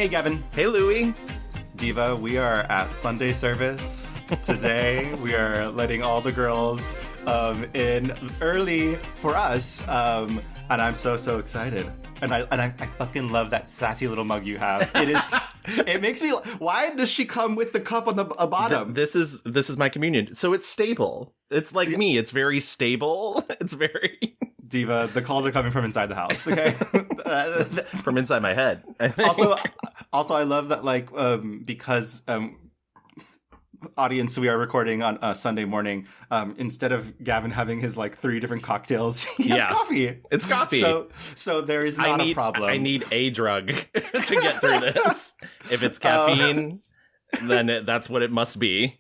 Hey, Gavin. Hey, Louie. Diva, we are at Sunday service today. We are letting all the girls in early for us, and I'm so excited. And I fucking love that sassy little mug you have. It makes me. Why does she come with the cup on the bottom? This is my communion. So it's stable. It's like me. It's very stable. It's very Diva. The calls are coming from inside the house. Okay, from inside my head. Also, I love that because audience, we are recording on a Sunday morning. Instead of Gavin having his 3 different cocktails, he has coffee. It's coffee. So there is not a problem. I need a drug to get through this. If it's caffeine, then that's what it must be.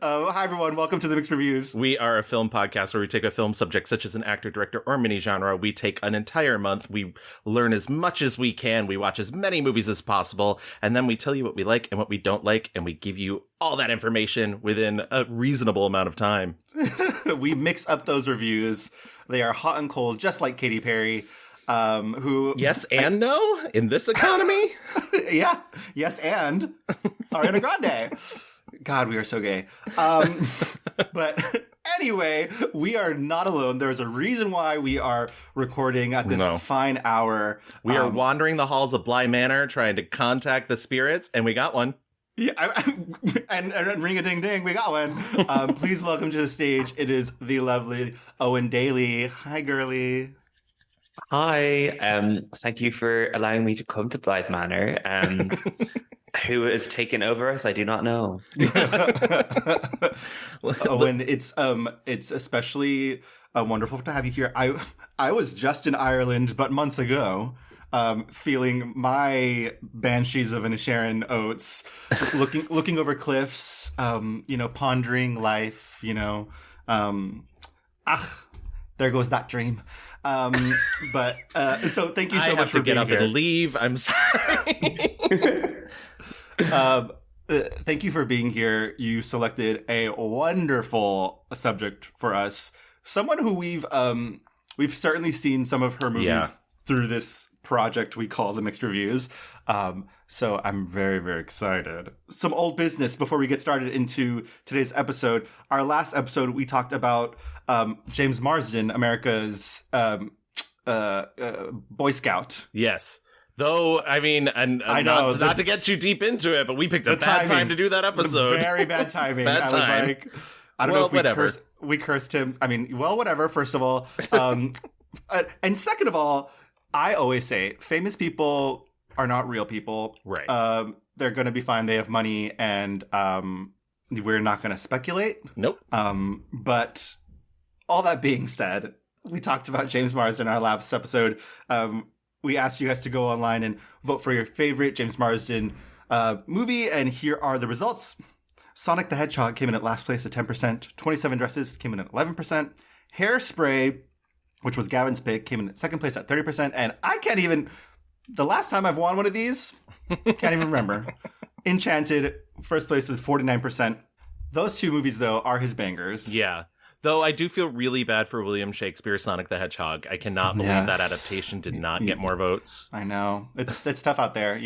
Hi, everyone. Welcome to the Mixed Reviews. We are a film podcast where we take a film subject such as an actor, director, or mini-genre. We take an entire month. We learn as much as we can. We watch as many movies as possible. And then we tell you what we like and what we don't like. And we give you all that information within a reasonable amount of time. We mix up those reviews. They are hot and cold, just like Katy Perry. Who yes and no in this economy. Yeah, yes and Ariana Grande. God, we are so gay. But anyway, we are not alone. There's a reason why we are recording at this fine hour. We are wandering the halls of Bly Manor trying to contact the spirits, and we got one. Yeah, and ring-a-ding-ding, we got one. Please welcome to the stage. It is the lovely Eoin Daly. Hi, girly. Hi, thank you for allowing me to come to Blythe Manor. Who has taken over us? I do not know. Owen, it's especially wonderful to have you here. I was just in Ireland, but months ago, feeling my banshees of Inisherin oats, looking over cliffs, pondering life, there goes that dream. But so thank you so much for being here. I have to get up and leave. I'm sorry. Thank you for being here. You selected a wonderful subject for us. Someone who we've certainly seen some of her movies through this project we call the Mixed Reviews. So I'm very, very excited. Some old business before we get started into today's episode. Our last episode, we talked about James Marsden, America's Boy Scout. Yes. Though, I mean, and I know, not to get too deep into it, but we picked a bad time to do that episode. Very bad timing. I was like, I don't know if we cursed him. I mean, well, whatever, first of all. And second of all, I always say famous people are not real people. Right. They're going to be fine. They have money, and we're not going to speculate. Nope. But all that being said, we talked about James Marsden in our last episode. We asked you guys to go online and vote for your favorite James Marsden movie, and here are the results. Sonic the Hedgehog came in at last place at 10%. 27 Dresses came in at 11%. Hairspray, which was Gavin's pick, came in at second place at 30%. And I can't even... The last time I've won one of these, can't even remember. Enchanted, first place with 49%. Those 2 movies, though, are his bangers. Yeah. Though I do feel really bad for William Shakespeare's Sonic the Hedgehog. I cannot believe that adaptation did not get more votes. I know. It's tough out there,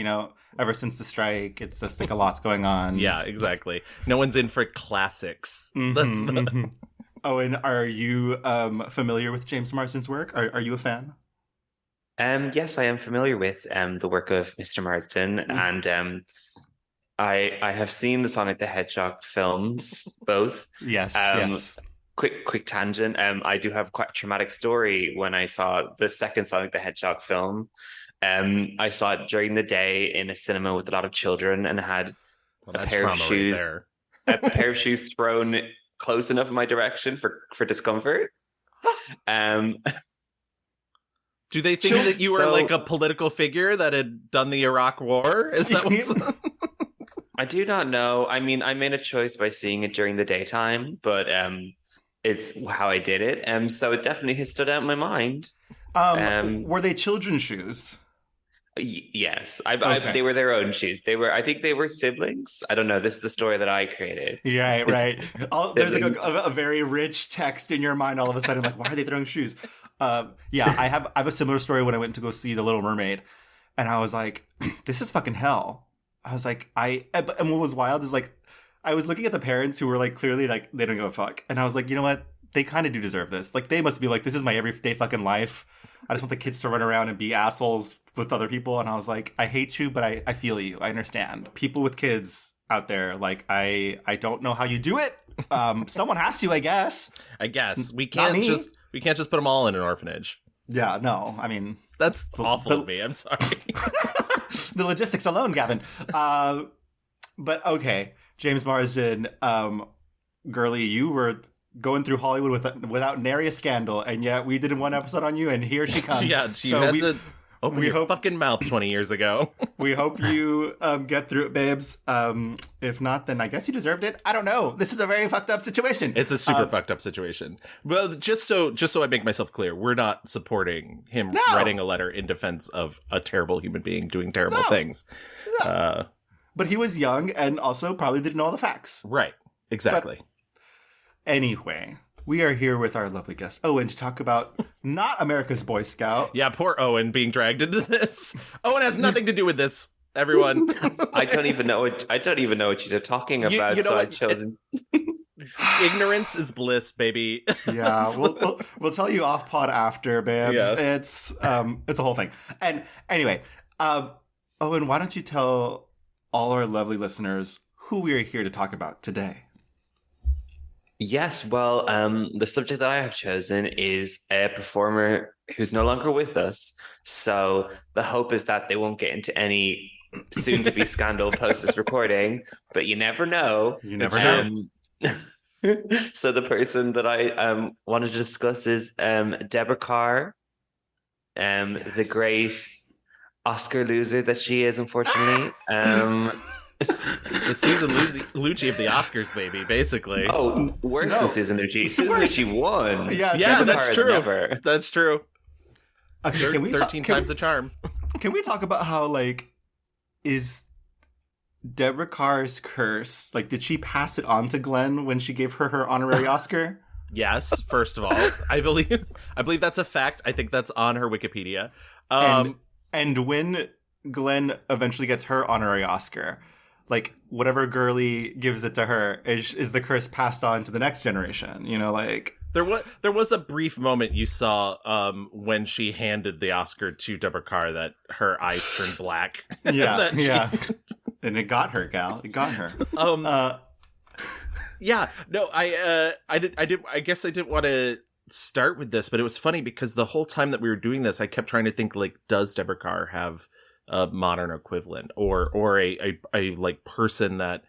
ever since the strike. It's just a lot's going on. Yeah, exactly. No one's in for classics. That's the... Owen, are you familiar with James Marsden's work? Are you a fan? Yes, I am familiar with the work of Mr. Marsden, and I have seen the Sonic the Hedgehog films, both. Yes, yes. Quick tangent. I do have quite a traumatic story when I saw the second Sonic the Hedgehog film. I saw it during the day in a cinema with a lot of children, and had a pair of shoes, a pair of shoes thrown close enough in my direction for discomfort. Do they think that you were like a political figure that had done the Iraq War? Is that what's... I do not know. I mean, I made a choice by seeing it during the daytime, but it's how I did it. So it definitely has stood out in my mind. Were they children's shoes? Yes, they were their own shoes. I think they were siblings. I don't know. This is the story that I created. Yeah, right. There's like a very rich text in your mind all of a sudden. Like, why are they throwing shoes? Yeah, I have a similar story when I went to go see The Little Mermaid. And I was like, this is fucking hell. I was like, and what was wild is like, I was looking at the parents who were like, clearly like, they don't give a fuck. And I was like, you know what? They kind of do deserve this. Like, they must be like, this is my everyday fucking life. I just want the kids to run around and be assholes with other people. And I was like, I hate you, but I feel you. I understand. People with kids out there, like, I don't know how you do it. Someone has to, I guess. We can't just put them all in an orphanage. Yeah, no. I mean, that's awful of me. I'm sorry. The logistics alone, Gavin. But okay, James Marsden, girly, you were going through Hollywood without nary a scandal, and yet we did one episode on you, and here she comes. Yeah, she had to open your fucking mouth 20 years ago. We hope you get through it, babes. If not, then I guess you deserved it. I don't know. This is a very fucked up situation. It's a super fucked up situation. Well, just so I make myself clear, we're not supporting him writing a letter in defense of a terrible human being doing terrible things. No. But he was young and also probably didn't know all the facts. Right. Exactly. But anyway, we are here with our lovely guest, Owen, to talk about not America's Boy Scout. Yeah, poor Owen being dragged into this. Owen has nothing to do with this, everyone. I don't even know what you're talking about, I chose... Ignorance is bliss, baby. Yeah, we'll tell you off pod after, babes. Yeah. It's a whole thing. And anyway, Owen, why don't you tell all our lovely listeners who we are here to talk about today? Yes, well, the subject that I have chosen is a performer who's no longer with us. So the hope is that they won't get into any soon-to-be scandal post this recording, but you never know. You never know. So the person that I wanted to discuss is Deborah Kerr, the great Oscar loser that she is, unfortunately. The Susan Lucci of the Oscars, baby, basically. Oh, worse than Susan Lucci. Susan Lucci won. Yeah, that's true. Never. That's true. Okay, 13 times the charm. Can we talk about how, like, is Deborah Kerr's curse, like, did she pass it on to Glenn when she gave her honorary Oscar? Yes, first of all. I believe that's a fact. I think that's on her Wikipedia. And when Glenn eventually gets her honorary Oscar, like, whatever girly gives it to her is the curse passed on to the next generation, you know, like... There was a brief moment you saw when she handed the Oscar to Deborah Kerr that her eyes turned black. Yeah, yeah. And it got her, gal. It got her. Yeah, no, I guess I didn't want to start with this, but it was funny because the whole time that we were doing this, I kept trying to think, like, does Deborah Kerr have a modern equivalent or a like person that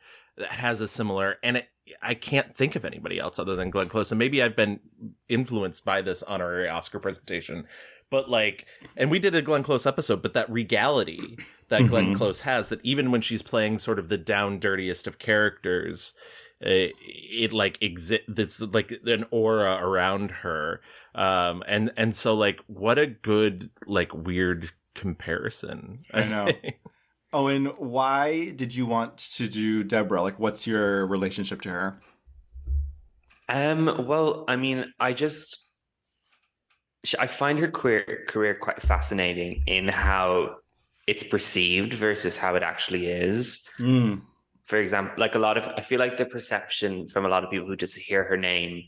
has a similar, and I can't think of anybody else other than Glenn Close. And maybe I've been influenced by this honorary Oscar presentation, but like, and we did a Glenn Close episode, but that regality that Glenn Close has, that even when she's playing sort of the down dirtiest of characters, it like exists. It's like an aura around her. And so like, what a good, like, weird comparison. I know. Owen, why did you want to do Deborah? Like, what's your relationship to her? Well, I mean, I find her career quite fascinating in how it's perceived versus how it actually is. For example, like I feel like the perception from a lot of people who just hear her name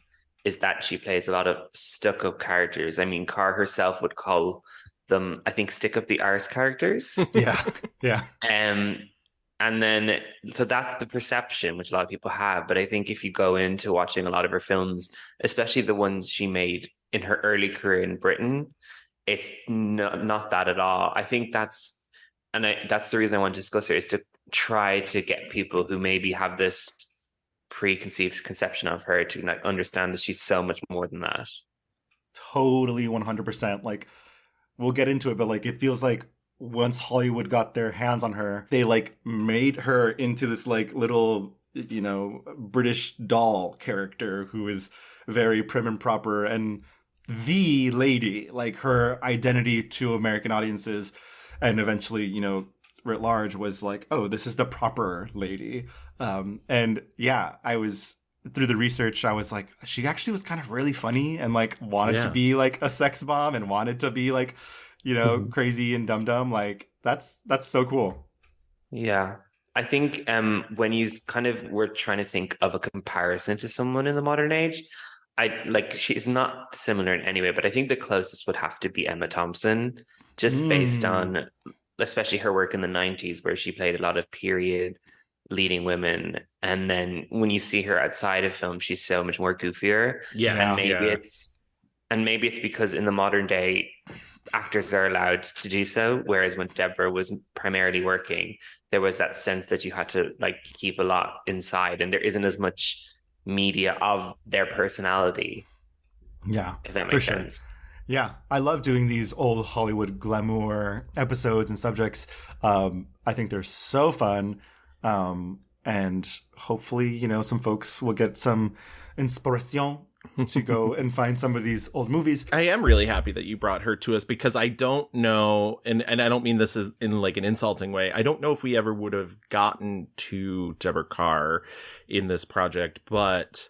is that she plays a lot of stuck-up characters. I mean, Carr herself would call them, I think, stick up the arse characters. Yeah. And then, so that's the perception which a lot of people have. But I think if you go into watching a lot of her films, especially the ones she made in her early career in Britain, it's not that at all. I think that's the reason I want to discuss her, is to try to get people who maybe have this preconceived conception of her to like understand that she's so much more than that. Totally 100%. Like, we'll get into it, but like, it feels like once Hollywood got their hands on her, they like made her into this like little, you know, British doll character who is very prim and proper and the lady, like her identity to American audiences. And eventually, you know, writ large was like, oh, this is the proper lady. And yeah, through the research, I was like, she actually was kind of really funny and like wanted to be like a sex bomb and wanted to be like crazy and dumb. Like that's so cool. Yeah. I think when you kind of were trying to think of a comparison to someone in the modern age, I like she's not similar in any way, but I think the closest would have to be Emma Thompson, just based on especially her work in the 90s where she played a lot of period leading women. And then when you see her outside of film, she's so much more goofier. Yes. And maybe it's because in the modern day actors are allowed to do so, whereas when Deborah was primarily working, there was that sense that you had to like keep a lot inside, and there isn't as much media of their personality. Yeah, if that makes sense. Yeah, I love doing these old Hollywood glamour episodes and subjects. I think they're so fun, and hopefully, some folks will get some inspiration to go and find some of these old movies. I am really happy that you brought her to us, because I don't know, and I don't mean this as in like an insulting way, I don't know if we ever would have gotten to Deborah Kerr in this project, but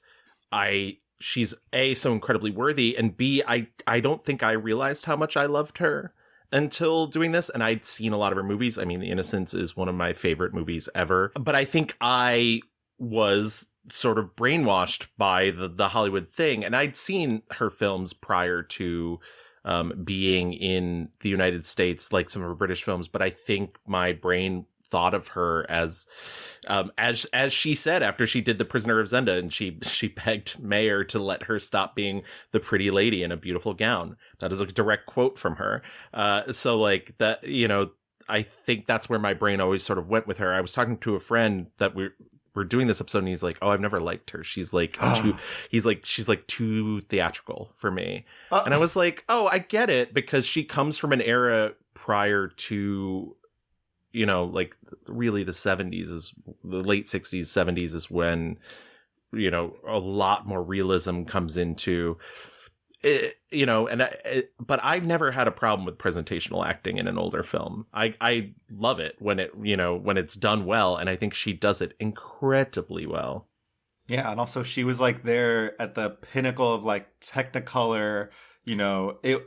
she's A, so incredibly worthy, and B, I don't think I realized how much I loved her until doing this, and I'd seen a lot of her movies. I mean, The Innocents is one of my favorite movies ever, but I think I was sort of brainwashed by the Hollywood thing. And I'd seen her films prior to being in the United States, like some of her British films. But I think my brain thought of her as she said after she did The Prisoner of Zenda, and she begged Mayer to let her stop being the pretty lady in a beautiful gown. That is a direct quote from her. So like that, I think that's where my brain always sort of went with her. I was talking to a friend that we're doing this episode, and he's like, "Oh, I've never liked her. She's like she's like too theatrical for me." And I was like, "Oh, I get it, because she comes from an era prior to, like really the 70s is the late 60s, 70s is when, a lot more realism comes into it, but I've never had a problem with presentational acting in an older film. I love it when when it's done well, and I think she does it incredibly well. Yeah, and also she was like there at the pinnacle of like Technicolor. There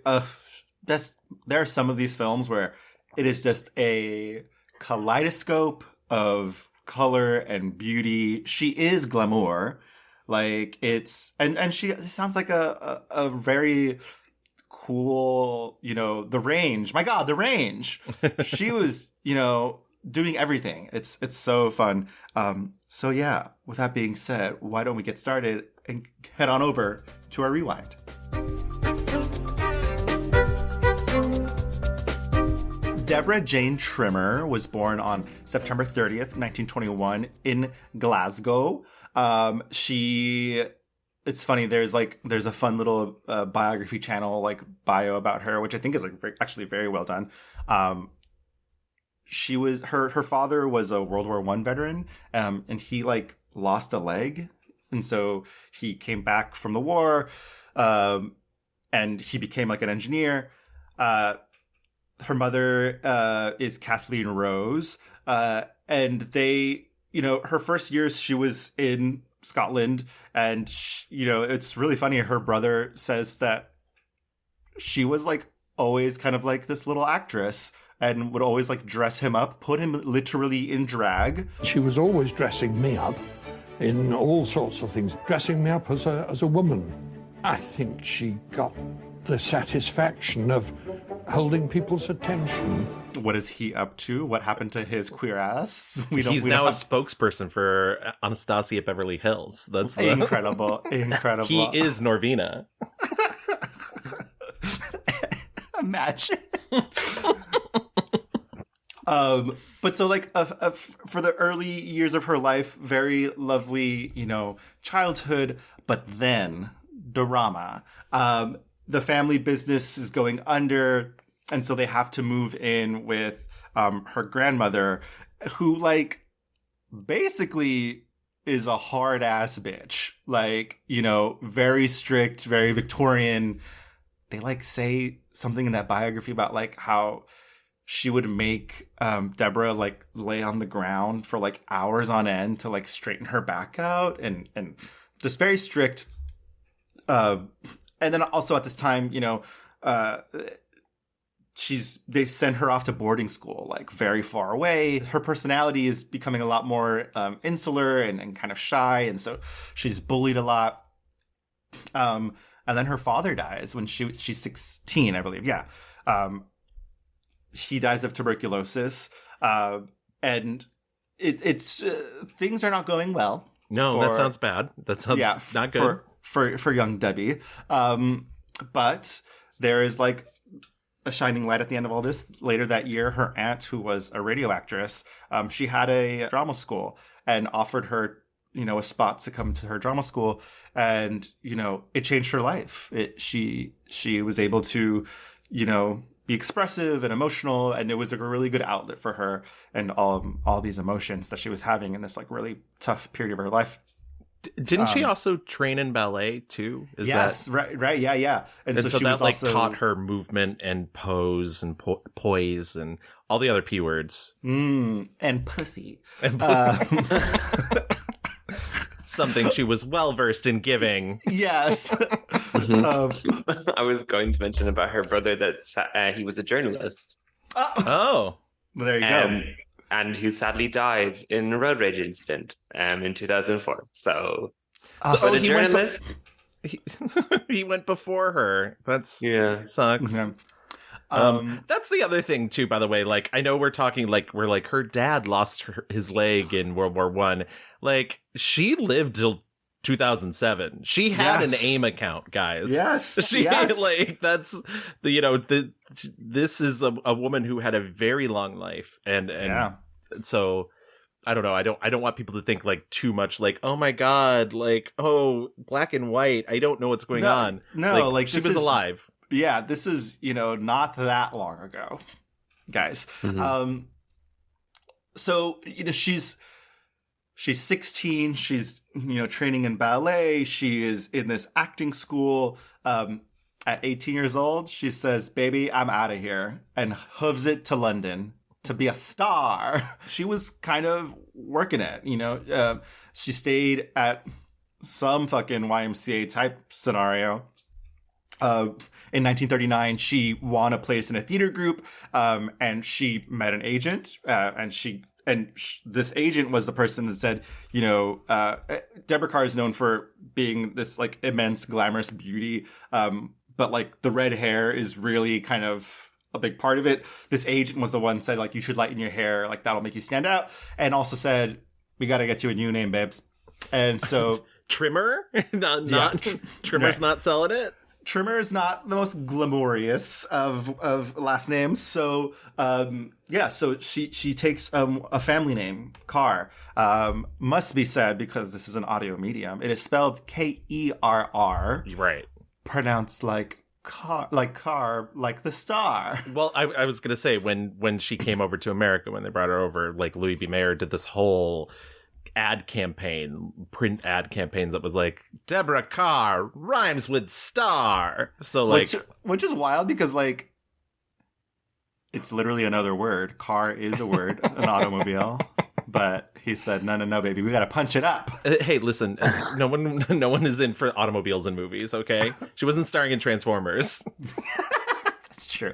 are some of these films where it is just a kaleidoscope of color and beauty. She is glamour. Like it's, and she sounds like a very cool, The Range. My God, The Range. She was, doing everything. It's so fun. So yeah, with that being said, why don't we get started and head on over to our rewind. Deborah Jane Trimmer was born on September 30th, 1921 in Glasgow. It's funny, there's a fun little biography channel like bio about her, which I think is actually very well done. She was her father was a World War I veteran, and he like lost a leg, and so he came back from the war, and he became like an engineer. Her mother is Kathleen Rose, and they, her first years she was in Scotland, and it's really funny. Her brother says that she was like always kind of like this little actress, and would always like dress him up, put him literally in drag. She was always dressing me up in all sorts of things, dressing me up as a woman. I think she got the satisfaction of holding people's attention. What is he up to? What happened to his queer ass? He's now a spokesperson for Anastasia at Beverly Hills. That's incredible. Incredible. He is Norvina. Imagine. But so like for the early years of her life, very lovely, childhood, but then drama. The family business is going under, and so they have to move in with her grandmother, who like basically is a hard ass bitch. Like, very strict, very Victorian. They like say something in that biography about like how she would make Deborah like lay on the ground for like hours on end to like straighten her back out, and just very strict. And then also at this time, they send her off to boarding school, like very far away. Her personality is becoming a lot more insular and kind of shy, and so she's bullied a lot. And then her father dies when she's 16, I believe. Yeah, he dies of tuberculosis, and it's things are not going well. No, that sounds bad. That sounds not good for young Debbie. But there is like a shining light at the end of all this. Later that year, her aunt, who was a radio actress, she had a drama school and offered her, a spot to come to her drama school. And, it changed her life. She was able to, be expressive and emotional. And it was like a really good outlet for her and all these emotions that she was having in this like really tough period of her life. Didn't she also train in ballet too? Right, yeah. And so she that was also taught her movement and pose and poise and all the other P words. And pussy. Something she was well versed in giving. Yes. I was going to mention about her brother that he was a journalist. Oh, well, there you go. And who sadly died in a road rage incident in 2004. So but a journalist, he went before her. Sucks. Yeah. That's the other thing too, by the way. Like, I know we're talking like her dad lost his leg in World War I. Like, she lived till 2007. She had an AIM account, guys. Yes. Like, that's this is a woman who had a very long life, and so I don't know. I don't want people to think like too much like, oh my God, like, oh, black and white. I don't know what's going on. No, like she was alive. Yeah, this is, not that long ago, guys. Mm-hmm. So, she's 16. She's, training in ballet. She is in this acting school. At 18 years old, she says, baby, I'm out of here, and hooves it to London to be a star. She was kind of working it, she stayed at some fucking YMCA type scenario. In 1939, she won a place in a theater group, and she met an agent, this agent was the person that said, Deborah Kerr is known for being this like immense glamorous beauty, but like the red hair is really kind of a big part of it. This agent was the one who said like, you should lighten your hair, like that'll make you stand out, and also said, we got to get you a new name, babes. And so Trimmer, Trimmer's not selling it. Trimmer is not the most glamorous of last names, so so she takes a family name, Kerr. Must be said, because this is an audio medium, it is spelled Kerr, right? Pronounced like car, like the star. Well, I was gonna say when she came over to America, when they brought her over, like Louis B. Mayer did this whole print ad campaigns that was like, Deborah Kerr rhymes with star. So like, which is wild, because like it's literally another word. Car is a word, an automobile. But he said, no, baby, we got to punch it up. Hey, listen, no one is in for automobiles in movies, okay? She wasn't starring in Transformers. That's true.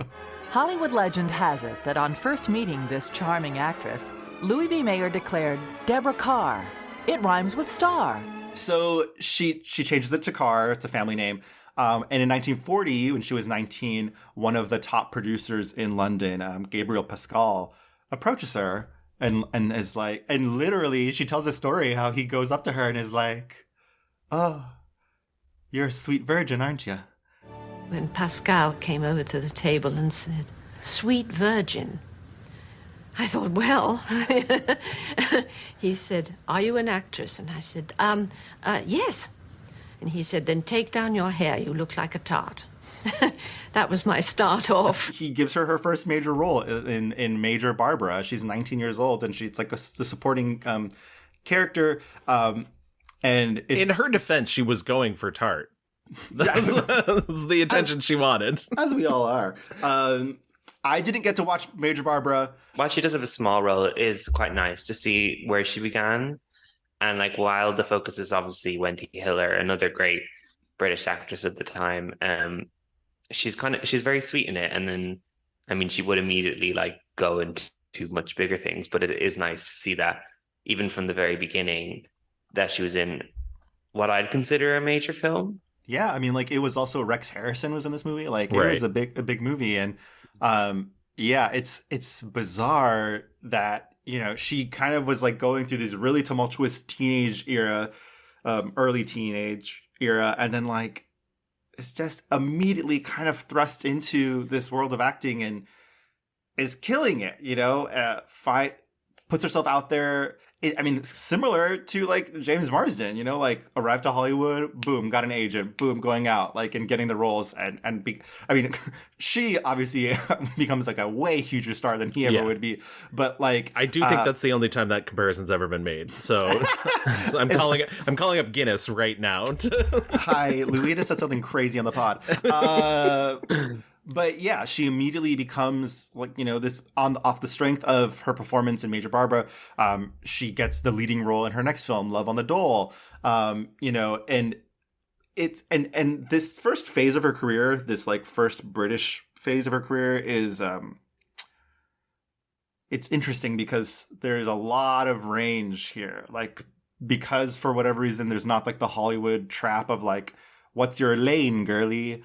Hollywood legend has it that on first meeting this charming actress, Louis B. Mayer declared, Deborah Kerr. It rhymes with star. So she changes it to Kerr. It's a family name. And in 1940, when she was 19, one of the top producers in London, Gabriel Pascal, approaches her and is like, and literally she tells a story how he goes up to her and is like, oh, you're a sweet virgin, aren't you? When Pascal came over to the table and said, sweet virgin, I thought, well, he said, are you an actress? And I said, yes. And he said, then take down your hair. You look like a tart. That was my start off. He gives her first major role in Major Barbara. She's 19 years old, and it's like the supporting character. And in her defense, she was going for tart. That was the attention she wanted. As we all are. I didn't get to watch Major Barbara. While she does have a small role, it is quite nice to see where she began. And like, while the focus is obviously Wendy Hiller, another great British actress at the time, she's very sweet in it. And then I mean, she would immediately like go into much bigger things, but it is nice to see that even from the very beginning that she was in what I'd consider a major film. Yeah, I mean, like it was also Rex Harrison was in this movie. Like it Right. was a big movie, and yeah, it's bizarre that she kind of was like going through this really tumultuous teenage era, early teenage era, and then like it's just immediately kind of thrust into this world of acting and is killing it. Puts herself out there. I mean, similar to like James Marsden, like arrived to Hollywood, boom, got an agent, boom, going out, like and getting the roles, I mean, she obviously becomes like a way huger star than he ever would be, but like I do think that's the only time that comparison's ever been made. So I'm calling up Guinness right now. Hi, Luita said something crazy on the pod. But yeah, she immediately becomes like, this off the strength of her performance in Major Barbara. She gets the leading role in her next film, Love on the Dole. And it's, and this first phase of her career, this like first British phase of her career is, it's interesting because there's a lot of range here. Like, because for whatever reason, there's not like the Hollywood trap of like, what's your lane, girly?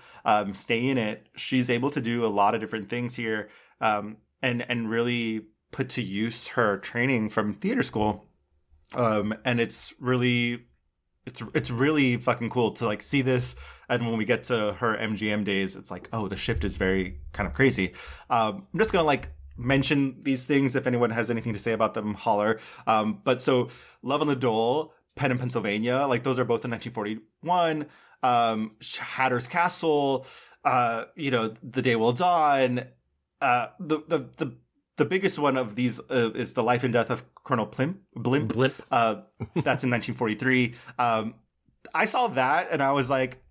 Stay in it. She's able to do a lot of different things here, and really put to use her training from theater school. And it's really fucking cool to like see this. And when we get to her MGM days, it's like, oh, the shift is very kind of crazy. I'm just gonna like mention these things. If anyone has anything to say about them, holler. But so Love on the Dole, Penn in Pennsylvania, like those are both in 1941. Hatter's Castle, The Day Will Dawn. The biggest one of these is The Life and Death of Colonel Blimp. That's in 1943. I saw that and I was like,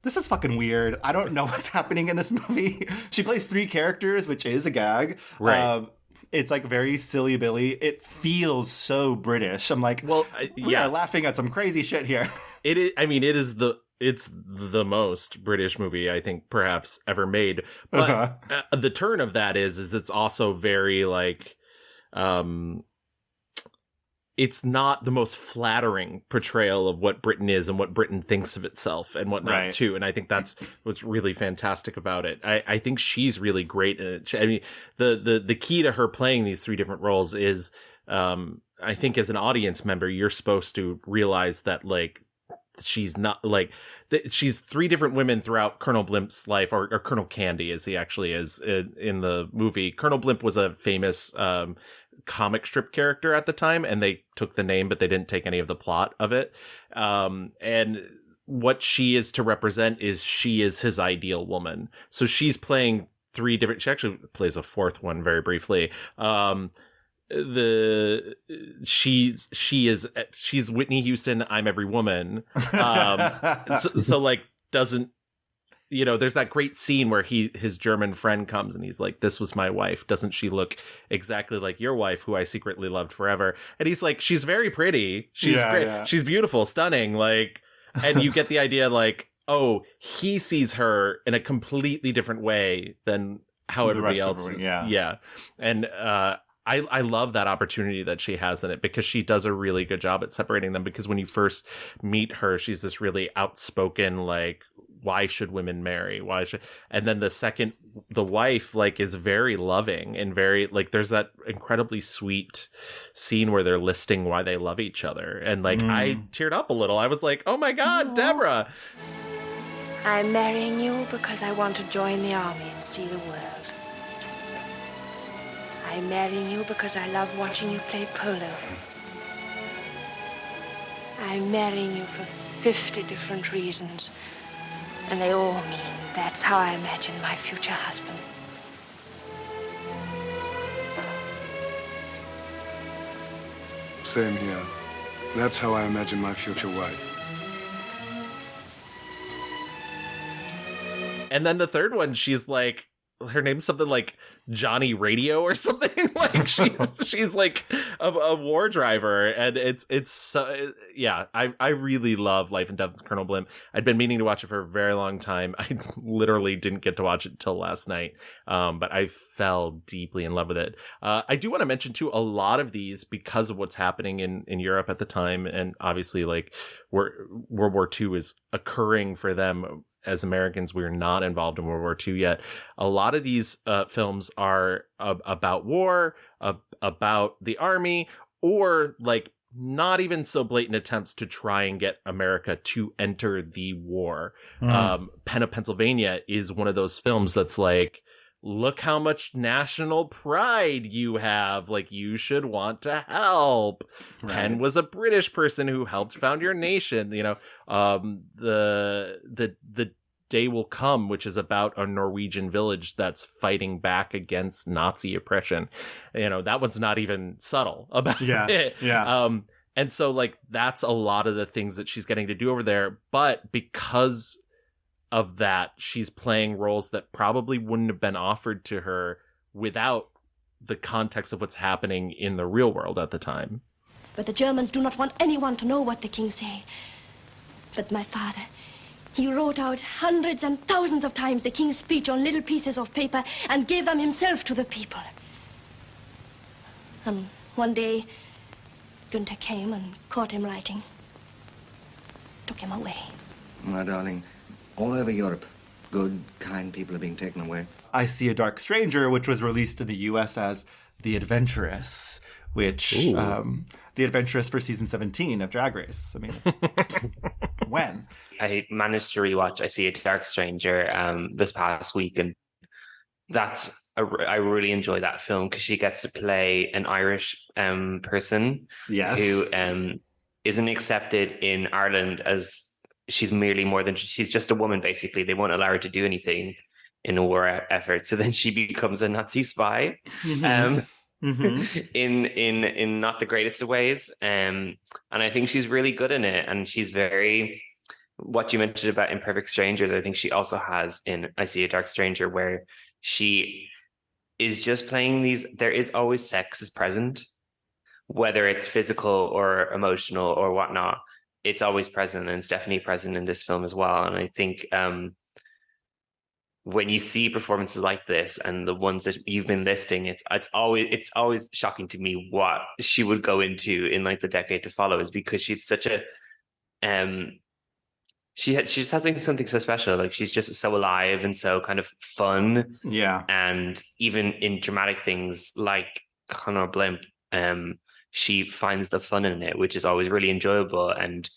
this is fucking weird. I don't know what's happening in this movie. She plays 3 characters, which is a gag. Right. It's like very silly Billy. It feels so British. I'm like, well, yeah, laughing at some crazy shit here. It is. I mean, it's the most British movie I think perhaps ever made. But the turn of that is it's also very like, it's not the most flattering portrayal of what Britain is and what Britain thinks of itself and whatnot too. And I think that's what's really fantastic about it. I think she's really great in it. I mean, the key to her playing these 3 different roles is, I think as an audience member, you're supposed to realize that like, she's not like she's 3 different women throughout Colonel Blimp's life, or Colonel Candy as he actually is in the movie. Colonel Blimp was a famous comic strip character at the time, and they took the name, but they didn't take any of the plot of it. And what she is to represent is she is his ideal woman. So she's playing 3 different. She actually plays a 4th one very briefly. She's Whitney Houston. I'm every woman. So like doesn't, there's that great scene where his German friend comes and he's like, this was my wife. Doesn't she look exactly like your wife, who I secretly loved forever? And he's like, she's very pretty. She's great. Yeah. She's beautiful, stunning. Like, and you get the idea like, oh, he sees her in a completely different way than how everybody else is. Yeah. And, I love that opportunity that she has in it, because she does a really good job at separating them. Because when you first meet her, she's this really outspoken, like, why should women marry? And then the wife, like, is very loving and very, like, there's that incredibly sweet scene where they're listing why they love each other. And, like, I teared up a little. I was like, oh my God, Deborah. I'm marrying you because I want to join the army and see the world. I'm marrying you because I love watching you play polo. I'm marrying you for 50 different reasons, and they all mean that's how I imagine my future husband. Same here. That's how I imagine my future wife. And then the third one, she's like her name's something like Johnny Radio or something. Like she's like a war driver, and it's so, yeah. I really love Life and Death of Colonel Blimp. I'd been meaning to watch it for a very long time. I literally didn't get to watch it until last night, but I fell deeply in love with it. I do want to mention too, a lot of these, because of what's happening in Europe at the time, and obviously like World War II is occurring for them. As Americans, we're not involved in World War II yet. A lot of these films are about war, about the army, or like not even so blatant attempts to try and get America to enter the war. Pen of Pennsylvania is one of those films that's like, look how much national pride you have. Like, you should want to help. Right. Penn was a British person who helped found your nation. You know, the Day Will Come, which is about a Norwegian village that's fighting back against Nazi oppression. You know, that one's not even subtle about it. Yeah. And so like, that's a lot of the things that she's getting to do over there. But because of that, she's playing roles that probably wouldn't have been offered to her without the context of what's happening in the real world at the time. But the Germans do not want anyone to know what the king say. But my father, he wrote out hundreds and thousands of times the king's speech on little pieces of paper and gave them himself to the people. And one day, Gunther came and caught him writing, took him away. My darling, all over Europe, good, kind people are being taken away. I See a Dark Stranger, which was released in the U.S. as The Adventuress, which, The Adventuress for season 17 of Drag Race. I mean, when? I managed to rewatch I See a Dark Stranger this past week, and I really enjoy that film because she gets to play an Irish person who isn't accepted in Ireland as she's merely more than she's just a woman. Basically, they won't allow her to do anything in a war effort. So then she becomes a Nazi spy, in not the greatest of ways. And I think she's really good in it. And she's very, what you mentioned about Imperfect Strangers, I think she also has in I See a Dark Stranger, where she is just playing these. There is always sex is present, whether it's physical or emotional or whatnot. It's always present, and it's definitely present in this film as well. And I think when you see performances like this and the ones that you've been listing, it's always shocking to me what she would go into in like the decade to follow, is because she's such a she's having something so special. Like, she's just so alive and so kind of fun. Yeah. And even in dramatic things like Conor Blimp, she finds the fun in it, which is always really enjoyable and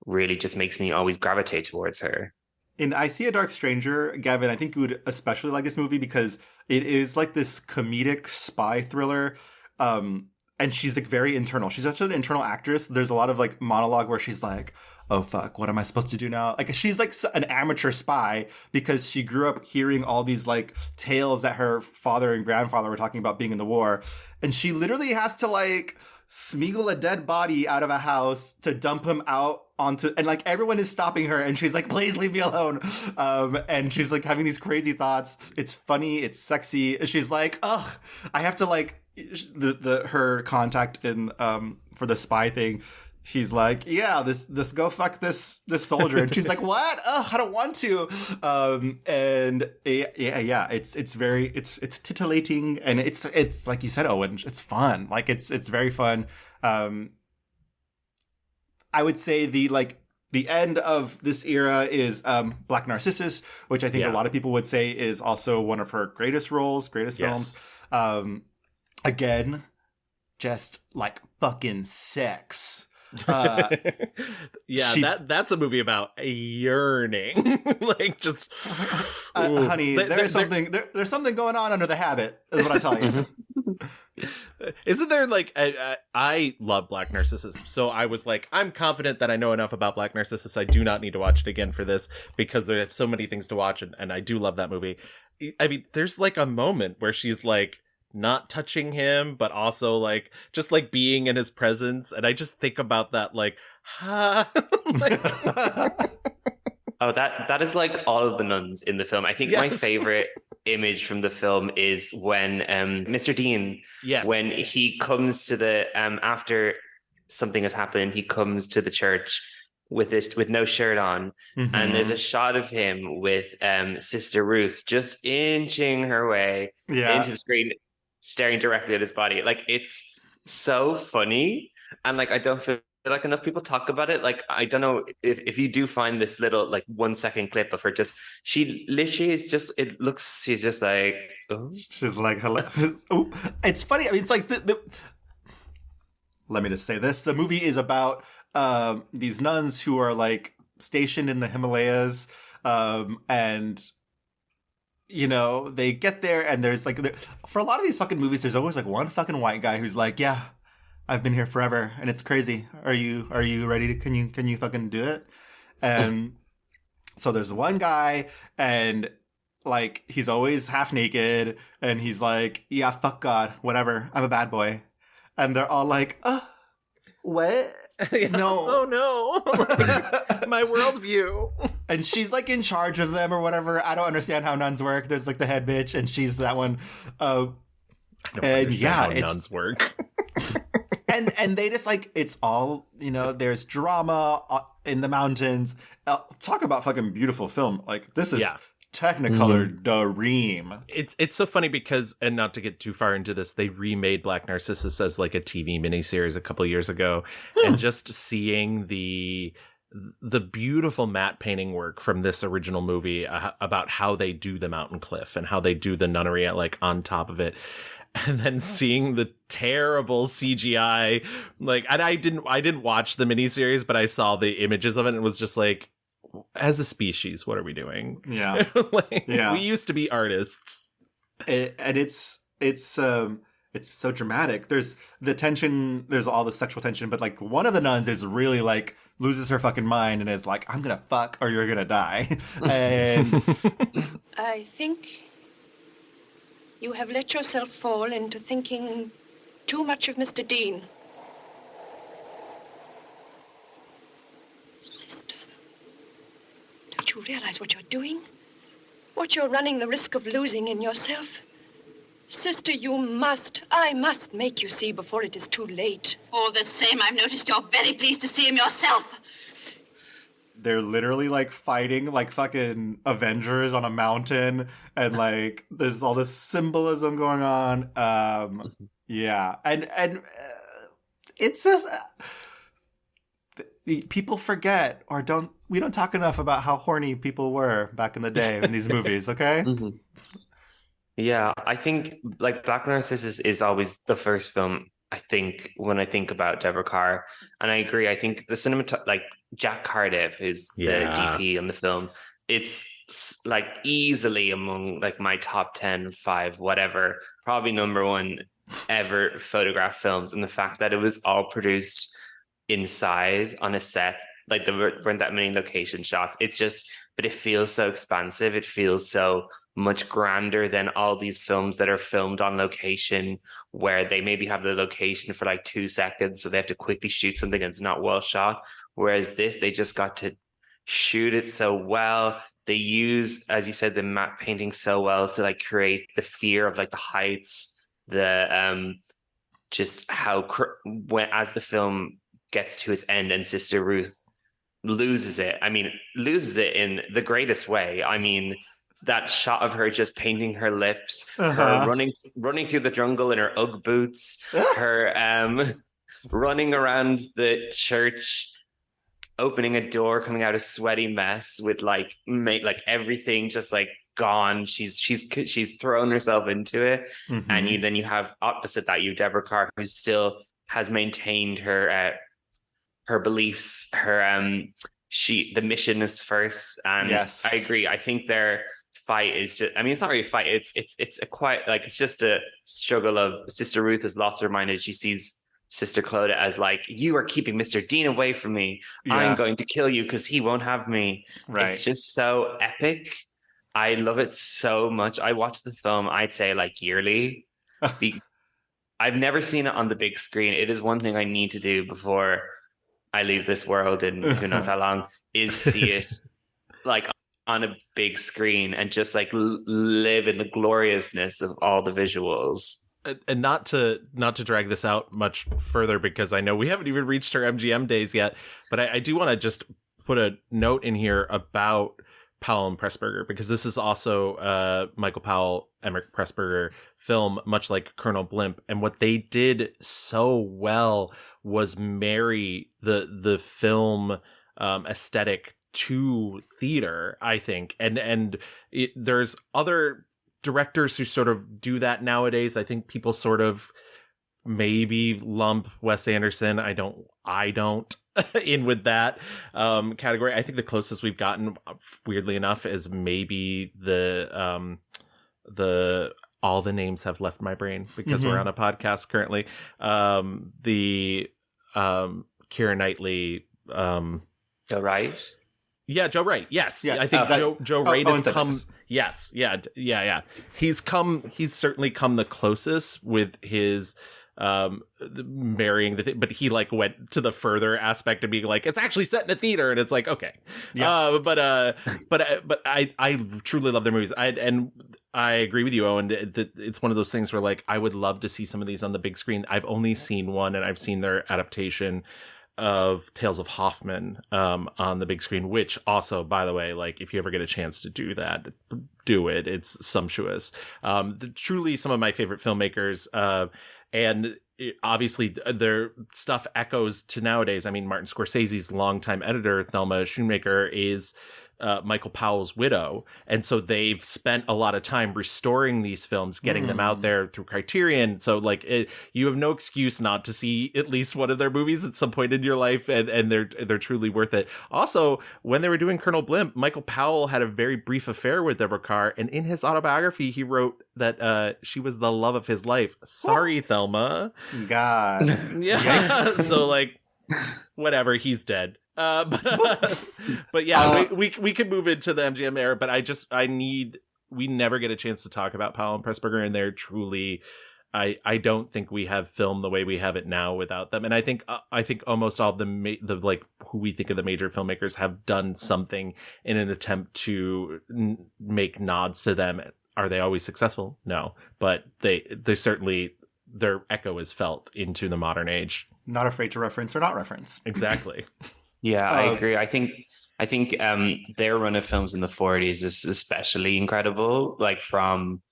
really just makes me always gravitate towards her. In I See a Dark Stranger, Gavin, I think you would especially like this movie because it is like this comedic spy thriller. And she's like very internal. She's such an internal actress. There's a lot of like monologue where she's like, oh, fuck, what am I supposed to do now? Like, she's like an amateur spy because she grew up hearing all these like tales that her father and grandfather were talking about being in the war. And she literally has to like smuggle a dead body out of a house to dump him out onto, and like everyone is stopping her and she's like, please leave me alone. And she's like having these crazy thoughts. It's funny, it's sexy. She's like, ugh, I have to like her contact in for the spy thing. He's like, yeah, this go fuck this soldier, and she's like, what? Oh, I don't want to. And it's very titillating, and it's like you said, Owen, it's fun. Like it's very fun. I would say the end of this era is Black Narcissus, which I think a lot of people would say is also one of her greatest films. Again, just like fucking sex. That's a movie about yearning. Like, just honey, there's something going on under the habit, is what I tell you. Isn't there like I love Black Narcissus, so I was like, I'm confident that I know enough about Black Narcissus. I do not need to watch it again for this because there are so many things to watch, and I do love that movie. I mean, there's like a moment where she's like not touching him, but also like just like being in his presence, and I just think about that like, oh, that is like all of the nuns in the film. I think my favorite image from the film is when Mr. Dean, Yes. when he comes to the after something has happened, he comes to the church with no shirt on, and there's a shot of him with Sister Ruth just inching her way into the screen, staring directly at his body. Like, it's so funny, and like I don't feel like enough people talk about it. Like, I don't know if you do find this little like 1 second clip of her, just she literally is just, it looks, she's just like, oh, she's like, hello. Oh, it's funny. I mean, it's like the let me just say this: the movie is about these nuns who are like stationed in the Himalayas, and you know, they get there, and there's like, for a lot of these fucking movies, there's always like one fucking white guy who's like, yeah, I've been here forever and it's crazy. Are you ready to, can you fucking do it? And so there's one guy, and like, he's always half naked, and he's like, yeah, fuck God, whatever, I'm a bad boy. And they're all like, what? No. Oh no. My worldview. And she's like in charge of them or whatever. I don't understand how nuns work. There's like the head bitch, and she's that one. I don't understand how nuns work. and they just like, it's all, you know, there's drama in the mountains. Talk about fucking beautiful film. Like, this is Technicolor dream. It's so funny because, and not to get too far into this, they remade Black Narcissus as like a TV miniseries a couple years ago, and just seeing the beautiful matte painting work from this original movie about how they do the mountain cliff and how they do the nunnery like on top of it, and then seeing the terrible CGI, like, and I didn't watch the miniseries, but I saw the images of it, and it was just like, as a species, what are we doing? Yeah. We used to be artists. And it's so dramatic. There's the tension, there's all the sexual tension, but like, one of the nuns is really like, loses her fucking mind and is like, I'm gonna fuck or you're gonna die. And I think you have let yourself fall into thinking too much of Mr. Dean. Sister, don't you realize what you're doing? What you're running the risk of losing in yourself? Sister, I must make you see before it is too late. All the same, I've noticed you're very pleased to see him yourself. they're literally like fighting like fucking Avengers on a mountain, and like there's all this symbolism going on. Yeah, and it's just people forget or we don't talk enough about how horny people were back in the day in these movies. Okay. Mm-hmm. Yeah, I think like Black Narcissus is always the first film I think when I think about Deborah Kerr, and I agree. I think the like Jack Cardiff, who's the DP on the film, it's like easily among like my top 10, 5, whatever, probably number one ever photograph films. And the fact that it was all produced inside on a set, like there weren't that many location shots. It's just, but it feels so expansive. It feels so much grander than all these films that are filmed on location, where they maybe have the location for like 2 seconds, so they have to quickly shoot something that's not well shot. Whereas this, they just got to shoot it so well. They use, as you said, the matte painting so well to like create the fear of like the heights, the just how when as the film gets to its end and Sister Ruth loses it. I mean, loses it in the greatest way. I mean, that shot of her just painting her lips, her running through the jungle in her Ugg boots, her running around the church, opening a door, coming out a sweaty mess with like everything just like gone. She's thrown herself into it, and then you have opposite that you Deborah Kerr, who still has maintained her her beliefs, her the mission is first, and yes. I agree. I think their fight is just, I mean, it's not really a fight, it's a quite like, it's just a struggle of Sister Ruth has lost her mind and she sees Sister Clodagh as like, you are keeping Mr. Dean away from me. Yeah. I'm going to kill you because he won't have me. Right. It's just so epic. I love it so much. I watch the film, I'd say like yearly. I've never seen it on the big screen. It is one thing I need to do before I leave this world in who knows how long, is see it like on a big screen and just like live in the gloriousness of all the visuals. And not to drag this out much further, because I know we haven't even reached our MGM days yet, but I do want to just put a note in here about Powell and Pressburger, because this is also Michael Powell, Emmerich Pressburger film, much like Colonel Blimp. And what they did so well was marry the film aesthetic to theater, I think. And there's other directors who sort of do that nowadays. I think people sort of maybe lump Wes Anderson. I don't in with that category. I think the closest we've gotten, weirdly enough, is maybe the all the names have left my brain because we're on a podcast currently. The Keira Knightley, Joe Wright. Yeah, Joe Wright. Yes, Yeah, I think Joe Wright has come. Yes. Yes, yeah. He's certainly come the closest with his marrying the thing, but he like went to the further aspect of being like, it's actually set in a theater, and it's like, okay, but I truly love their movies. I agree with you, Owen. It's one of those things where like I would love to see some of these on the big screen. I've only seen one, and I've seen their adaptation of Tales of Hoffman on the big screen, which also, by the way, like if you ever get a chance to do that, do it. It's sumptuous. Truly some of my favorite filmmakers, and obviously their stuff echoes to nowadays. I mean, Martin Scorsese's longtime editor, Thelma Schoonmaker, is Michael Powell's widow. And so they've spent a lot of time restoring these films, getting them out there through Criterion. So like you have no excuse not to see at least one of their movies at some point in your life. And they're truly worth it. Also, when they were doing Colonel Blimp, Michael Powell had a very brief affair with Deborah Kerr. And in his autobiography, he wrote that she was the love of his life. Sorry, Thelma. God. Yeah. So like, whatever, he's dead. But yeah, we could move into the MGM era, but we never get a chance to talk about Powell and Pressburger, and they're truly, I don't think we have film the way we have it now without them. And I think almost all of the like who we think of the major filmmakers have done something in an attempt to make nods to them. Are they always successful? No, but they certainly, their echo is felt into the modern age. Not afraid to reference or not reference. Exactly. Yeah, I agree. I think their run of films in the 40s is especially incredible, like from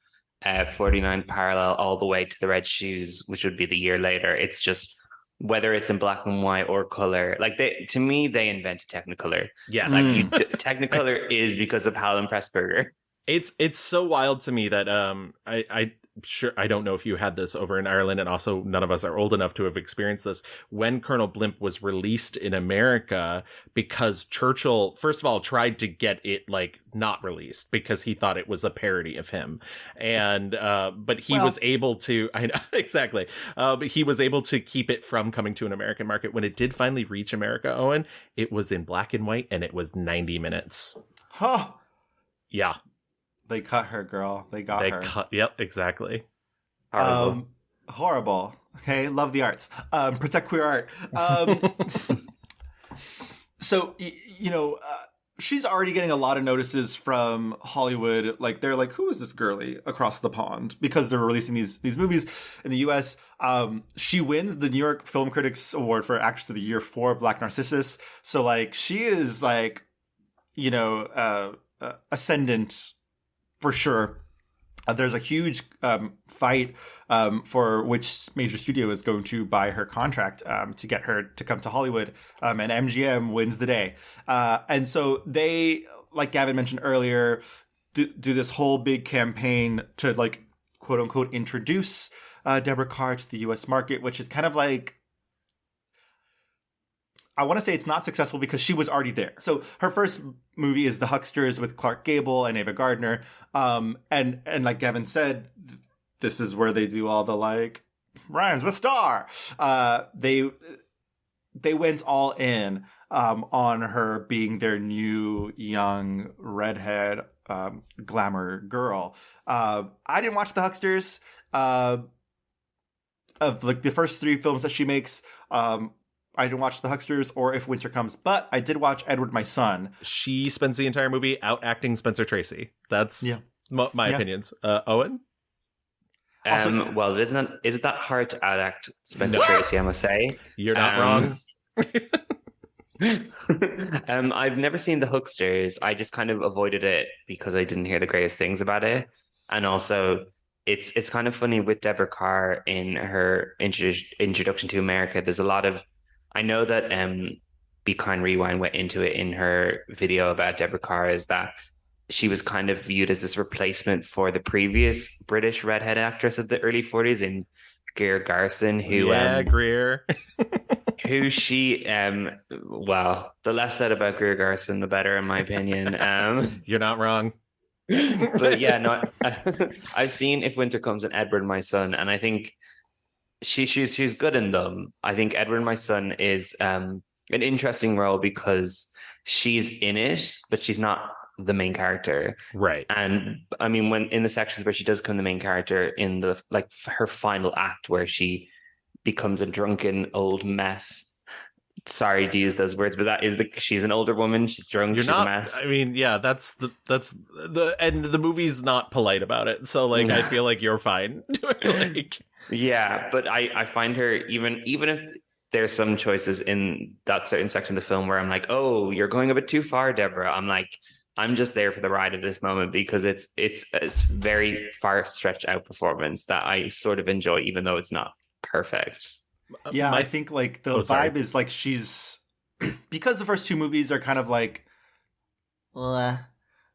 49 Parallel all the way to The Red Shoes, which would be the year later. It's just, whether it's in black and white or color, like to me, they invented Technicolor. Yes. Like Technicolor is because of Powell and Pressburger. It's so wild to me that I don't know if you had this over in Ireland, and also none of us are old enough to have experienced this. When Colonel Blimp was released in America, because Churchill, first of all, tried to get it like not released because he thought it was a parody of him, and but he was able to. I know exactly, but he was able to keep it from coming to an American market. When it did finally reach America, Owen, it was in black and white, and it was 90 minutes. Huh? Yeah. They cut her, girl. They got her. Yep, exactly. Horrible. Okay, love the arts. Protect queer art. So, she's already getting a lot of notices from Hollywood. Like, they're like, who is this girly across the pond? Because they're releasing these movies in the U.S. She wins the New York Film Critics Award for Actress of the Year for Black Narcissus. So, like, she is, like, ascendant for sure. There's a huge fight for which major studio is going to buy her contract to get her to come to Hollywood, and MGM wins the day. And so they, like Gavin mentioned earlier, do this whole big campaign to, like, quote unquote, introduce Deborah Kerr to the U.S. market, which is kind of like, I want to say it's not successful because she was already there. So her first movie is The Hucksters with Clark Gable and Ava Gardner. And like Gavin said, this is where they do all the, like, rhymes with star. They went all in on her being their new young redhead glamour girl. I didn't watch The Hucksters. Of like the first three films that she makes, I didn't watch The Hucksters or If Winter Comes, but I did watch Edward, My Son. She spends the entire movie out acting Spencer Tracy. That's my opinions. Owen? Well, isn't that hard to adapt Spencer Tracy, I must say. You're not wrong. I've never seen The Hucksters. I just kind of avoided it because I didn't hear the greatest things about it. And also, it's kind of funny with Deborah Kerr in her introduction to America. There's a lot of, I know that Be Kind Rewind went into it in her video about Deborah Kerr, is that she was kind of viewed as this replacement for the previous British redhead actress of the early 40s in Greer Garson, who Greer. who she well, the less said about Greer Garson, the better, in my opinion. You're not wrong. But yeah, no, I've seen If Winter Comes and Edward, My Son, and I think she's good in them. I think Edward, My Son is an interesting role because she's in it, but she's not the main character, right? And I mean, when in the sections where she does become the main character, in the like her final act where she becomes a drunken old mess. Sorry to use those words, but that is she's an older woman. She's drunk. She's a mess. I mean, yeah, that's the and the movie's not polite about it. So like, I feel like you're fine. Like, yeah, but I find her even if there's some choices in that certain section of the film where I'm like, oh, you're going a bit too far, Deborah. I'm like, I'm just there for the ride of this moment because it's very far stretched out performance that I sort of enjoy, even though it's not perfect. Yeah, I think like the vibe is like she's because the first two movies are kind of like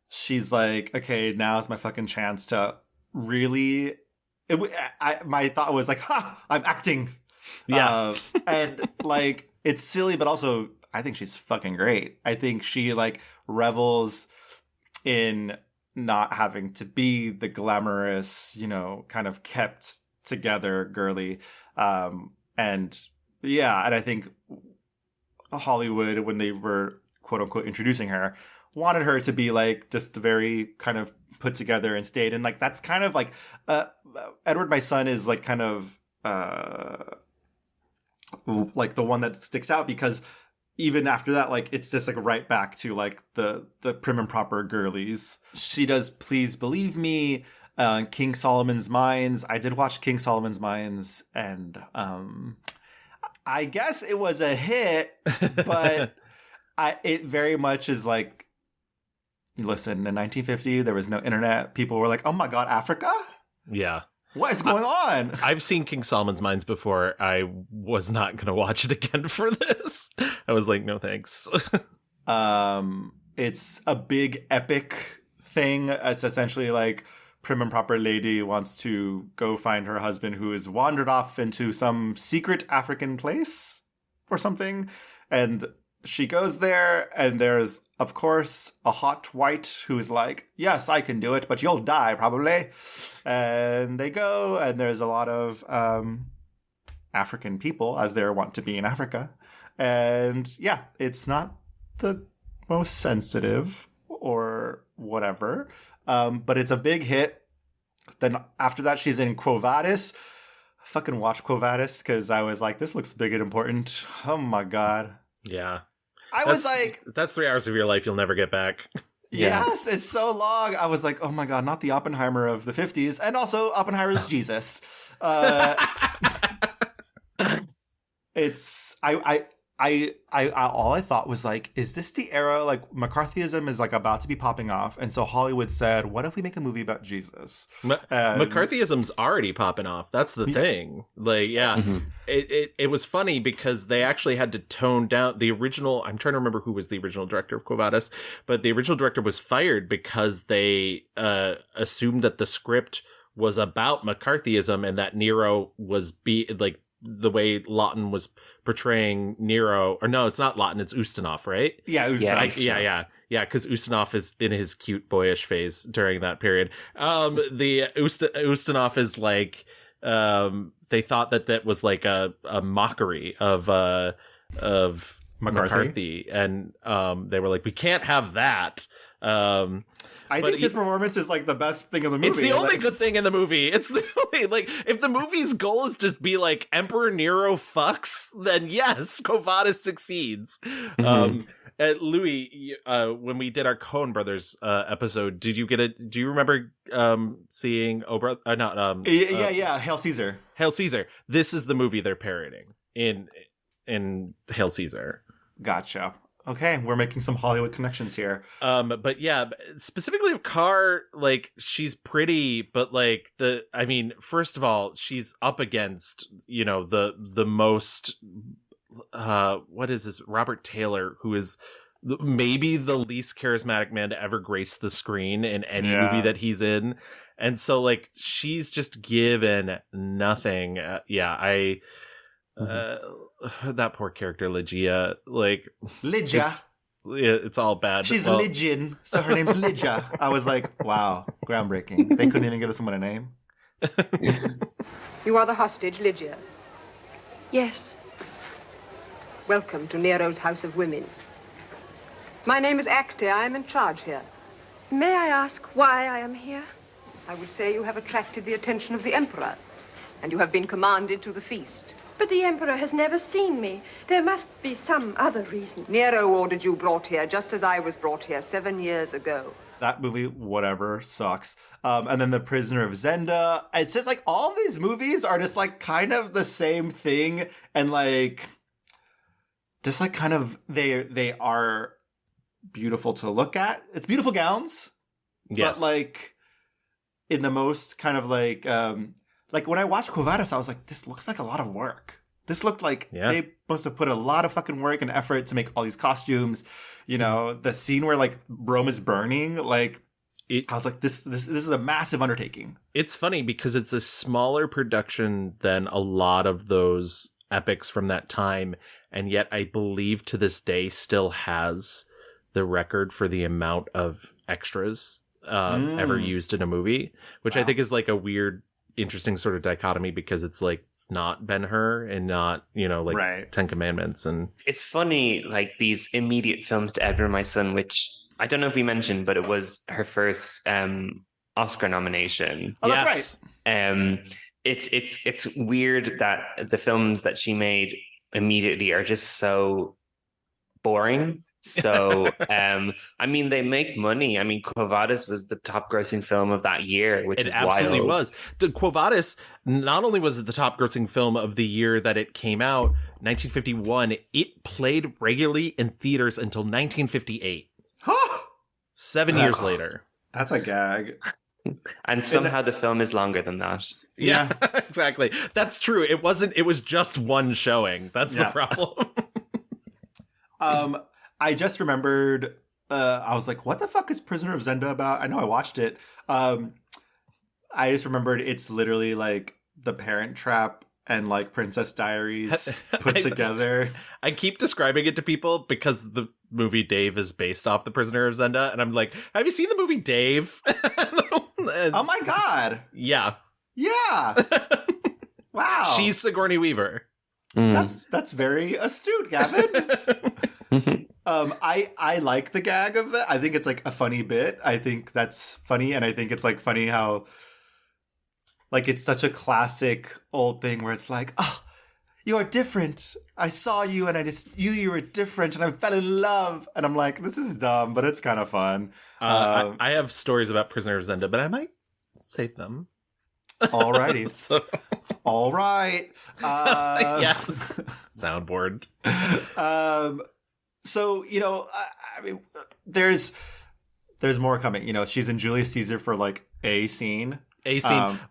she's like, okay, now's my fucking chance to really my thought was like, ha, I'm acting. Yeah. And like it's silly, but also I think she's fucking great. I think she like revels in not having to be the glamorous, kind of kept together girly. And I think Hollywood, when they were quote unquote introducing her, wanted her to be like just the very kind of put together and stayed. And like, that's kind of like, Edward, My Son is like kind of, like the one that sticks out because even after that, like it's just like right back to like the prim and proper girlies. She does Please Believe Me, King Solomon's Mines. I did watch King Solomon's Mines, and I guess it was a hit, but it very much is like, listen, in 1950 there was no internet. People were like, oh my god, Africa? Yeah. What is going on? I've seen King Solomon's Mines before. I was not going to watch it again for this. I was like, no thanks. It's a big epic thing. It's essentially like prim and proper lady wants to go find her husband who has wandered off into some secret African place or something. And she goes there, and there's, of course, a hot white who's like, yes, I can do it, but you'll die probably. And they go, and there's a lot of African people, as there want to be in Africa. And yeah, it's not the most sensitive or whatever, but it's a big hit. Then after that, she's in Quo Vadis. Fucking watch Quo Vadis, because I was like, this looks big and important. Oh my god. Yeah. Was like... That's 3 hours of your life you'll never get back. Yes, it's so long. I was like, oh my god, not the Oppenheimer of the 50s. And also, Oppenheimer's Jesus. It's... I all I thought was like, is this the era, like McCarthyism is like about to be popping off, and so Hollywood said, what if we make a movie about Jesus? McCarthyism's already popping off. That's the thing. Like, yeah, Mm-hmm. it was funny because they actually had to tone down the original. I'm trying to remember who was the original director of Quo Vadis, but the original director was fired because they assumed that the script was about McCarthyism and that Nero was the way Lawton was portraying Nero, or no, it's not Lawton, it's Ustinov, right? Yeah, Ustinov. Yeah, because Ustinov is in his cute boyish phase during that period. The Ustinov is like, they thought that was like a mockery of McCarthy, and they were like, we can't have that. I think his performance is like the best thing in the movie. It's the only good thing in the movie. It's the only, like, if the movie's goal is just be like Emperor Nero fucks, then yes, Quo Vadis succeeds. Louis, when we did our Coen Brothers episode, do you remember seeing Hail Caesar. Hail Caesar. This is the movie they're parodying in Hail Caesar. Gotcha. Okay, we're making some Hollywood connections here. But yeah, specifically of Carr, like, she's pretty, but like first of all, she's up against, the most what is this? Robert Taylor, who is maybe the least charismatic man to ever grace the screen in any movie that he's in. And so, like, she's just given nothing. That poor character, Lygia, like... Lygia. It's all bad. She's Lygian, so her name's Lygia. I was like, wow, groundbreaking. They couldn't even give someone a name. You are the hostage, Lygia. Yes. Welcome to Nero's House of Women. My name is Acte. I am in charge here. May I ask why I am here? I would say you have attracted the attention of the Emperor, and you have been commanded to the feast. But the Emperor has never seen me. There must be some other reason. Nero ordered you brought here, just as I was brought here 7 years ago. That movie, whatever, sucks. And then The Prisoner of Zenda. It's just like all of these movies are just like kind of the same thing, and like just like kind of they are beautiful to look at. It's beautiful gowns, yes, but like in the most kind of like when I watched Quo Vadis, I was like, this looks like a lot of work. This looked like they must have put a lot of fucking work and effort to make all these costumes. The scene where like Rome is burning, like I was like, this is a massive undertaking. It's funny because it's a smaller production than a lot of those epics from that time, and yet I believe to this day still has the record for the amount of extras ever used in a movie, which I think is like a weird, interesting sort of dichotomy, because it's like not Ben-Hur and not, Ten Commandments. And it's funny, like these immediate films to Edward, My Son, which I don't know if we mentioned, but it was her first Oscar nomination. Oh, that's right. It's weird that the films that she made immediately are just so boring. So, they make money. I mean, Quo Vadis was the top grossing film of that year, which is wild. It absolutely was. Quo Vadis, not only was it the top grossing film of the year that it came out, 1951, it played regularly in theaters until 1958. 7 years later. That's a gag. And somehow the film is longer than that. Yeah, exactly. That's true. It was just one showing. That's the problem. I just remembered, I was like, what the fuck is Prisoner of Zenda about? I know I watched it. I just remembered it's literally like The Parent Trap and like Princess Diaries put together. I keep describing it to people because the movie Dave is based off The Prisoner of Zenda. And I'm like, have you seen the movie Dave? Oh my God. Yeah. Yeah. Wow. She's Sigourney Weaver. That's very astute, Gavin. I like the gag of that. I think it's like a funny bit. I think that's funny, and I think it's like funny how like it's such a classic old thing where it's like, oh, you are different. I saw you and I just you were different and I fell in love. And I'm like, this is dumb, but it's kind of fun. I have stories about Prisoner of Zenda, but I might save them. Alrighty. All right. Yes. Soundboard. So, I mean, there's more coming. She's in Julius Caesar for like a scene.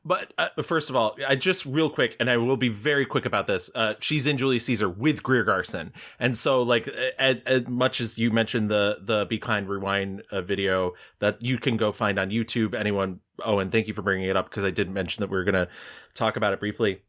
But first of all, I just real quick, and I will be very quick about this. She's in Julius Caesar with Greer Garson, and so like as much as you mentioned the Be Kind Rewind video that you can go find on YouTube. Anyone, Owen, thank you for bringing it up because I did mention that we were going to talk about it briefly.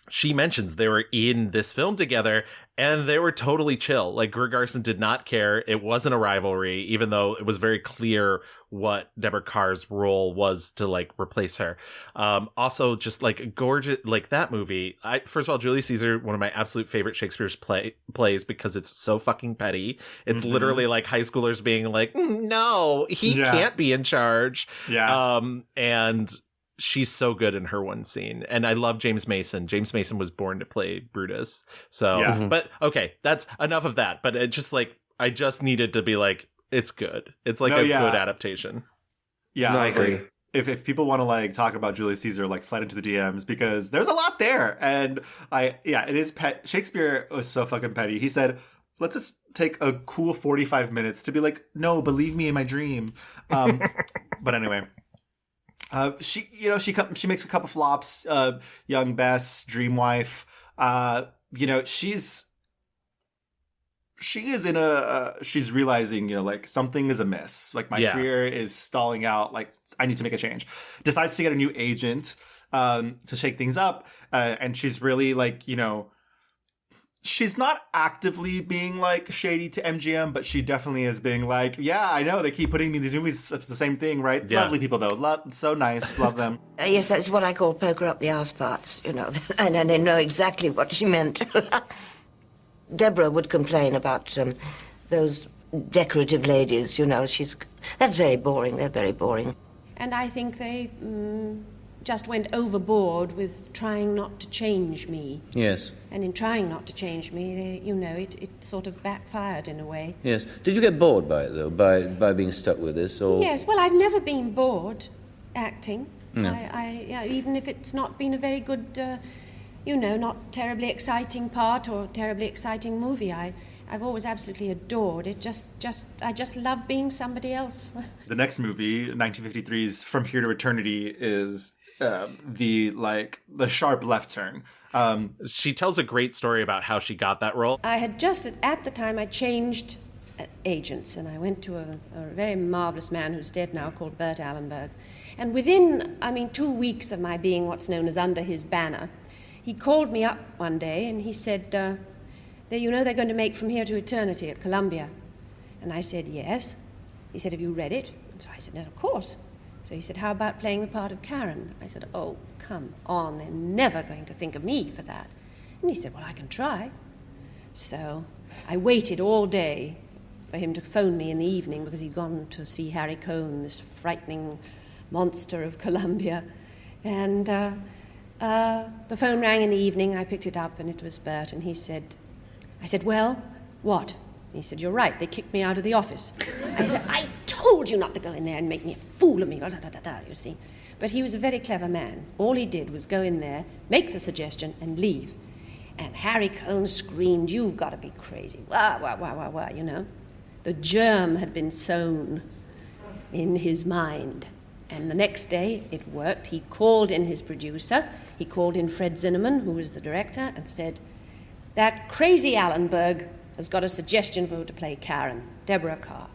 she mentions they were in this film together and they were totally chill. Like, Greer Garson did not care. It wasn't a rivalry, even though it was very clear what Deborah Kerr's role was to, like, replace her. Also, just, like, gorgeous, like, that movie. First of all, Julius Caesar, one of my absolute favorite Shakespeare's plays, because it's so fucking petty. It's literally like high schoolers being like, no, he can't be in charge. Yeah. And she's so good in her one scene. And I love James Mason. James Mason was born to play Brutus. So, but okay, that's enough of that. But it just, like, I just needed to be like, it's good. It's like good adaptation. Yeah, no, I agree. Like, if people want to, like, talk about Julius Caesar, like, slide into the DMs, because there's a lot there. And it is Shakespeare was so fucking petty. He said, let's just take a cool 45 minutes to be like, no, believe me in my dream. But anyway. She makes a couple flops. Young Bess, Dream Wife. She's realizing, like, something is amiss. Like, my career is stalling out. Like, I need to make a change. Decides to get a new agent to shake things up. And she's really, like, she's not actively being, like, shady to MGM, but she definitely is being like, yeah, I know, they keep putting me in these movies. It's the same thing, right? Yeah. Lovely people, though. So nice. Love them. Yes, that's what I call poker up the arse parts, and they know exactly what she meant. Deborah would complain about those decorative ladies, that's very boring. They're very boring. And I think they just went overboard with trying not to change me. Yes. And in trying not to change me, it sort of backfired in a way. Yes. Did you get bored by it, though, by being stuck with this? Or? Yes, well, I've never been bored acting. No. Even if it's not been a very good, not terribly exciting part or terribly exciting movie, I've always absolutely adored it. I just love being somebody else. The next movie, 1953's From Here to Eternity, is the sharp left turn. She tells a great story about how she got that role. I had just, at the time, I changed agents, and I went to a very marvelous man who's dead now called Bert Allenberg. And within, 2 weeks of my being what's known as under his banner, he called me up one day and he said, they're going to make From Here to Eternity at Columbia. And I said, yes. He said, have you read it? And so I said, no, of course. So he said, how about playing the part of Karen? I said, oh, come on, they're never going to think of me for that. And he said, well, I can try. So I waited all day for him to phone me in the evening because he'd gone to see Harry Cohn, this frightening monster of Columbia. And the phone rang in the evening. I picked it up, and it was Bert, and I said, well, what? He said, you're right, they kicked me out of the office. I said, I told you not to go in there and make me a fool of me, you see. But he was a very clever man. All he did was go in there, make the suggestion, and leave. And Harry Cohn screamed, you've got to be crazy. Wah, wah, wah, wah, wah, The germ had been sown in his mind. And the next day, it worked. He called in his producer. He called in Fred Zinnemann, who was the director, and said, that crazy Allenberg has got a suggestion for her to play Karen, Deborah Kerr.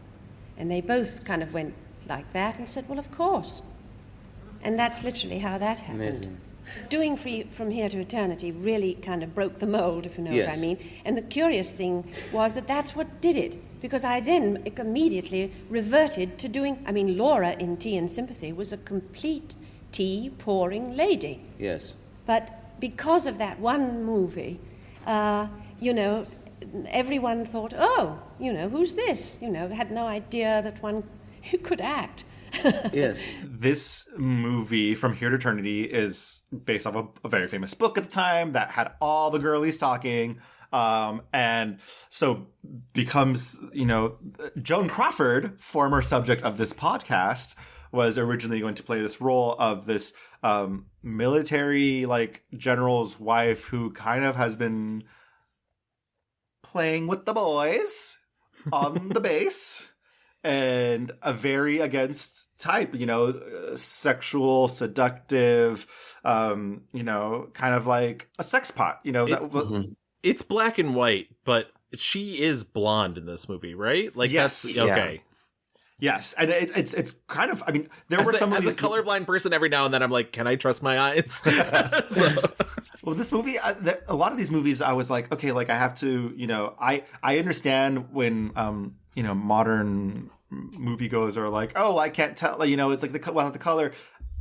And they both kind of went like that and said, well, of course. And that's literally how that happened. Amazing. Doing From Here to Eternity really kind of broke the mold, if you know Yes. what I mean. And the curious thing was that that's what did it. Because I then immediately reverted to doing... Laura in Tea and Sympathy was a complete tea-pouring lady. Yes. But because of that one movie, everyone thought, who's this? Had no idea that one could act. Yes. This movie, From Here to Eternity, is based off a very famous book at the time that had all the girlies talking. And so becomes, Joan Crawford, former subject of this podcast, was originally going to play this role of this military, general's wife who kind of has been playing with the boys on the base. And a very against type, sexual, seductive, kind of like a sex pot, It's black and white, but she is blonde in this movie, right? Yes. That's okay. Yeah. Yes, and it's kind of. There were some of these. As a colorblind person, every now and then I'm like, can I trust my eyes? Well, this movie, a lot of these movies, I was like, okay, like I have to, I understand when, modern moviegoers are like, oh, I can't tell, it's like the color.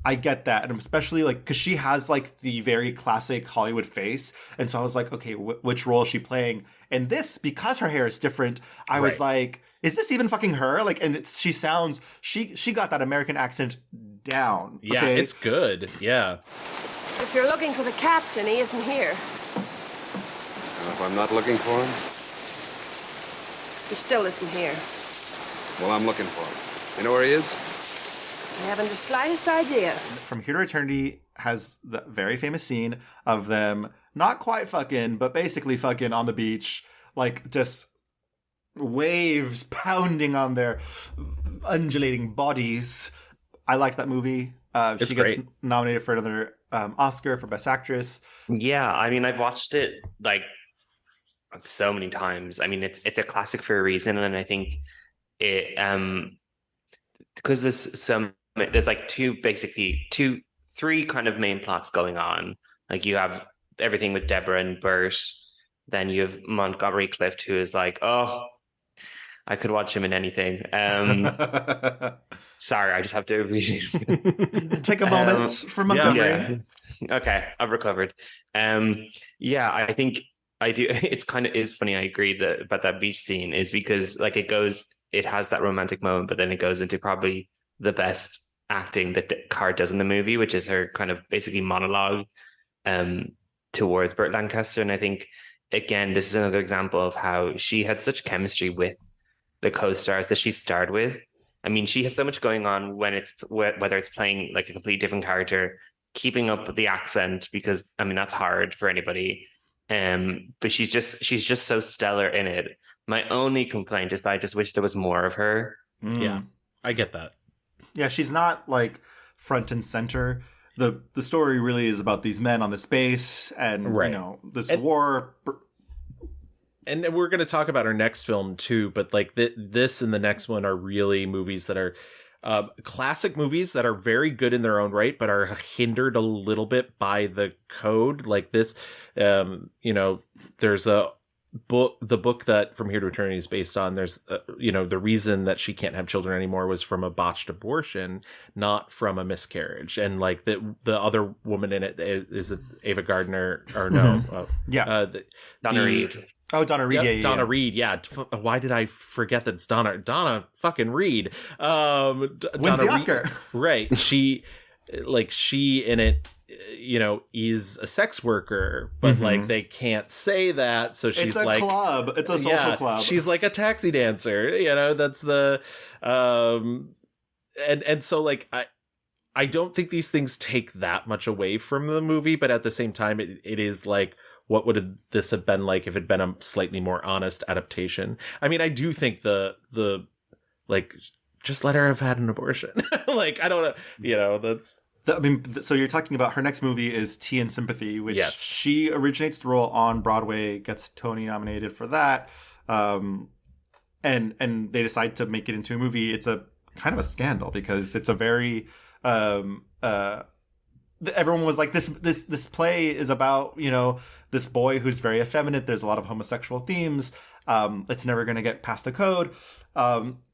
I get that, and especially like because she has like the very classic Hollywood face, and so I was like, okay, which role is she playing? And this, because her hair is different, I was like, is this even fucking her? Like, and she got that American accent down. Yeah, okay? It's good. Yeah. If you're looking for the captain, he isn't here. And if I'm not looking for him? He still isn't here. Well, I'm looking for him. You know where he is? I haven't the slightest idea. From Here to Eternity has the very famous scene of them not quite fucking, but basically fucking on the beach, like just waves pounding on their undulating bodies. I liked that movie. She gets nominated for another Oscar for Best Actress. Yeah, I mean, I've watched it like so many times. I mean, it's a classic for a reason, and I think it because there's like three kind of main plots going on. Like you have everything with Deborah and Bert, then you have Montgomery Clift, who is like, oh, I could watch him in anything. Sorry, I just have to take a moment for Montgomery. Yeah. Okay, I've recovered. I think I do. It's kind of is funny. I agree about that beach scene is because like it has that romantic moment, but then it goes into probably the best acting that Kerr does in the movie, which is her kind of basically monologue towards Burt Lancaster. And I think, again, this is another example of how she had such chemistry with the co-stars that she starred with. I mean, she has so much going on whether it's playing like a completely different character, keeping up with the accent, because I mean that's hard for anybody. But she's just so stellar in it. My only complaint is that I just wish there was more of her. Yeah, I get that. Yeah, she's not like front and center. The story really is about these men on this base and this war. And we're going to talk about our next film too, but like this and the next one are really movies that are classic movies that are very good in their own right, but are hindered a little bit by the code. Like this, there's the book that From Here to Eternity is based on. There's, the reason that she can't have children anymore was from a botched abortion, not from a miscarriage. And like the other woman in it is Ava Gardner or no? Mm-hmm. Donna Reed. Oh, Donna Reed. Yeah, Donna Reed. Yeah. Why did I forget that it's Donna fucking Reed? Wins the Oscar. Right. She in it, is a sex worker, but like they can't say that. So she's it's a club. It's a social club. She's like a taxi dancer. That's the, and so like, I don't think these things take that much away from the movie, but at the same time, it is like, what would this have been like if it'd been a slightly more honest adaptation? I mean, I do think the like, just let her have had an abortion. Like, I don't know, that's... so you're talking about her next movie is Tea and Sympathy, which she originates the role on Broadway, gets Tony nominated for that. And they decide to make it into a movie. It's a kind of a scandal because it's a very, everyone was like, this play is about, this boy who's very effeminate. There's a lot of homosexual themes. It's never going to get past the code.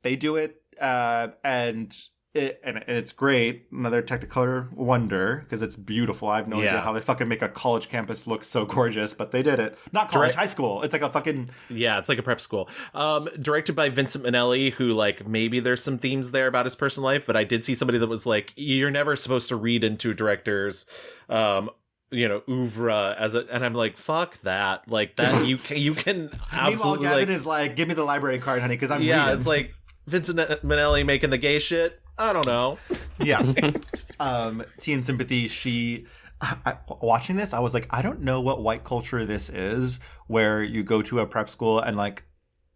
They do it, and it's great. Another Technicolor wonder because it's beautiful. I have no idea how they fucking make a college campus look so gorgeous, but they did it. Not college, high school. It's like a fucking... Yeah, it's like a prep school. Directed by Vincent Minnelli, who like maybe there's some themes there about his personal life, but I did see somebody that was like, you're never supposed to read into directors oeuvre and I'm like, fuck that. Like that you can absolutely. Meanwhile, Gavin is like, give me the library card, honey, because I'm reading. It's like Vincent Minnelli making the gay shit. I don't know. Yeah. Tea and Sympathy, watching this, I was like, I don't know what white culture this is, where you go to a prep school and like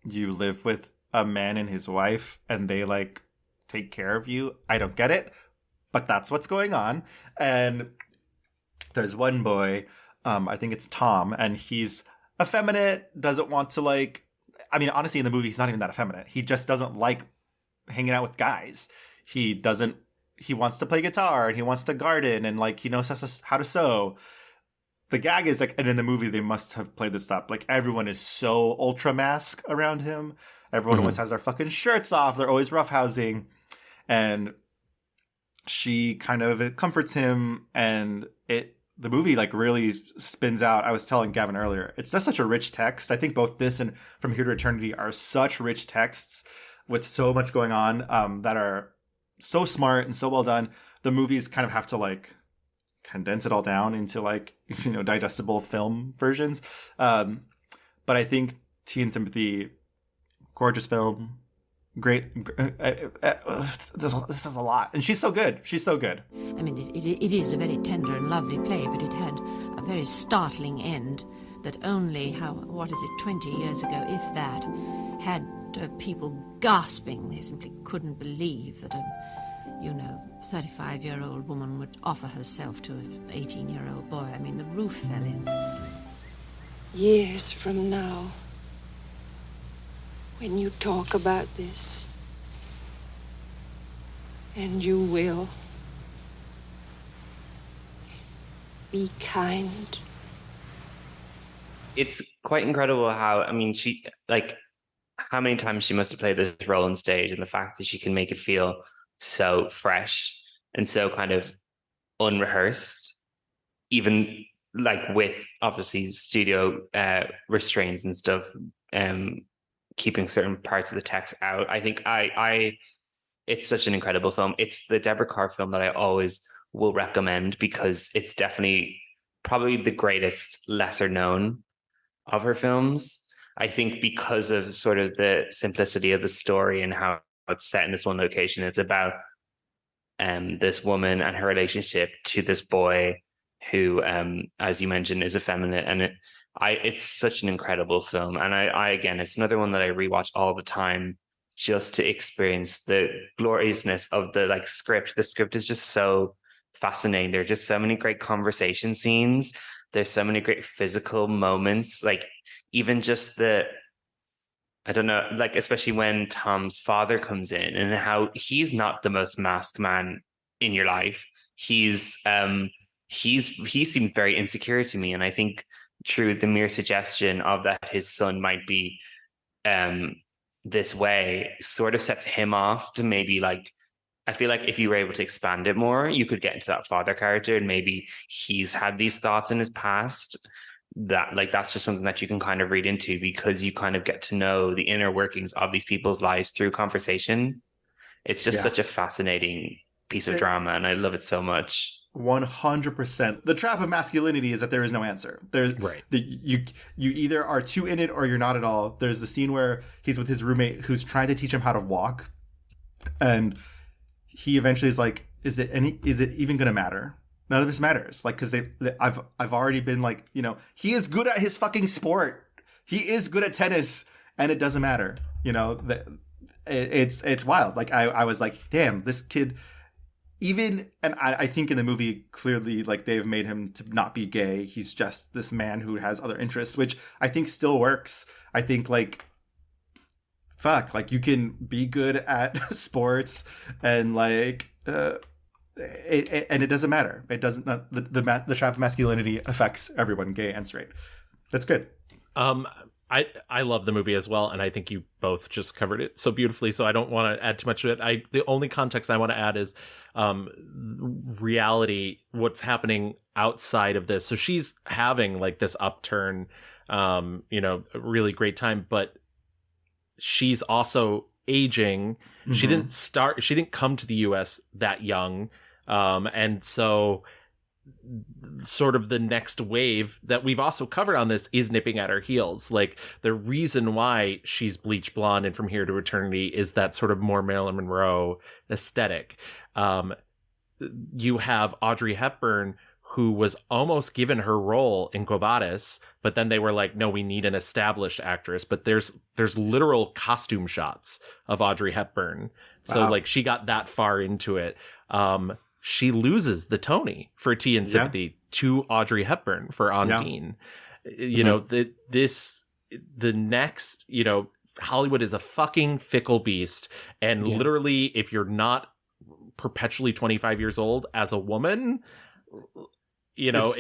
you live with a man and his wife and they like take care of you. I don't get it, but that's what's going on. And there's one boy, I think it's Tom, and he's effeminate, doesn't want to like, I mean, honestly, in the movie, he's not even that effeminate. He just doesn't like hanging out with guys. He wants to play guitar and he wants to garden and like he knows how to sew. the gag is like, and in the movie they must have played this up. Like everyone is so ultra mask around him. Everyone always has their fucking shirts off. They're always roughhousing, and she kind of comforts him. And the movie like really spins out. I was telling Gavin earlier, it's just such a rich text. I think both this and From Here to Eternity are such rich texts with so much going on that are so smart and so well done. The movies kind of have to like condense it all down into like, you know, digestible film versions. But I think Tea and Sympathy, gorgeous film, great. This is a lot, and she's so good. She's so good. I mean, it is a very tender and lovely play, but it had a very startling end that only 20 years ago, if that, had people gasping. They simply couldn't believe that a 35-year-old woman would offer herself to an 18-year-old boy. I mean, the roof fell in. Years from now, when you talk about this, and you will, be kind. It's quite incredible how, I mean, she, like, how many times she must have played this role on stage, and the fact that she can make it feel so fresh and so kind of unrehearsed, even like with obviously studio restraints and stuff, keeping certain parts of the text out. I think it's such an incredible film. It's the Deborah Kerr film that I always will recommend because it's definitely probably the greatest lesser known of her films. I think because of sort of the simplicity of the story and how it's set in this one location. It's about this woman and her relationship to this boy who, as you mentioned, is effeminate. And it's such an incredible film. And I again, it's another one that I rewatch all the time just to experience the gloriousness of the like script. The script is just so fascinating. There are just so many great conversation scenes. There's so many great physical moments, like even just I don't know, like especially when Tom's father comes in and how he's not the most masked man in your life. He seemed very insecure to me, and I think through the mere suggestion of that his son might be this way sort of sets him off to maybe like, I feel like if you were able to expand it more, you could get into that father character, and maybe he's had these thoughts in his past. That like that's just something that you can kind of read into because you kind of get to know the inner workings of these people's lives through conversation. It's just such a fascinating piece of drama, and I love it so much. 100%. The trap of masculinity is that there is no answer. There's right. You either are too in it or you're not at all. There's the scene where he's with his roommate who's trying to teach him how to walk, and he eventually is like, "Is it even going to matter? None of this matters." Like, because I've already been like, you know, he is good at his fucking sport. He is good at tennis, and it doesn't matter. You know, it's wild. Like I was like, damn, this kid. Even, and I think in the movie, clearly, like, they've made him to not be gay. He's just this man who has other interests, which I think still works. I think, like, fuck, like, you can be good at sports and, like, and it doesn't matter. It doesn't, the trap of masculinity affects everyone, gay and straight. That's good. I love the movie as well, and I think you both just covered it so beautifully, so I don't want to add too much to it. The only context I want to add is reality, what's happening outside of this. So she's having like this upturn, a really great time, but she's also aging. Mm-hmm. She didn't come to the US that young, and so sort of the next wave that we've also covered on this is nipping at her heels. Like, the reason why she's bleach blonde and From Here to Eternity is that sort of more Marilyn Monroe aesthetic. You have Audrey Hepburn, who was almost given her role in Quo Vadis, but then they were like, no, we need an established actress. But there's literal costume shots of Audrey Hepburn. So like she got that far into it. She loses the Tony for Tea and Sympathy to Audrey Hepburn for Ondine. You know, the next, Hollywood is a fucking fickle beast. And literally, if you're not perpetually 25 years old as a woman, You know,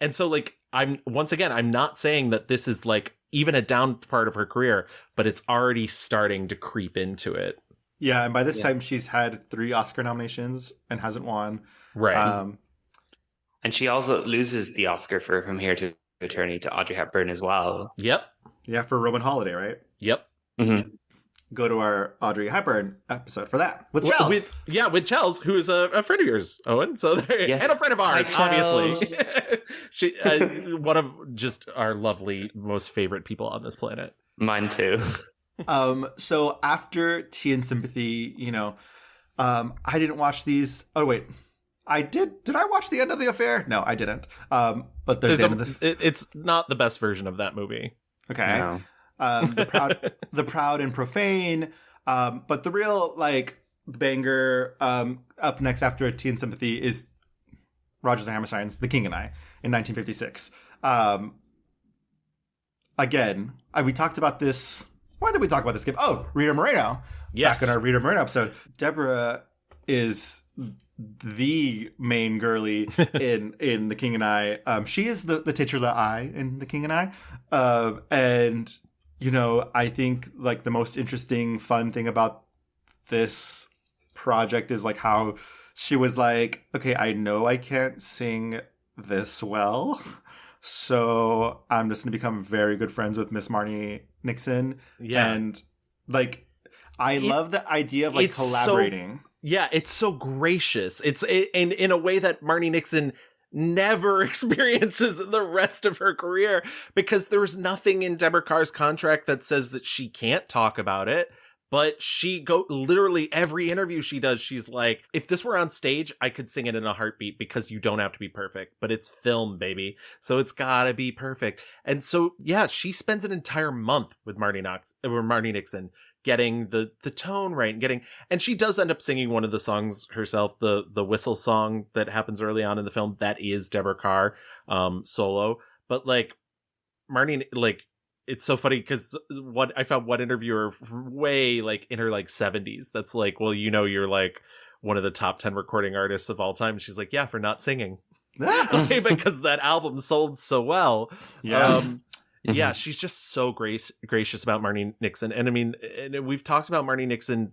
and so like I'm not saying that this is like even a down part of her career, but it's already starting to creep into it. Yeah, and by this time she's had 3 Oscar nominations and hasn't won. Right. And she also loses the Oscar for From Here to Eternity to Audrey Hepburn as well. Yep. Yeah, for Roman Holiday, right? Yep. Mm-hmm. Go to our Audrey Hepburn episode for that with Chels. With Chels, who is a friend of yours, Owen. So there, and a friend of ours, obviously. She, one of just our lovely, most favorite people on this planet. Mine too. So after Tea and Sympathy, you know, I didn't watch these. Oh wait, I did. Did I watch the end of The Affair? No, I didn't. But there's the end of it's not the best version of that movie. Okay. No. The Proud and Profane. But the real like banger up next after Tea and Sympathy is Rodgers and Hammerstein's The King and I in 1956. Again, we talked about this. Why did we talk about this game? Oh, Rita Moreno. Yes. Back in our Rita Moreno episode. Deborah is the main girly in The King and I. She is the titular I in The King and I. And, you know, I think like the most interesting, fun thing about this project is like how she was like, okay, I know I can't sing this well. So I'm just going to become very good friends with Miss Marnie Nixon. Yeah. And like, I love the idea of like collaborating. It's so gracious. It's in a way that Marnie Nixon never experiences in the rest of her career, because there's nothing in Deborah Kerr's contract that says that she can't talk about it. But literally every interview she does, she's like, if this were on stage, I could sing it in a heartbeat because you don't have to be perfect, but it's film, baby. So it's gotta be perfect. And so, yeah, she spends an entire month with Marnie Nixon getting the tone right and she does end up singing one of the songs herself, the whistle song that happens early on in the film. That is Deborah Kerr, solo. But like Marnie, like, it's so funny because I found one interviewer way like in her like 70s that's like, well, you know, you're like one of the top 10 recording artists of all time. She's like, yeah, for not singing. Because that album sold so well. Yeah. Yeah, she's just so gracious about Marnie Nixon. And I mean, we've talked about Marnie Nixon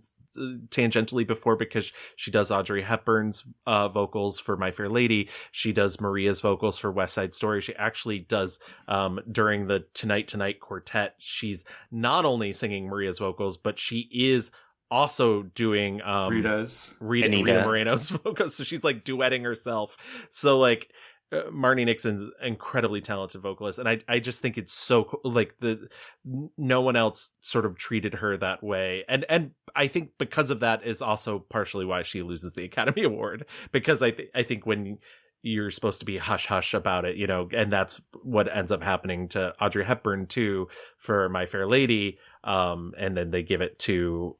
tangentially before because she does Audrey Hepburn's vocals for My Fair Lady. She does Maria's vocals for West Side Story. She actually does, during the Tonight quartet, she's not only singing Maria's vocals, but she is also doing Rita Moreno's vocals. So she's like duetting herself. So like, Marnie Nixon's incredibly talented vocalist, and I just think it's so cool. Like no one else sort of treated her that way, and I think because of that is also partially why she loses the Academy Award, because I think when you're supposed to be hush hush about it, you know, and that's what ends up happening to Audrey Hepburn too for My Fair Lady. And then they give it to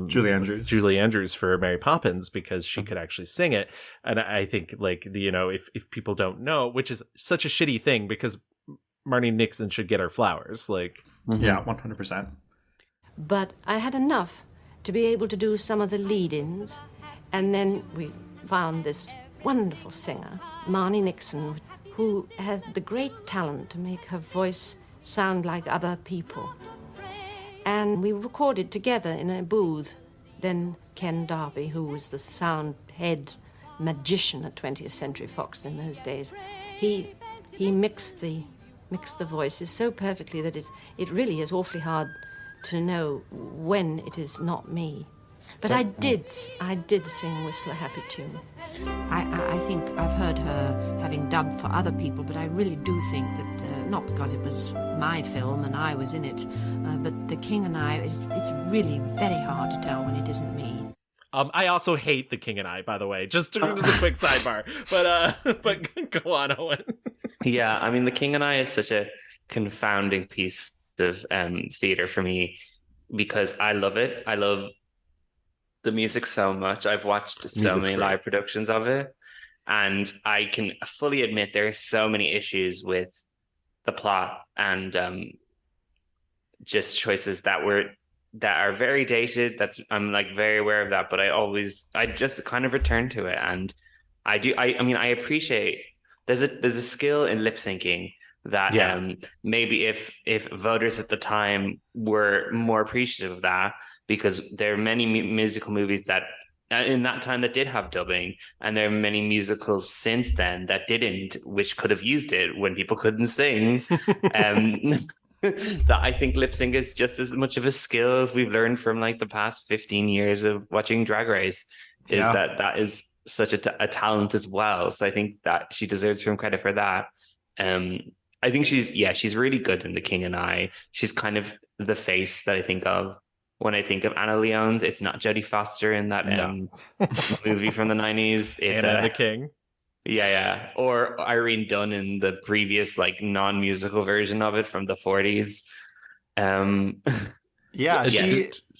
Julie Andrews for Mary Poppins because she could actually sing it. And I think like if people don't know, which is such a shitty thing because Marnie Nixon should get her flowers. Like, yeah, 100%. But I had enough to be able to do some of the lead-ins, and then we found this wonderful singer, Marnie Nixon, who had the great talent to make her voice sound like other people. And we recorded together in a booth. Then Ken Darby, who was the sound head magician at 20th Century Fox in those days, he mixed the voices so perfectly that it really is awfully hard to know when it is not me. But I did sing Whistle a Happy Tune. I think I've heard her having dubbed for other people, but I really do think that, not because it was my film and I was in it, but The King and I, it's really very hard to tell when it isn't me. I also hate The King and I, by the way, just a quick sidebar, but go on, Owen. Yeah, I mean, The King and I is such a confounding piece of theater for me because I love it. I love the music so much. I've watched so many live productions of it, and I can fully admit there are so many issues with the plot and just choices that are very dated. That I'm like very aware of that, but I just kind of return to it, and I appreciate there's a skill in lip syncing that maybe if voters at the time were more appreciative of that, because there are many musical movies that in that time that did have dubbing, and there are many musicals since then that didn't, which could have used it when people couldn't sing. That I think lip sync is just as much of a skill if we've learned from like the past 15 years of watching Drag Race, is that is such a talent as well. So I think that she deserves some credit for that. I think she's really good in The King and I. She's kind of the face that I think of when I think of Anna Leon's. It's not Jodie Foster in that movie from the 90s. It's Anna the King. Yeah. Or Irene Dunn in the previous like non-musical version of it from the 40s.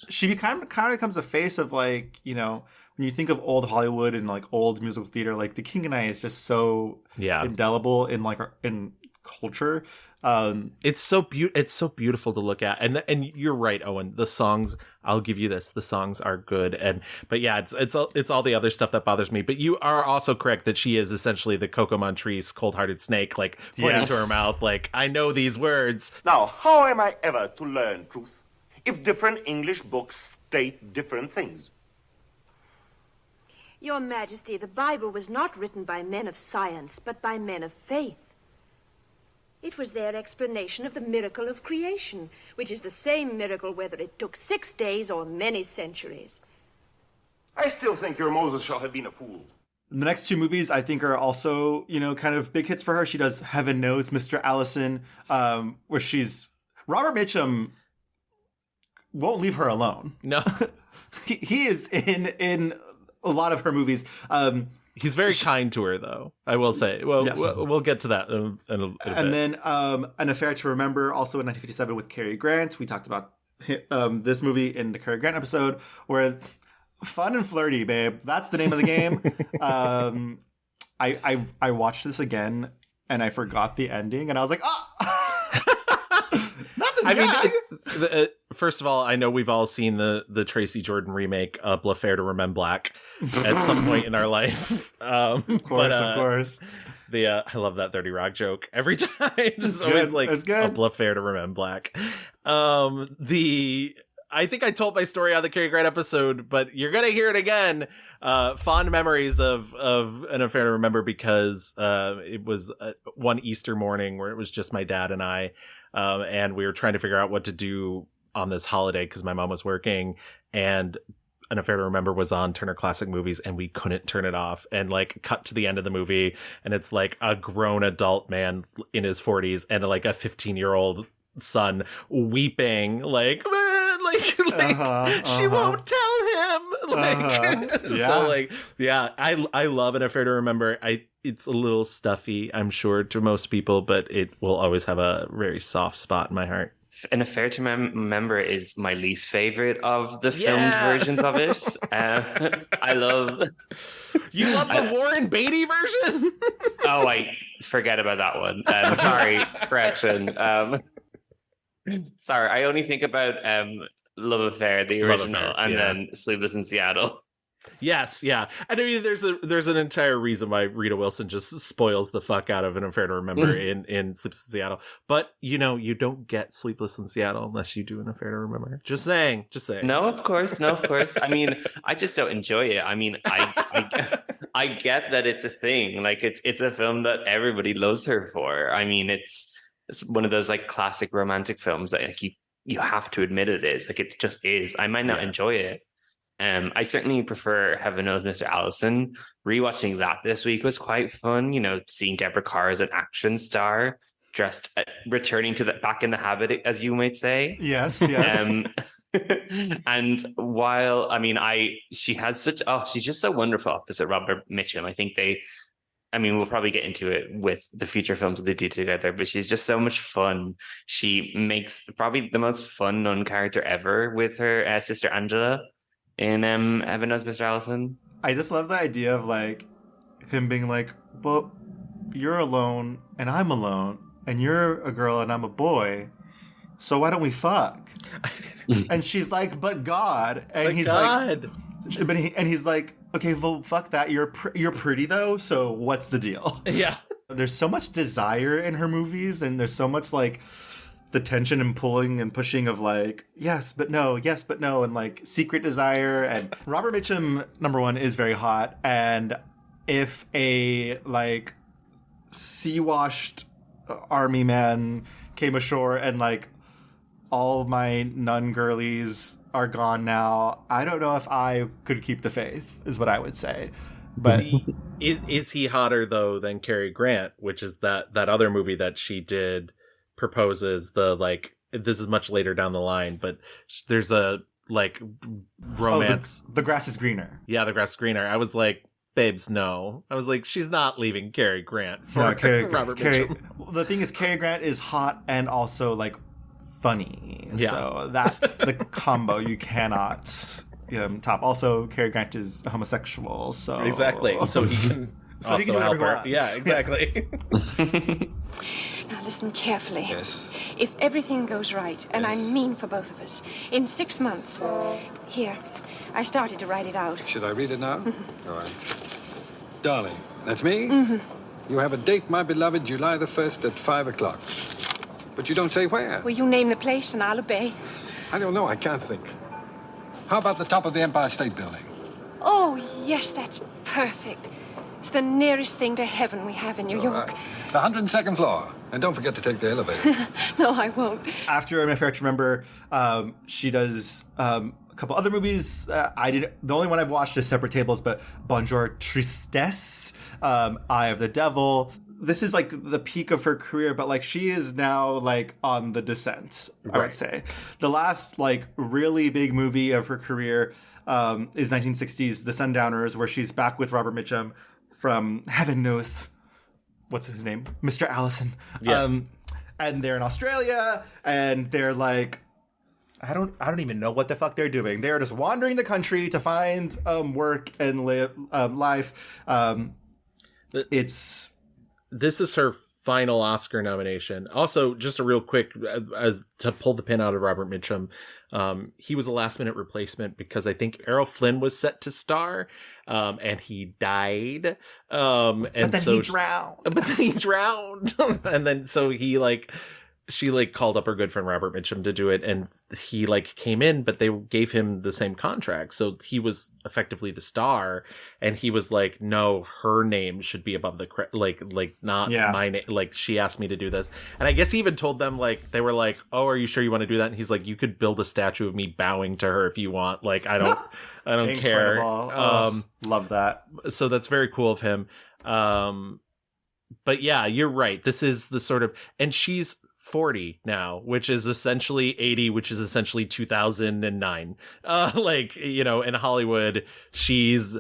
She kind of becomes a face of like, you know, when you think of old Hollywood and like old musical theater, like The King and I is just so indelible in like in culture. It's so beautiful to look at, and you're right, Owen. The songs, I'll give you this. The songs are good, but yeah, it's all the other stuff that bothers me. But you are also correct that she is essentially the Coco Montrese cold-hearted snake, like pointing to her mouth, like I know these words. Now, how am I ever to learn truth if different English books state different things? Your Majesty, the Bible was not written by men of science, but by men of faith. It was their explanation of the miracle of creation, which is the same miracle whether it took 6 days or many centuries. I still think your Moses shall have been a fool. The next two movies I think are also, you know, kind of big hits for her. She does Heaven Knows, Mr. Allison, where Robert Mitchum won't leave her alone. No. he is in a lot of her movies. He's very kind to her, though, I will say. Well, yes. We'll get to that in a bit. And then An Affair to Remember, also in 1957 with Cary Grant. We talked about this movie in the Cary Grant episode, where fun and flirty, babe. That's the name of the game. I watched this again, and I forgot the ending, and I was like, not this guy. First of all, I know we've all seen the Tracy Jordan remake of L'Affaire de Remember Black at some point in our life. Of course. I love that 30 Rock joke every time. It's always like L'Affaire de Remember Black. I think I told my story on the Cary Grant episode, but you're gonna hear it again. Fond memories of An Affair to Remember, because it was one Easter morning where it was just my dad and I, and we were trying to figure out what to do on this holiday because my mom was working, and An Affair to Remember was on Turner Classic Movies, and we couldn't turn it off. And like cut to the end of the movie, and it's like a grown adult man in his 40s and like a 15-year-old son weeping like she won't tell him, so like I love An Affair to Remember. It's a little stuffy, I'm sure, to most people, but it will always have a very soft spot in my heart. An Affair to Remember is my least favorite of the filmed versions of it. I love. You love the Warren Beatty version? Oh, I forget about that one. Sorry, correction. Sorry, I only think about Love Affair, the original, and then Sleepless in Seattle. Yes, yeah. And I mean, there's an entire reason why Rita Wilson just spoils the fuck out of An Affair to Remember in Sleepless in Seattle. But, you know, you don't get Sleepless in Seattle unless you do An Affair to Remember. Just saying. No, of course. I mean, I just don't enjoy it. I mean, I get that it's a thing. Like, it's a film that everybody loves her for. I mean, it's one of those, like, classic romantic films that, like, you have to admit it is. Like, it just is. I might not enjoy it. I certainly prefer Heaven Knows Mr. Allison. Rewatching that this week was quite fun. You know, seeing Deborah Kerr as an action star, returning to back in the habit, as you might say. Yes. And while, I mean, she's just so wonderful opposite Robert Mitchum. I think we'll probably get into it with the future films that they do together, but she's just so much fun. She makes probably the most fun non-character ever with her sister Angela in Heaven Knows Mr. Allison. I just love the idea of like him being like, but you're alone and I'm alone and you're a girl and I'm a boy, so why don't we fuck? And she's like, but God. And he's like, he's like, okay, well, fuck that. You're pretty though, so what's the deal? Yeah. There's so much desire in her movies, and there's so much like the tension and pulling and pushing of like, yes, but no, and like secret desire. And Robert Mitchum, number one, is very hot. And if a like sea-washed army man came ashore and like all my nun girlies are gone now, I don't know if I could keep the faith, is what I would say. But is he hotter though than Cary Grant, which is that other movie that she did, proposes the like, this is much later down the line, but there's a like romance. The grass is greener. Yeah, the grass is greener. I was like, babes, no. I was like, she's not leaving Cary Grant for Robert Mitchum. The thing is, Cary Grant is hot and also like funny. Yeah. So that's the combo you cannot top. Also, Cary Grant is homosexual, so exactly. So he can so he can do help whatever her. he wants. Yeah, exactly. Now listen carefully. Yes. If everything goes right, and I mean for both of us, in 6 months, here, I started to write it out. Should I read it now? All right. Darling, that's me? Mm-hmm. You have a date, my beloved, July the 1st at 5 o'clock. But you don't say where. Will you name the place and I'll obey? I don't know. I can't think. How about the top of the Empire State Building? Oh, yes, that's perfect. It's the nearest thing to heaven we have in New York. The 102nd floor. And don't forget to take the elevator. No, I won't. After My Fair to Remember, she does a couple other movies. The only one I've watched is Separate Tables, but Bonjour Tristesse, Eye of the Devil. This is like the peak of her career, but like she is now like on the descent, I would say. The last like really big movie of her career is 1960's The Sundowners, where she's back with Robert Mitchum from heaven knows what's his name, Mr. Allison. Yes. And they're in Australia, and they're like, I don't even know what the fuck they're doing. They're just wandering the country to find work and live life. This is her final Oscar nomination. Also, just a real quick, as to pull the pin out of Robert Mitchum, he was a last-minute replacement because I think Errol Flynn was set to star, and he died. And but then so he drowned. But then he drowned, and then so he like. She like called up her good friend Robert Mitchum to do it, and he like came in, but they gave him the same contract, so he was effectively the star, and he was like, no, her name should be above the not my name. Like, she asked me to do this, and I guess he even told them, like, they were like, oh, are you sure you want to do that? And he's like, you could build a statue of me bowing to her if you want. Like, I don't care. Love that. So that's very cool of him. But yeah, you're right. This is the sort of, and she's 40 now, which is essentially 80, which is essentially 2009. Like, you know, in Hollywood, she's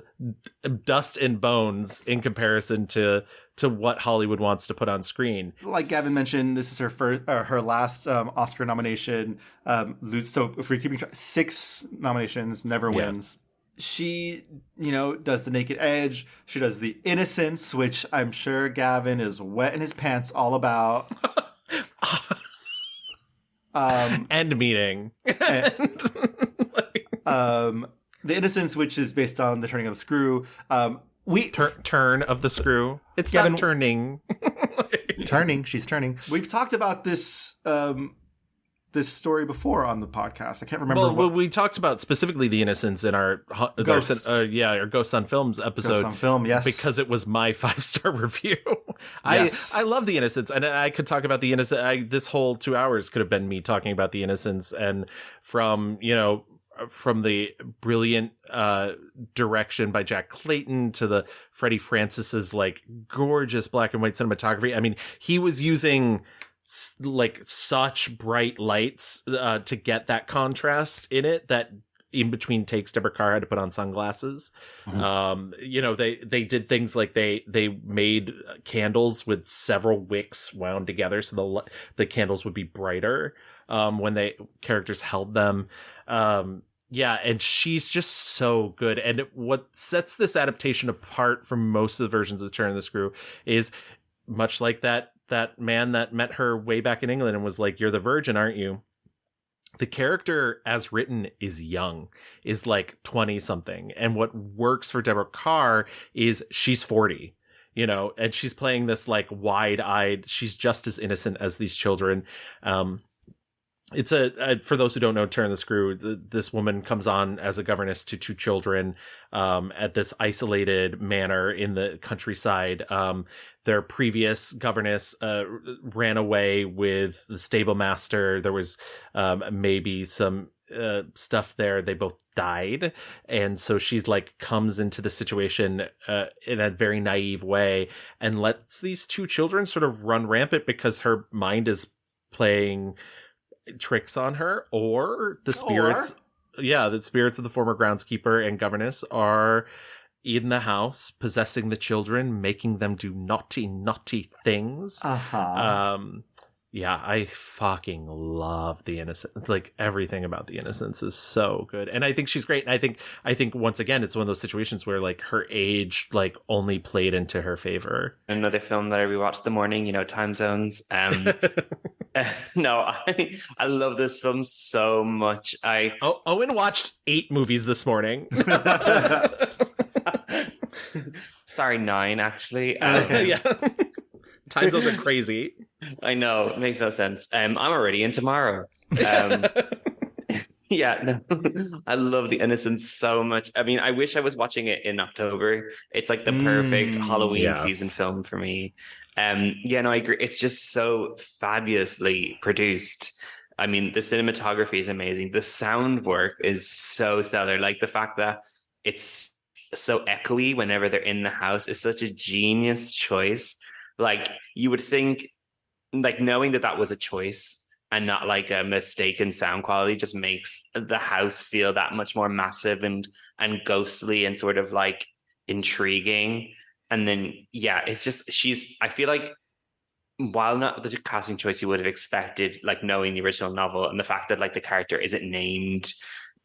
dust and bones in comparison to what Hollywood wants to put on screen. Like Gavin mentioned, this is her last Oscar nomination. So if we're keeping track, 6 nominations, never wins. She, does The Naked Edge. She does The Innocents, which I'm sure Gavin is wet in his pants all about. End meeting. The Innocents, which is based on The Turning of the Screw. Turn of the Screw. It's Gavin, not turning. She's turning. We've talked about this this story before on the podcast. I can't remember. Well, we talked about specifically The Innocents in our Ghosts on Films episode. Ghosts on Film, yes. Because it was my 5-star review. Yes. I love The Innocents, and I could talk about The Innocents. This whole 2 hours could have been me talking about The Innocents, and from the brilliant direction by Jack Clayton to the Freddie Francis's like gorgeous black and white cinematography. I mean, he was using like such bright lights to get that contrast in it, that in between takes Deborah Kerr had to put on sunglasses. Mm-hmm. They did things like they made candles with several wicks wound together so the candles would be brighter when characters held them. And she's just so good. And what sets this adaptation apart from most of the versions of Turn of the Screw is much like that man that met her way back in England and was like, you're the virgin, aren't you? The character as written is young, is like 20 something. And what works for Deborah Kerr is she's 40. and she's playing this like wide-eyed, she's just as innocent as these children. It's for those who don't know, Turn the Screw, this woman comes on as a governess to two children at this isolated manor in the countryside. Their previous governess ran away with the stable master. There was maybe some stuff there. They both died. And so she's like comes into the situation in a very naive way and lets these two children sort of run rampant because her mind is playing tricks on her, or the spirits the spirits of the former groundskeeper and governess are in the house possessing the children, making them do naughty things. I fucking love The Innocent. Like, everything about The Innocents is so good, and I think she's great. And I think once again it's one of those situations where like her age like only played into her favor. Another film that I rewatched the morning, time zones. No, I love this film so much. Owen watched 8 movies this morning. Sorry, 9 actually. Yeah. Time zones are crazy. I know, it makes no sense. I'm already in tomorrow. Yeah, no, I love The Innocent so much. I mean, I wish I was watching it in October. It's like the perfect Halloween season film for me. No, I agree. It's just so fabulously produced. I mean, the cinematography is amazing. The sound work is so stellar. Like, the fact that it's so echoey whenever they're in the house is such a genius choice. Like, you would think, like, knowing that was a choice and not like a mistaken sound quality just makes the house feel that much more massive and ghostly and sort of like intriguing. And then, it's just, I feel like, while not the casting choice you would have expected, like knowing the original novel and the fact that like the character isn't named,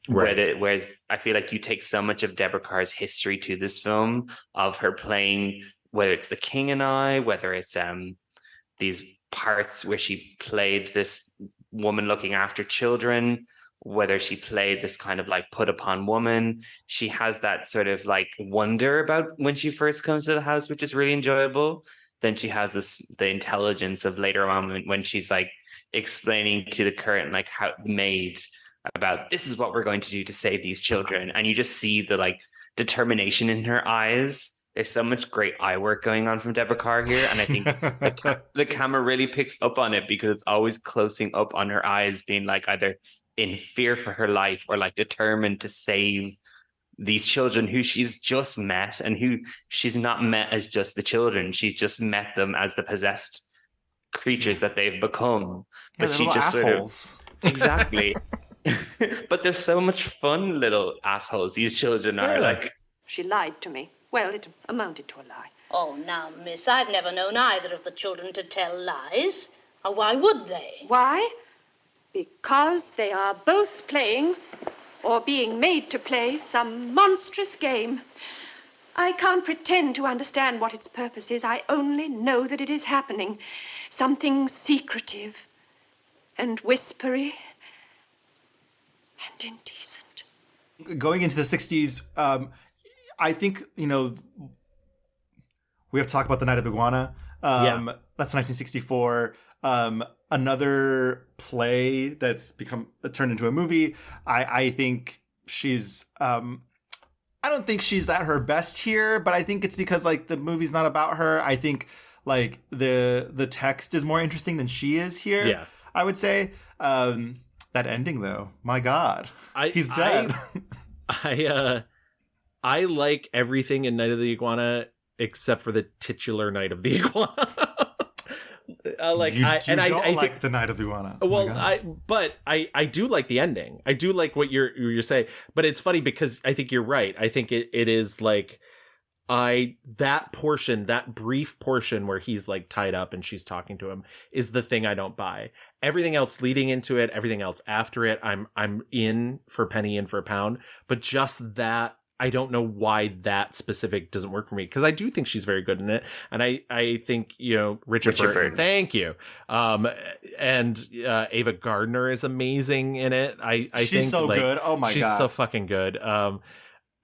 right. Whereas I feel like you take so much of Deborah Kerr's history to this film of her playing, whether it's The King and I, whether it's these parts where she played this woman looking after children, whether she played this kind of like put upon woman. She has that sort of like wonder about when she first comes to the house, which is really enjoyable. Then she has the intelligence of later on when she's like explaining to the current like how maid about this is what we're going to do to save these children, and you just see the like determination in her eyes. There's so much great eye work going on from Deborah Kerr here, and I think the camera really picks up on it because it's always closing up on her eyes, being like either in fear for her life or like determined to save these children who she's just met, and who she's not met as just the children. She's just met them as the possessed creatures that they've become. Yeah, but she just assholes. Sort of exactly. But they're so much fun little assholes. These children are like. She lied to me. Well, it amounted to a lie. Oh, now, miss, I've never known either of the children to tell lies. Why would they? Why? Because they are both playing, or being made to play, some monstrous game. I can't pretend to understand what its purpose is. I only know that it is happening. Something secretive and whispery and indecent. Going into the 60s, I think, we have to talk about The Night of Iguana. That's 1964. Another play that's turned into a movie. I think she's, I don't think she's at her best here, but I think it's because like the movie's not about her. I think like the text is more interesting than she is here. Yeah. I would say, that ending though, my God, he's dead. I like everything in Night of the Iguana except for the titular Night of the Iguana. I think The Night of the Iguana. Well, I do like the ending. I do like what you're saying, but it's funny because I think you're right. I think it is like that brief portion where he's like tied up and she's talking to him is the thing I don't buy. Everything else leading into it, everything else after it, I'm in for a penny, in for a pound. But just that, I don't know why that specific doesn't work for me, because I do think she's very good in it, and I think Richard Burton. Thank you. And Ava Gardner is amazing in it. She's think so good. Oh my God, she's so fucking good.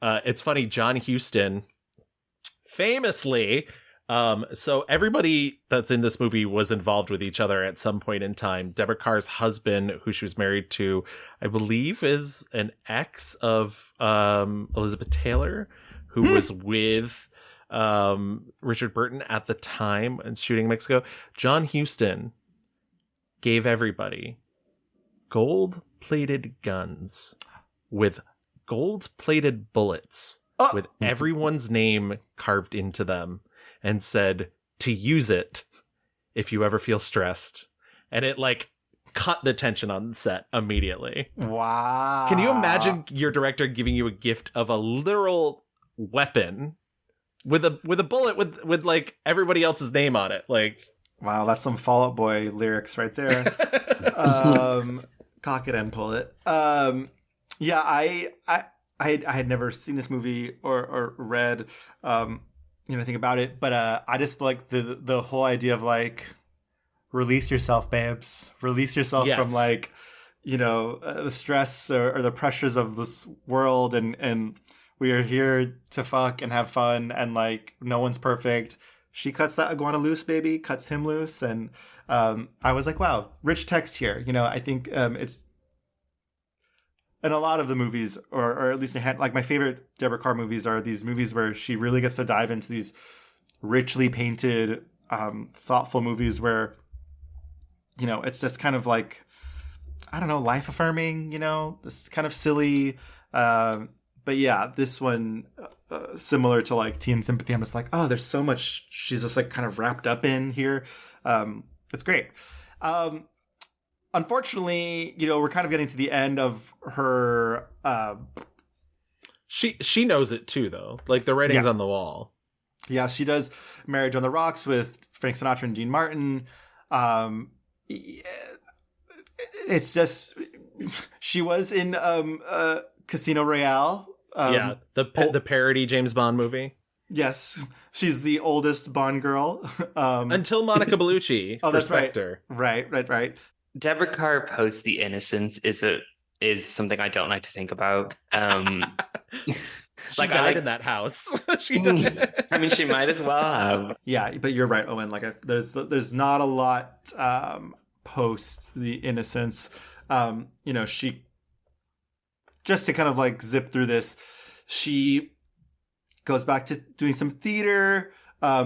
It's funny, John Huston famously So everybody that's in this movie was involved with each other at some point in time. Deborah Kerr's husband, who she was married to, I believe is an ex of Elizabeth Taylor, who was with Richard Burton at the time and shooting in Mexico. John Huston gave everybody gold-plated guns with gold-plated bullets with everyone's name carved into them, and said to use it if you ever feel stressed. And it like cut the tension on the set immediately. Wow. Can you imagine your director giving you a gift of a literal weapon with a bullet with like everybody else's name on it? Like, wow, that's some Fall Out Boy lyrics right there. Cock it and pull it. Yeah, I had never seen this movie or read anything about it, but I just like the whole idea of like, release yourself, babes. Release yourself from like, the stress or the pressures of this world, and we are here to fuck and have fun, and like no one's perfect. She cuts that iguana loose, baby, cuts him loose, and I was like, wow, rich text here. I think it's in a lot of the movies, or at least like my favorite Deborah Kerr movies are these movies where she really gets to dive into these richly painted, thoughtful movies where, it's just kind of like, I don't know, life affirming, this kind of silly. But yeah, this one, similar to like Tea and Sympathy, I'm just like, oh, there's so much she's just like kind of wrapped up in here. It's great. Unfortunately, we're kind of getting to the end of her. She knows it too, though. Like the writing's on the wall. Yeah, she does Marriage on the Rocks with Frank Sinatra and Dean Martin. It's just she was in Casino Royale. The parody James Bond movie. Yes, she's the oldest Bond girl until Monica Bellucci. Oh, that's Spectre. Right. Deborah Kerr post The Innocents is something I don't like to think about. She died in that house. She died. I mean, she might as well have. Yeah, but you're right, Owen. Like, there's not a lot post The Innocents. She, just to kind of like zip through this, she goes back to doing some theater.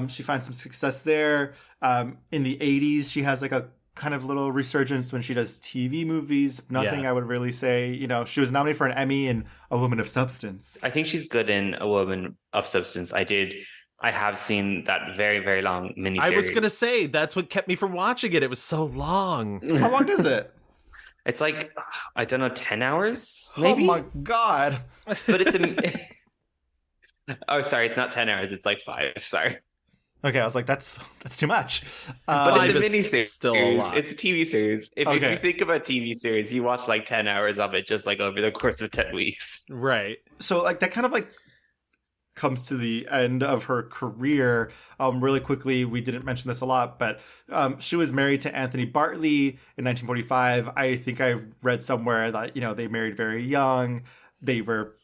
She finds some success there. In the 80s, she has like a kind of little resurgence when she does TV movies. Nothing I would really say. She was nominated for an Emmy in A Woman of Substance. I think she's good in A Woman of Substance. I have seen that very, very long miniseries. I was gonna say that's what kept me from watching it. It was so long. How long is it? It's like, I don't know, 10 hours? Maybe? Oh my God. But it's oh, sorry, it's not 10 hours. It's like 5. Sorry. Okay, I was like, that's too much. But it's a miniseries. Still a lot. It's a TV series. If you think about TV series, you watch like 10 hours of it just like over the course of 10 weeks. Right. So like that kind of like comes to the end of her career. Really quickly, we didn't mention this a lot, but she was married to Anthony Bartley in 1945. I think I read somewhere that, they married very young. They were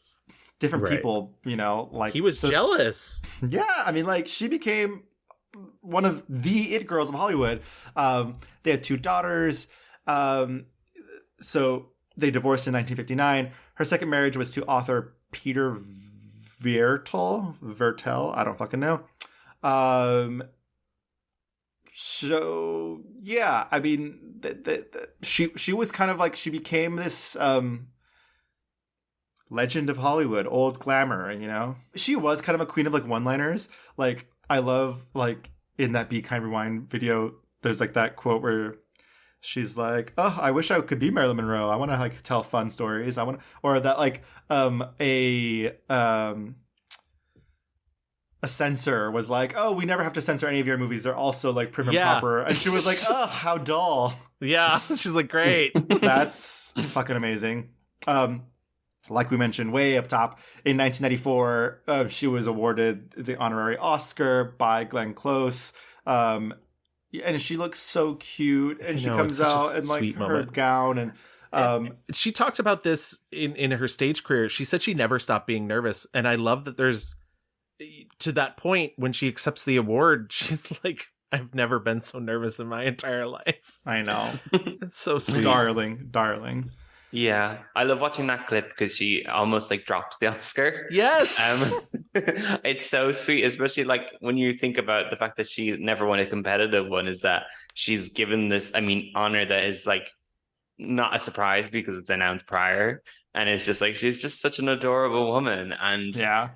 different people, like he was jealous. Yeah, I mean, like she became one of the it girls of Hollywood. They had 2 daughters. So they divorced in 1959. Her second marriage was to author Peter Vertel. I don't fucking know. So yeah, I mean, she was kind of like, she became this legend of Hollywood, old glamour, She was kind of a queen of like one-liners. Like, I love, like, in that Be Kind Rewind video, there's like that quote where she's like, oh, I wish I could be Marilyn Monroe. I want to like tell fun stories. Or that like a censor was like, oh, we never have to censor any of your movies. They're also like prim and proper. And she was like, oh, how dull. Yeah. She's like, great. That's fucking amazing. Like we mentioned way up top, in 1994, she was awarded the honorary Oscar by Glenn Close. And she looks so cute. And she comes out in like her gown. And she talked about this in her stage career. She said she never stopped being nervous. And I love that there's to that point, when she accepts the award, she's like, I've never been so nervous in my entire life. I know. It's so sweet. Darling. Yeah, I love watching that clip because she almost like drops the Oscar. Yes. It's so sweet, especially like when you think about the fact that she never won a competitive one, is that she's given this, honor that is like not a surprise because it's announced prior. And it's just like, she's just such an adorable woman. And yeah,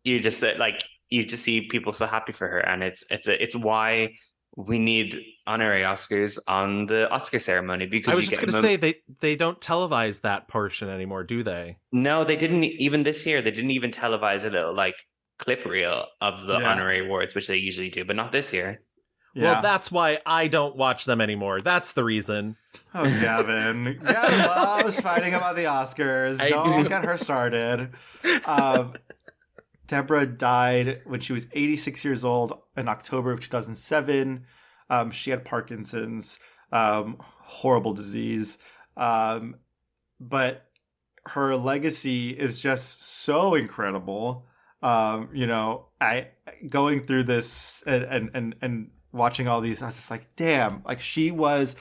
you just see people so happy for her. And it's why we need honorary Oscars on the Oscar ceremony, because I was just going to say they don't televise that portion anymore, do they? No, they didn't. Even this year, they didn't even televise a little like clip reel of the honorary awards, which they usually do, but not this year. Yeah. Well, that's why I don't watch them anymore. That's the reason. Oh, Gavin. Gavin loves fighting about the Oscars. Don't get her started. Deborah died when she was 86 years old in October of 2007. She had Parkinson's, horrible disease. But her legacy is just so incredible. I going through this and watching all these, I was just like, damn, like she was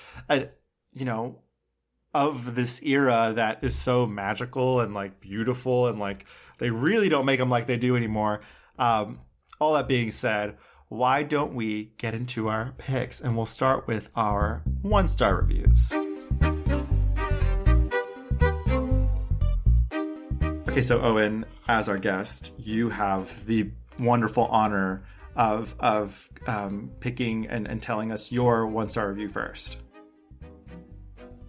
of this era that is so magical and like beautiful, and like they really don't make them like they do anymore. All that being said, why don't we get into our picks, and we'll start with our 1-star reviews. Okay, so Eoin, as our guest, you have the wonderful honor of picking and telling us your 1-star review first.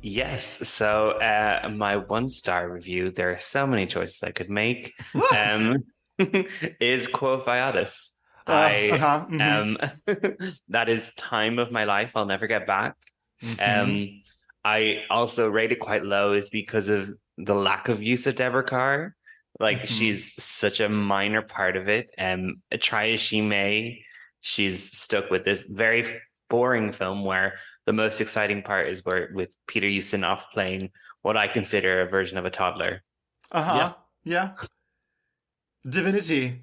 Yes. So my 1-star review, there are so many choices I could make, is Quo Vadis. That is time of my life I'll never get back. I also rate it quite low is because of the lack of use of Deborah Kerr. Like she's such a minor part of it. Try as she may, she's stuck with this very boring film where the most exciting part is with Peter Ustinov playing what I consider a version of a toddler. Yeah. Divinity.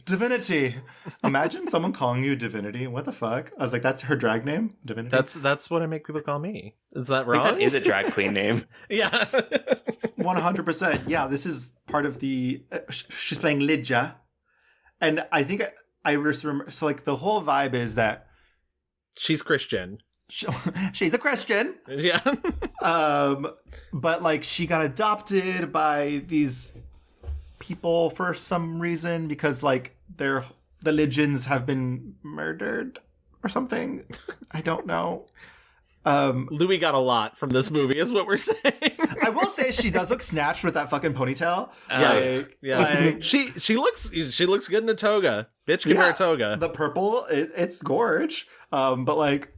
Imagine someone calling you Divinity. What the fuck? I was like, that's her drag name? Divinity? That's what I make people call me. Is that I think wrong? that is a drag queen name. Yeah. 100%. Yeah, this is part of the... she's playing Lydia. And I think I just remember... So, like, the whole vibe is that... She's Christian. She's a Christian. Yeah. But, like, she got adopted by these... people for some reason, because like their religions have been murdered or something. I don't know. Louis got a lot from this movie is what we're saying. I will say she does look snatched with that fucking ponytail. Yeah. She looks good in a toga. Bitch, give her a toga. The purple, it's gorge. But like,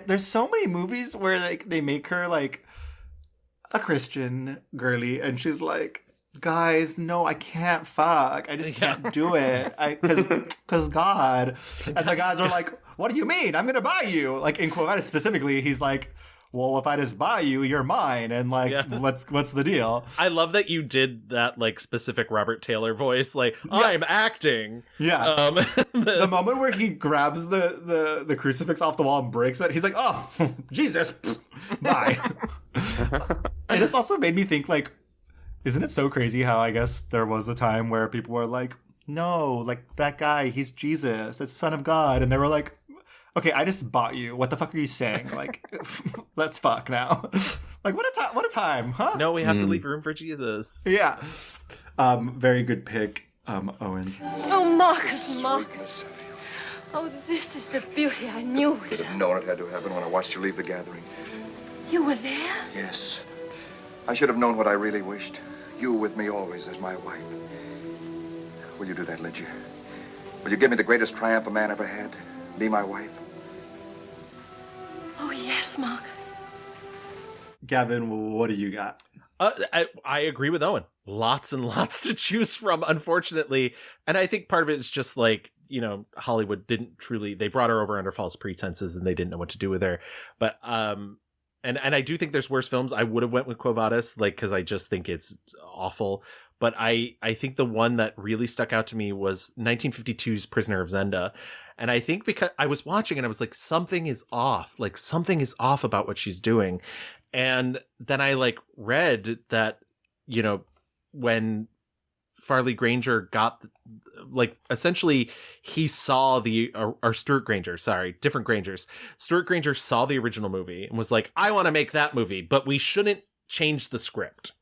there's so many movies where like they make her like a Christian girly, and she's like, guys, no, I can't fuck. I just can't do it. Because God. And the guys are like, what do you mean? I'm going to buy you. Like in Quo Vadis specifically, he's like, well, if I just buy you, you're mine. And like, what's the deal? I love that you did that like specific Robert Taylor voice. Like, I'm acting. Yeah. The moment where he grabs the crucifix off the wall and breaks it, he's like, oh, Jesus. Bye. And this also made me think like, isn't it so crazy how I guess there was a time where people were like, no, like that guy, he's Jesus, it's Son of God. And they were like, okay, I just bought you. What the fuck are you saying? Like, let's fuck now. Like, what a time, huh? No, we have to leave room for Jesus. Yeah. Very good pick, Eoin. Oh, Marcus. Oh, this is the beauty I knew. You'd have known it had to happen when I watched you leave the gathering. You were there? Yes. I should have known what I really wished. You with me always as my wife. Will you do that, Lydia? Will you give me the greatest triumph a man ever had? Be my wife? Oh, yes, Marcus. Gavin, what do you got? I agree with Eoin. Lots and lots to choose from, unfortunately. And I think part of it is just like, Hollywood didn't truly... They brought her over under false pretenses and they didn't know what to do with her. But... And I do think there's worse films. I would have went with Quo Vadis, like, because I just think it's awful. but I think the one that really stuck out to me was 1952's Prisoner of Zenda. And I think because I was watching and I was like, something is off. Like, something is off about what she's doing. And then I like read that, you know, when Farley Granger got, like, essentially he saw or Stuart Granger, sorry, different Grangers. Stuart Granger saw the original movie and was like, I want to make that movie, but we shouldn't change the script.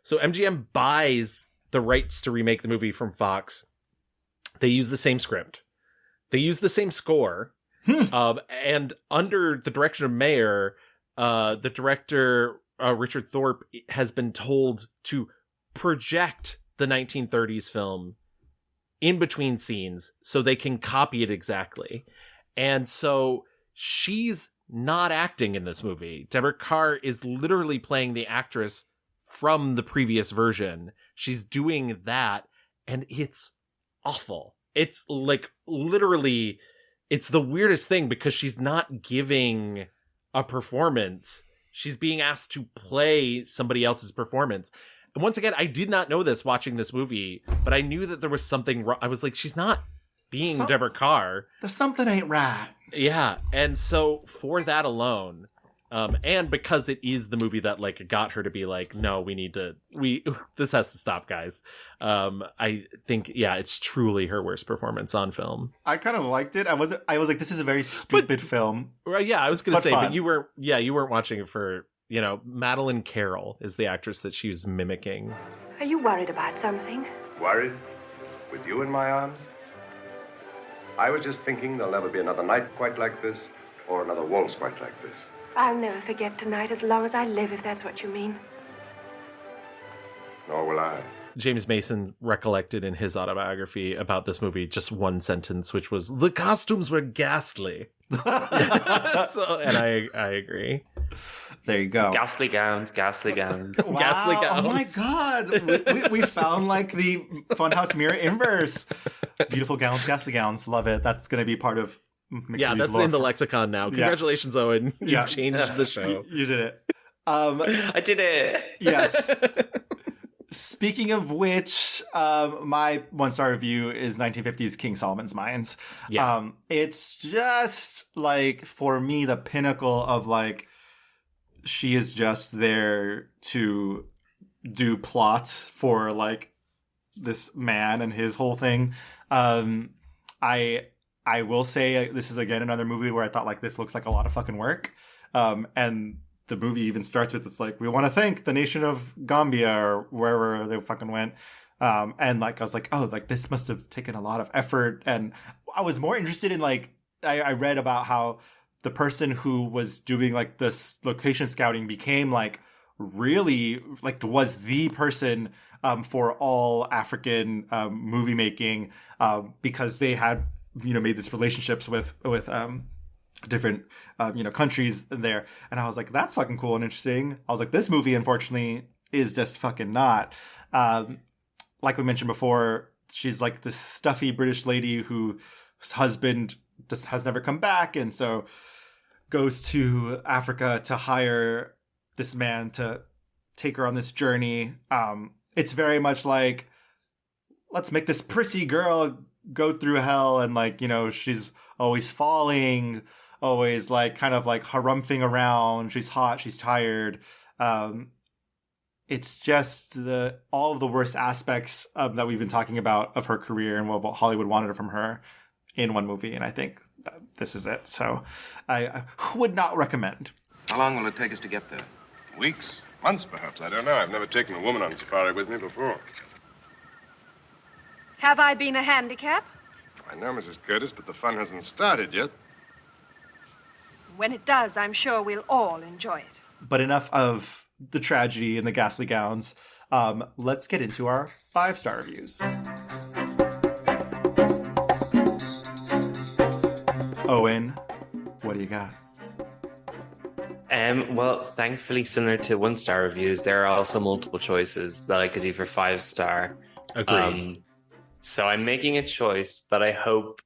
So MGM buys the rights to remake the movie from Fox. They use the same script. They use the same score. And under the direction of Mayer, the director, Richard Thorpe, has been told to project the 1930s film in between scenes so they can copy it exactly. And so she's not acting in this movie. Deborah Kerr is literally playing the actress from the previous version. She's doing that, and it's awful. It's like, literally, it's the weirdest thing because she's not giving a performance. She's being asked to play somebody else's performance. And once again, I did not know this watching this movie, but I knew that there was something wrong. I was like, she's not being Deborah Kerr. There's something ain't right. Yeah. And so for that alone, and because it is the movie that like got her to be like, no, this has to stop, guys. I think, yeah, it's truly her worst performance on film. I kind of liked it. I was like, this is a very stupid film. Well, yeah, I was going to say, fun. but you weren't watching it for, you know, Madeline Carroll is the actress that she was mimicking. Are you worried about something? Worried? With you in my arms? I was just thinking there'll never be another night quite like this, or another waltz quite like this. I'll never forget tonight as long as I live, if that's what you mean. Nor will I. James Mason recollected in his autobiography about this movie just one sentence, which was, the costumes were ghastly. And I agree. There you go. Ghastly gowns. Wow, Ghastly gowns. Oh my God. We found like the Funhouse mirror inverse. Beautiful gowns, ghastly gowns. Love it. That's going to be part of Mixed that's lore. in the lexicon now. Congratulations, Owen. You've changed the show. You did it. I did it. Yes. Speaking of which, my 1-star review is 1950s King Solomon's Mines. Yeah. It's just like, for me, the pinnacle of like, she is just there to do plot for like this man and his whole thing. I will say this is again another movie where I thought like, this looks like a lot of fucking work. And the movie even starts with, it's like, we want to thank the nation of Gambia or wherever they fucking went. And like, I was like, oh, like this must have taken a lot of effort. And I was more interested in like, I read about how the person who was doing like this location scouting became like really like was the person for all African movie making because they had, you know, made these relationships with different countries there. And I was like, that's fucking cool and interesting. I was like, this movie unfortunately is just fucking not. Like we mentioned before, she's like this stuffy British lady whose husband just has never come back, and so goes to Africa to hire this man to take her on this journey. It's very much like, let's make this prissy girl go through hell, and like, you know, she's always falling, always like kind of like harumphing around. She's hot, she's tired. It's just all of the worst aspects that we've been talking about of her career and what Hollywood wanted from her in one movie, and I think this is it. So I would not recommend. How long will it take us to get there? Weeks? Months, perhaps. I don't know. I've never taken a woman on safari with me before. Have I been a handicap? I know, Mrs. Curtis, but the fun hasn't started yet. When it does, I'm sure we'll all enjoy it. But enough of the tragedy and the ghastly gowns. Let's get into our 5-star reviews. Owen, what do you got? Well, thankfully, similar to 1-star reviews, there are also multiple choices that I could do for 5-star. Agreed. So I'm making a choice that I hope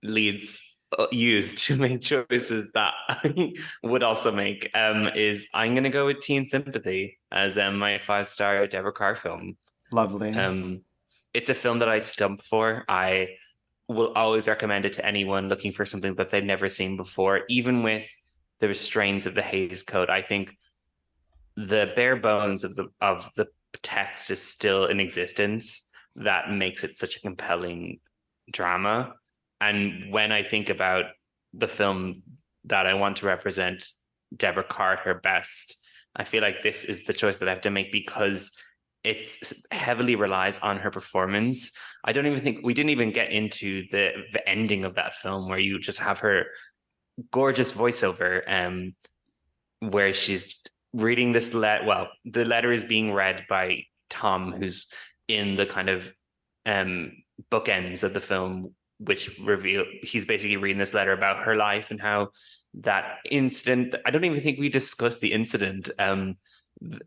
leads you to make choices that I would also make. Is I'm going to go with Teen Sympathy as my 5-star Deborah Kerr film. Lovely. It's a film that I stump for. I will always recommend it to anyone looking for something that they've never seen before, even with the restraints of the Hays Code. I think the bare bones of the text is still in existence that makes it such a compelling drama. And when I think about the film that I want to represent Deborah Kerr at her best, I feel like this is the choice that I have to make because it heavily relies on her performance. I don't even think we didn't even get into the ending of that film where you just have her gorgeous voiceover, where she's reading this well, the letter is being read by Tom, who's in the kind of bookends of the film, which reveal he's basically reading this letter about her life and how that incident. I don't even think we discussed the incident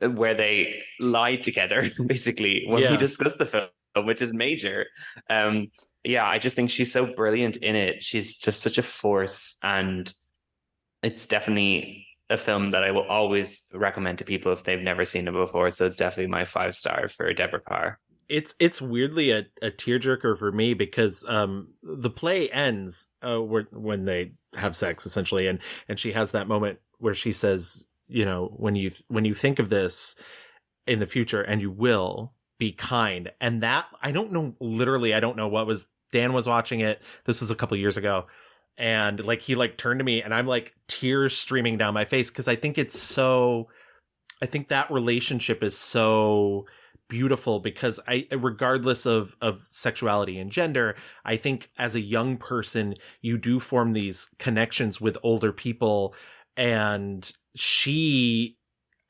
where they lied together, basically, when we discussed the film, which is major. I just think she's so brilliant in it. She's just such a force, and it's definitely a film that I will always recommend to people if they've never seen it before. So it's definitely my 5-star for Deborah Kerr. It's weirdly a tearjerker for me because the play ends when they have sex, essentially, and she has that moment where she says, you know, when you think of this in the future, and you will be kind. And that, I don't know what was, Dan was watching it. This was a couple years ago. And like, he like turned to me and I'm like tears streaming down my face. Cause I think I think that relationship is so beautiful because regardless of sexuality and gender, I think as a young person, you do form these connections with older people. And she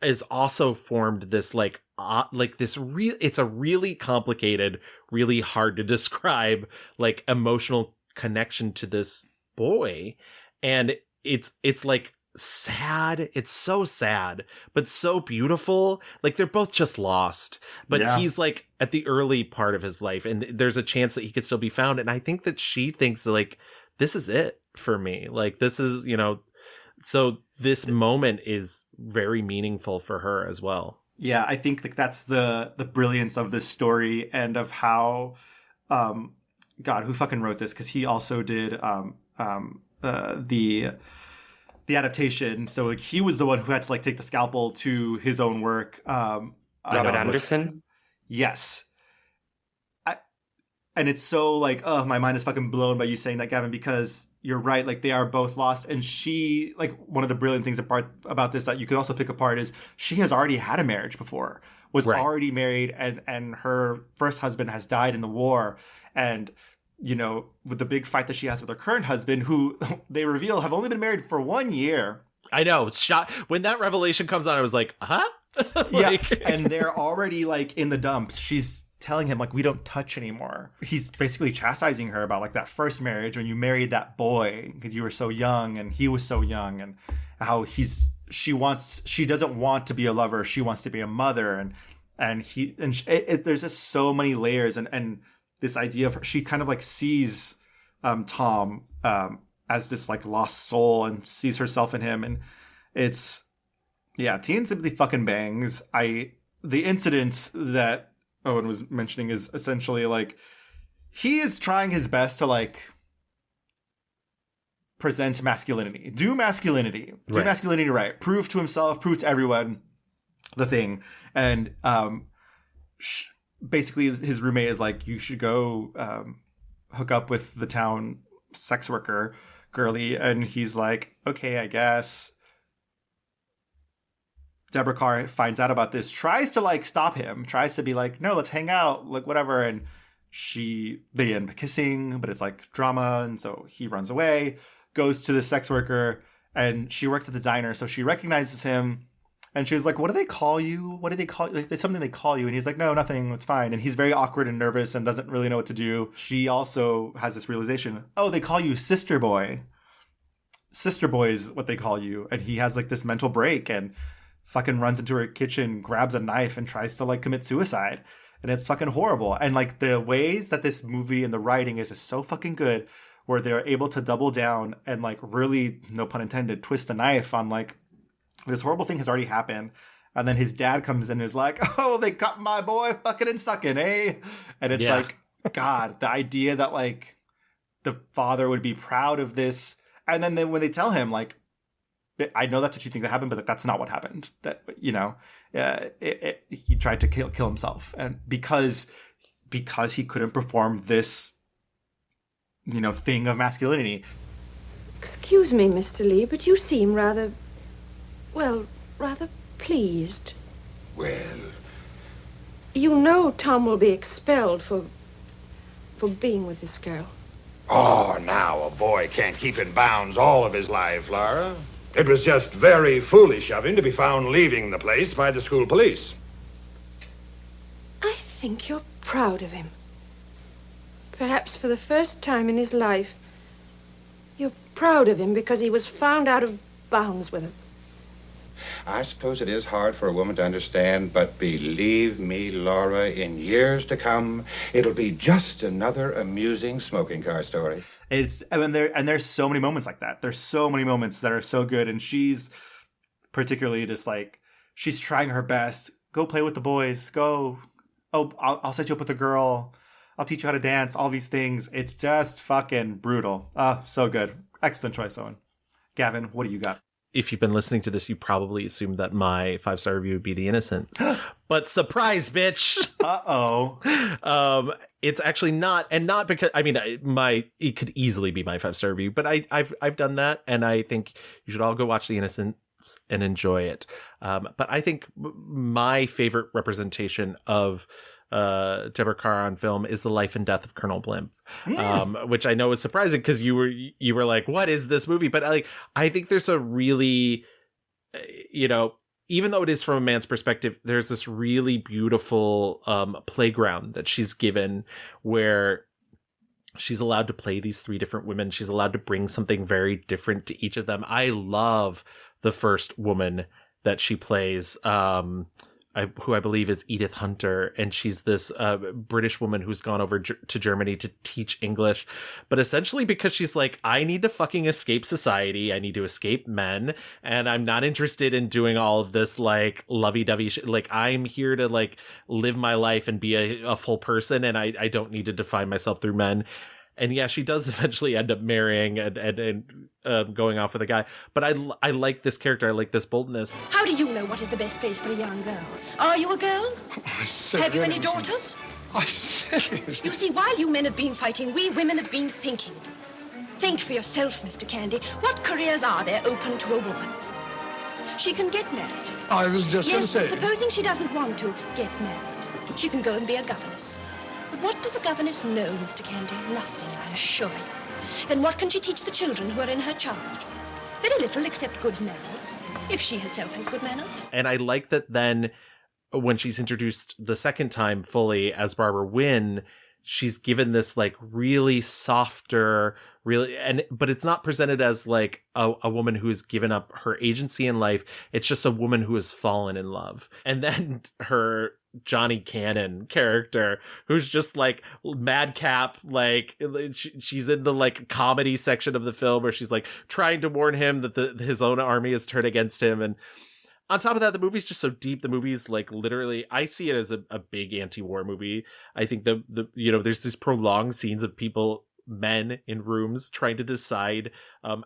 is also formed this it's a really complicated, really hard to describe, like emotional connection to this boy. And it's like sad. It's so sad, but so beautiful. Like they're both just lost, but he's like at the early part of his life and there's a chance that he could still be found. And I think that she thinks like, this is it for me. Like this is, you know, so this moment is very meaningful for her as well. Yeah, I think that's the brilliance of this story and of how, God, who fucking wrote this? Because he also did the adaptation. So like he was the one who had to like take the scalpel to his own work. Robert Anderson? Yes. And it's so like, oh, my mind is fucking blown by you saying that, Gavin, because you're right. Like they are both lost. And she, like one of the brilliant things about this that you could also pick apart is she has already had a marriage before, was already married, and her first husband has died in the war. And, you know, with the big fight that she has with her current husband, who they reveal have only been married for 1 year. I know. It's shot. When that revelation comes on, I was like, huh? Like... Yeah. And they're already like in the dumps. She's telling him like, we don't touch anymore. He's basically chastising her about like that first marriage when you married that boy because you were so young and he was so young, and how she doesn't want to be a lover. She wants to be a mother. There's just so many layers and this idea of her, she kind of like sees Tom as this like lost soul and sees herself in him. And it's, Teen Sympathy fucking bangs. The incident that Owen was mentioning is essentially like, he is trying his best to like present masculinity, do masculinity right, prove to himself, prove to everyone the thing. And basically his roommate is like, you should go hook up with the town sex worker girly. And he's like, okay, I guess. Deborah Kerr finds out about this, tries to like stop him, tries to be like, no, let's hang out, like whatever. And they end up kissing, but it's like drama. And so he runs away, goes to the sex worker, and she works at the diner. So she recognizes him and she's like, what do they call you? What do they call you? Like, there's something they call you. And he's like, no, nothing. It's fine. And he's very awkward and nervous and doesn't really know what to do. She also has this realization. Oh, they call you Sister Boy. Sister Boy is what they call you. And he has like this mental break and fucking runs into her kitchen, grabs a knife, and tries to like commit suicide. And it's fucking horrible. And like the ways that this movie and the writing is so fucking good, where they're able to double down and like really, no pun intended, twist a knife on like, this horrible thing has already happened. And then his dad comes in and is like, oh, they got my boy fucking and sucking, eh? And it's like, God, the idea that like the father would be proud of this. And then when they tell him like, I know that's what you think that happened, but that's not what happened. That, you know, he tried to kill himself. And because he couldn't perform this, you know, thing of masculinity. Excuse me, Mr. Lee, but you seem rather pleased. Well, You know Tom will be expelled for being with this girl. oh, now a boy can't keep in bounds all of his life, Laura. It was just very foolish of him to be found leaving the place by the school police. I think you're proud of him. Perhaps for the first time in his life, you're proud of him because he was found out of bounds with her. I suppose it is hard for a woman to understand, but believe me, Laura, in years to come, it'll be just another amusing smoking car story. There's so many moments like that. There's so many moments that are so good, and she's particularly just like, she's trying her best. Go play with the boys. Go. Oh, I'll set you up with a girl. I'll teach you how to dance. All these things. It's just fucking brutal. So good. Excellent choice, Owen. Gavin, what do you got? If you've been listening to this, you probably assumed that my 5-star review would be The Innocents. But surprise, bitch! Uh-oh. It's actually not, and not because, I mean, it could easily be my 5-star review, but I've done that, and I think you should all go watch The Innocents and enjoy it. But I think my favorite representation of Deborah Kerr on film is The Life and Death of Colonel Blimp, which I know is surprising because you were like, what is this movie? But I think there's a really, you know, even though it is from a man's perspective, there's this really beautiful playground that she's given where she's allowed to play these three different women. She's allowed to bring something very different to each of them. I love the first woman that she plays, who I believe is Edith Hunter, and she's this British woman who's gone over to Germany to teach English, but essentially because she's like, I need to fucking escape society, I need to escape men, and I'm not interested in doing all of this like lovey-dovey shit. Like, I'm here to like live my life and be a full person, and I don't need to define myself through men. And yeah, she does eventually end up marrying and going off with a guy. But I like this character. I like this boldness. How do you know what is the best place for a young girl? Are you a girl? Have you any daughters? I said. You see, while you men have been fighting, we women have been thinking. Think for yourself, Mr. Candy. What careers are there open to a woman? She can get married. I was just going to say. Yes, supposing she doesn't want to get married, she can go and be a governess. But what does a governess know, Mr. Candy? Nothing, I assure you. Then what can she teach the children who are in her charge? Very little except good manners, if she herself has good manners. And I like that then when she's introduced the second time fully as Barbara Wynn, she's given this like really softer, but it's not presented as like a woman who has given up her agency in life. It's just a woman who has fallen in love. And then her Johnny Cannon character, who's just like madcap, like she's in the like comedy section of the film where she's like trying to warn him that his own army has turned against him. And on top of that, the movie's just so deep. The movie's like literally, I see it as a big anti-war movie. I think the you know, there's these prolonged scenes of men in rooms trying to decide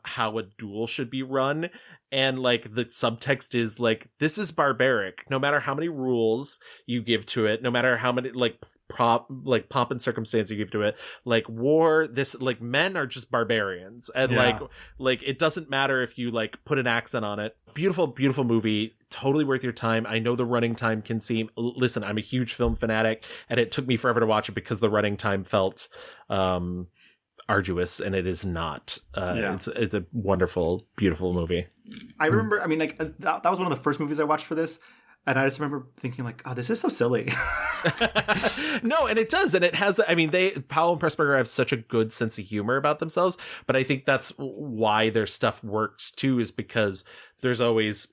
how a duel should be run, and like the subtext is like, this is barbaric. No matter how many rules you give to it, no matter how many like pomp and circumstance you give to it, like war, this like men are just barbarians, and like it doesn't matter if you like put an accent on it. Beautiful movie, totally worth your time. I know the running time can seem, listen, I'm a huge film fanatic, and it took me forever to watch it because the running time felt arduous, and it is not. It's a wonderful, beautiful movie. I remember, I mean, like that was one of the first movies I watched for this, and I just remember thinking like, oh, this is so silly. No, and it does, and it has, I mean, Powell and Pressburger have such a good sense of humor about themselves, but I think that's why their stuff works too, is because there's always,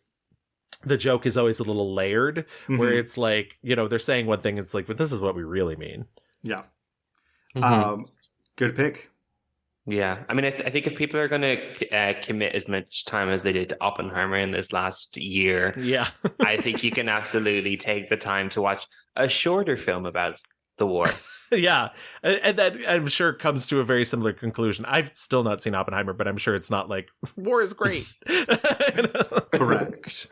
the joke is always a little layered, where it's like, you know, they're saying one thing, it's like, but this is what we really mean. Yeah. Mm-hmm. Good pick. Yeah, I mean, I think if people are going to commit as much time as they did to Oppenheimer in this last year, yeah, I think you can absolutely take the time to watch a shorter film about the war. Yeah, and that I'm sure comes to a very similar conclusion. I've still not seen Oppenheimer, but I'm sure it's not like war is great. Correct.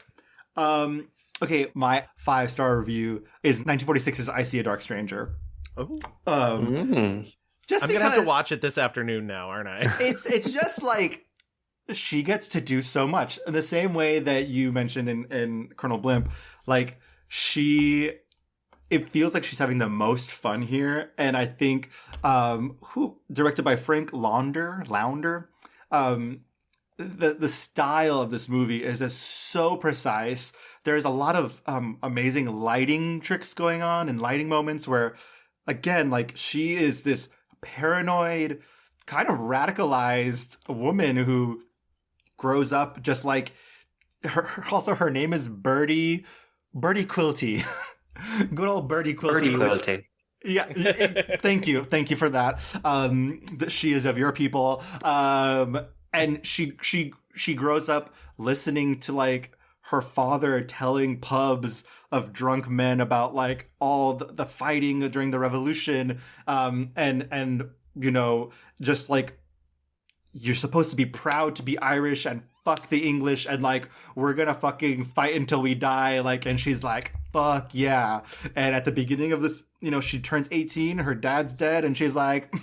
Okay, my 5-star review is 1946's I See a Dark Stranger. Oh. Just I'm gonna have to watch it this afternoon now, aren't I? It's just like she gets to do so much in the same way that you mentioned in Colonel Blimp. Like it feels like she's having the most fun here, and I think directed by Frank Launder. The style of this movie is just so precise. There's a lot of amazing lighting tricks going on and lighting moments where, again, like she is this paranoid, kind of radicalized woman who grows up just like her name is Birdie Quilty. Good old Birdie Quilty. Yeah, thank you for that. That she is of your people, and she grows up listening to like her father telling pubs of drunk men about like all the fighting during the revolution, and you know, just like you're supposed to be proud to be Irish and fuck the English and like we're gonna fucking fight until we die, like, and she's like, fuck yeah. And at the beginning of this, you know, she turns 18, her dad's dead, and she's like,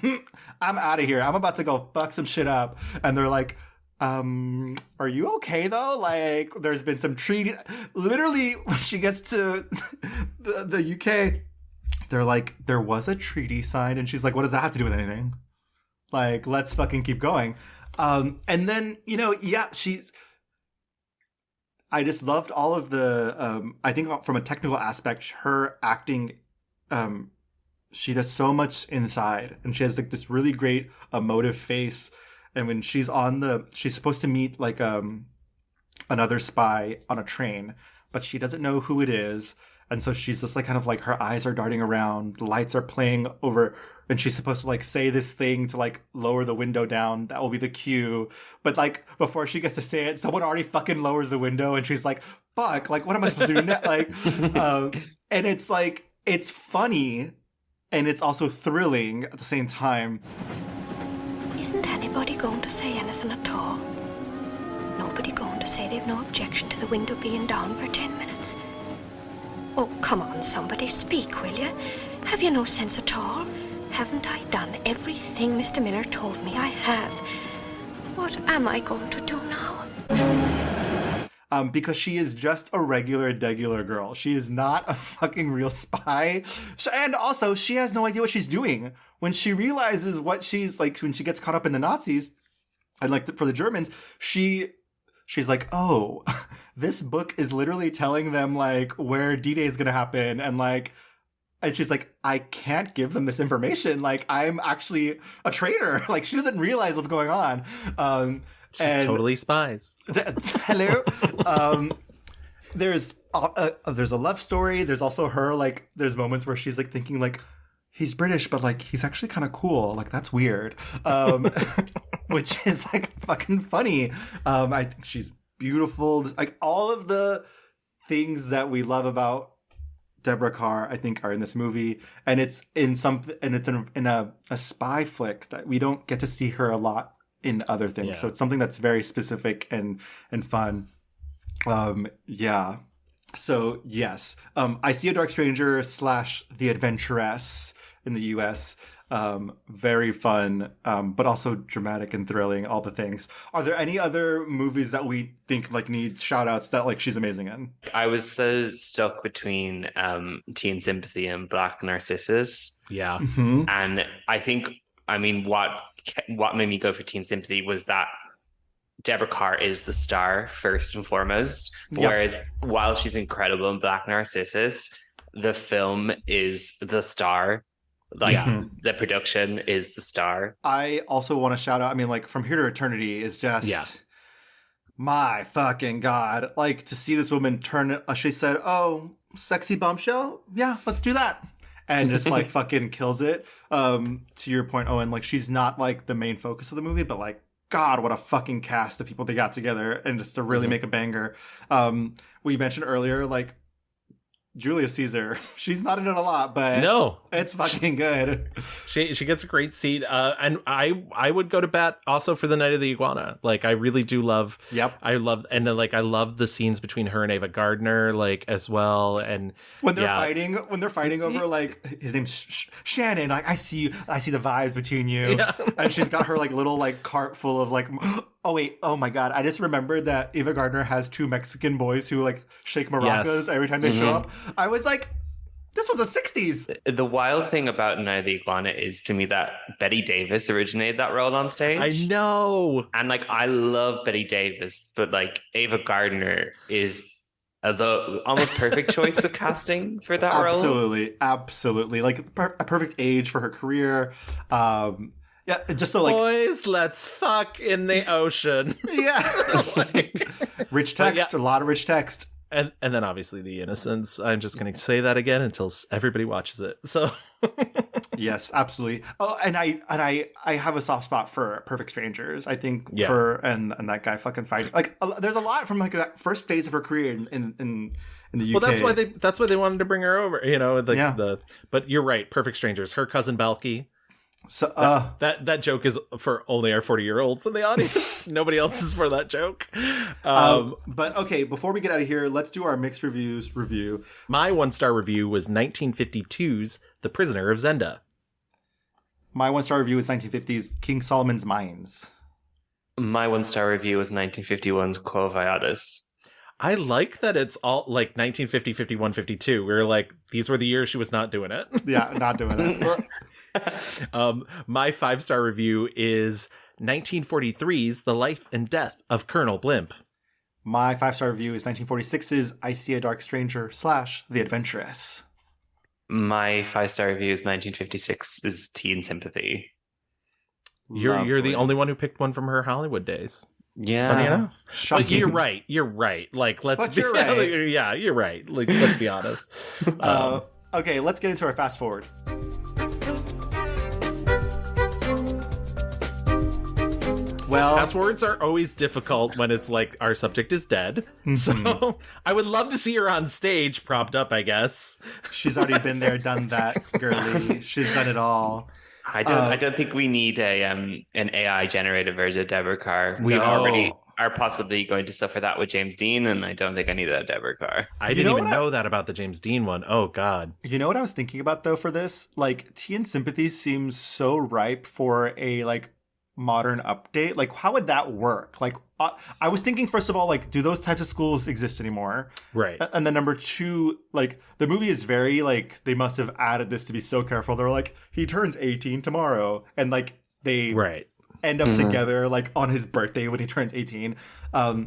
I'm out of here, I'm about to go fuck some shit up. And they're like, are you okay though? Like, there's been some treaty. Literally, when she gets to the UK, they're like, there was a treaty signed, and she's like, what does that have to do with anything? Like, let's fucking keep going. And then, you know, yeah, I just loved all of the, I think from a technical aspect, her acting, she does so much inside, and she has like this really great emotive face. And when she's she's supposed to meet like, another spy on a train, but she doesn't know who it is. And so she's just like, kind of like her eyes are darting around, the lights are playing over, and she's supposed to like say this thing to like lower the window down. That will be the cue. But like before she gets to say it, someone already fucking lowers the window, and she's like, fuck, like what am I supposed to do now? Like, and it's like, it's funny and it's also thrilling at the same time. Isn't anybody going to say anything at all? Nobody going to say they've no objection to the window being down for 10 minutes? Oh, come on, somebody, speak, will you? Have you no sense at all? Haven't I done everything Mr. Miller told me I have? What am I going to do now? Because she is just a degular girl. She is not a fucking real spy. And also, she has no idea what she's doing. When she realizes what she's like, when she gets caught up in the Nazis, and like for the Germans, she's like, oh, this book is literally telling them like where D-Day is going to happen. And like, and she's like, I can't give them this information. Like, I'm actually a traitor. Like, she doesn't realize what's going on. She's totally spies. Hello. There's a love story. There's also her, like, there's moments where she's like thinking like, he's British, but like, he's actually kind of cool. Like, that's weird. Which is like fucking funny. I think she's beautiful. Like, all of the things that we love about Deborah Kerr, I think, are in this movie, and it's in a spy flick that we don't get to see her a lot in other things. Yeah. So it's something that's very specific and fun. Yeah. So yes, I See a Dark Stranger / The Adventuress in the US. Very fun, but also dramatic and thrilling, all the things. Are there any other movies that we think like need shout outs that like she's amazing in? I was so stuck between Teen Sympathy and Black Narcissus. Yeah. Mm-hmm. And I think, I mean, what made me go for Teen Sympathy was that Deborah Kerr is the star first and foremost. Yep. Whereas while she's incredible in Black Narcissus, the film is the star. Like, the production is the star. I also want to shout out, I mean, like, From Here to Eternity is just, my fucking God. Like, to see this woman turn, she said, oh, sexy bombshell? Yeah, let's do that. and just like fucking kills it. To your point, Owen, like she's not like the main focus of the movie, but like God, what a fucking cast of people they got together and just to really make a banger. We mentioned earlier, like Julius Caesar, she's not in it a lot, but no, it's fucking good. She gets a great seat, and I would go to bat also for the Night of the Iguana. Like I really do love. Yep. I love the scenes between her and Ava Gardner, like as well. And when they're fighting over like his name's Shannon. Like I see the vibes between you, and she's got her like little like cart full of like. Oh wait! Oh my God! I just remembered that Ava Gardner has 2 Mexican boys who like shake maracas every time they show up. I was like, this was the 60s. The wild thing about Night of the Iguana is to me that Betty Davis originated that role on stage. I know, and like I love Betty Davis, but like Ava Gardner is the almost perfect choice of casting for that role. Absolutely, like a perfect age for her career. Yeah, just so like boys, let's fuck in the ocean. Yeah, rich text, a lot of rich text, and then obviously The Innocents. I'm just going to say that again until everybody watches it. So yes, absolutely. Oh, and I have a soft spot for Perfect Strangers. I think her and that guy fucking fighting. Like, there's a lot from like that first phase of her career in the UK. Well, that's why they wanted to bring her over. You know, but you're right. Perfect Strangers. Her cousin Balky. So that joke is for only our 40-year-olds in the audience. Nobody else is for that joke. But okay, before we get out of here, let's do our mixed reviews review. My 1-star review was 1952's The Prisoner of Zenda. My 1-star review is 1950's King Solomon's Mines. My 1-star review was 1951's Quo Vadis. I like that it's all like 1950, 51, 52. We were like, these were the years she was not doing it. Yeah, not doing it. My 5-star review is 1943's The Life and Death of Colonel Blimp. My 5-star review is 1946's I See a Dark Stranger / The Adventuress. My 5-star review is 1956's Teen Sympathy. You're the only one who picked one from her Hollywood days. Yeah. Funny enough. Shocking. Like, you're right. Like, let's be right. Yeah, you're right. Like, let's be honest. Okay, let's get into our fast forward. Well, fast forwards are always difficult when it's like our subject is dead. So I would love to see her on stage propped up, I guess. She's already been there, done that, girly. She's done it all. I don't think we need an AI generated version of Deborah Kerr. We already are possibly going to suffer that with James Dean, and I don't think I need that Deborah Kerr. I didn't even know that about the James Dean one. Oh God. You know what I was thinking about though for this? Like Teen Sympathy seems so ripe for a like modern update. Like how would that work? Like I was thinking first of all, like do those types of schools exist anymore? Right. And then number 2, like the movie is very like they must have added this to be so careful. They're like he turns 18 tomorrow, and like they end up together like on his birthday when he turns 18. But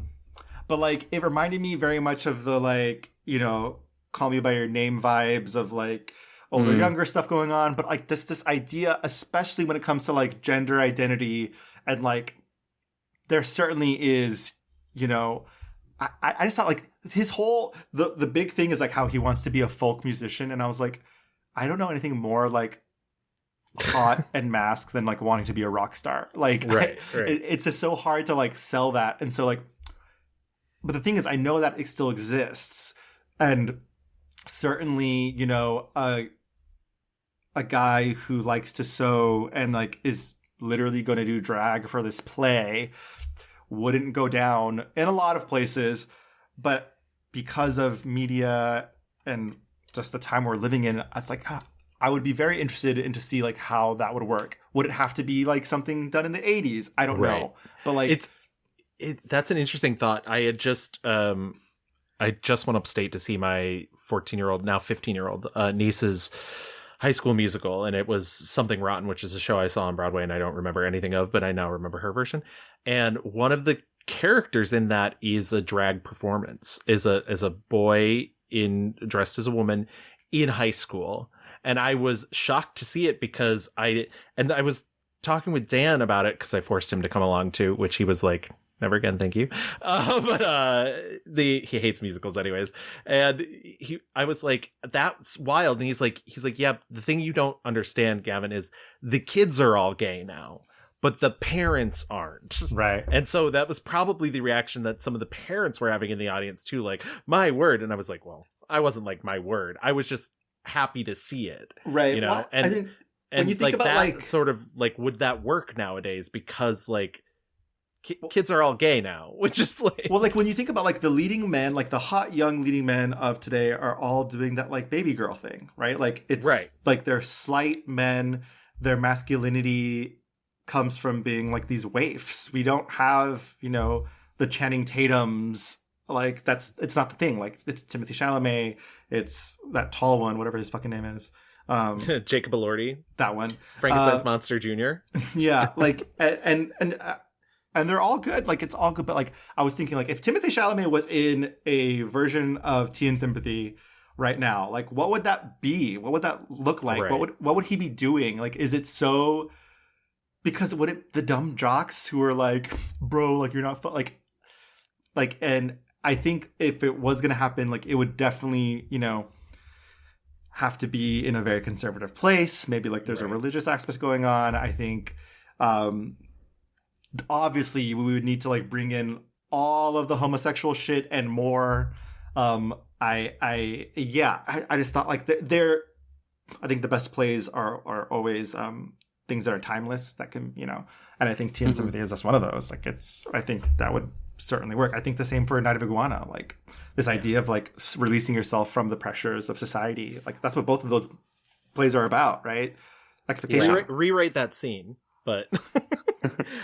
like it reminded me very much of the like, you know, Call Me by Your Name vibes of like older, younger stuff going on. But like this idea, especially when it comes to like gender identity, and like there certainly is, you know, I just thought like his whole, the big thing is like how he wants to be a folk musician. And I was like, I don't know anything more like hot and masked than like wanting to be a rock star. Like it's just so hard to like sell that. And so like, but the thing is, I know that it still exists. And certainly, you know, a guy who likes to sew and like is literally going to do drag for this play wouldn't go down in a lot of places, but because of media and just the time we're living in, it's like I would be very interested in to see like how that would work. Would it have to be like something done in the 80s? I don't know, but like that's an interesting thought. I just went upstate to see my 14-year-old, now 15-year-old niece's high school musical, and it was Something Rotten, which is a show I saw on Broadway and I don't remember anything of, but I now remember her version. And one of the characters in that is a drag performance, is a boy dressed as a woman in high school. And I was shocked to see it because I was talking with Dan about it because I forced him to come along too, which he was like Never again, thank you. He hates musicals anyways. And I was like, that's wild. And he's like, yeah, the thing you don't understand, Gavin, is the kids are all gay now, but the parents aren't. Right. And so that was probably the reaction that some of the parents were having in the audience too, like, my word. And I was like, well, I wasn't like, my word. I was just happy to see it. Right. You know, well, and, I mean, and when you think like about that like sort of like, would that work nowadays? Because like, kids are all gay now, which is like, well, like when you think about like the leading men, like the hot young leading men of today are all doing that like baby girl thing, right? Like it's like they're slight men, their masculinity comes from being like these waifs. We don't have, you know, the Channing Tatums, like it's not the thing. Like it's Timothée Chalamet, it's that tall one, whatever his fucking name is. Jacob Elordi, that one, Frankenstein's Monster Jr. Yeah, like and they're all good. Like it's all good. But like I was thinking, like if Timothée Chalamet was in a version of Tea and Sympathy right now, like what would that be? What would that look like? Right. What would he be doing? Like is it so? Because would it the dumb jocks who are like, bro, like you're not like, and I think if it was gonna happen, like it would definitely, you know, have to be in a very conservative place. Maybe like there's a religious aspect going on. I think obviously we would need to like bring in all of the homosexual shit and more. I just thought like they're I think the best plays are always things that are timeless that can, you know, and I think Tea and Sympathy is just one of those. Like I think that would certainly work. I think the same for Night of Iguana, like this idea of like releasing yourself from the pressures of society. Like that's what both of those plays are about, right? Expectation. Rewrite that scene, but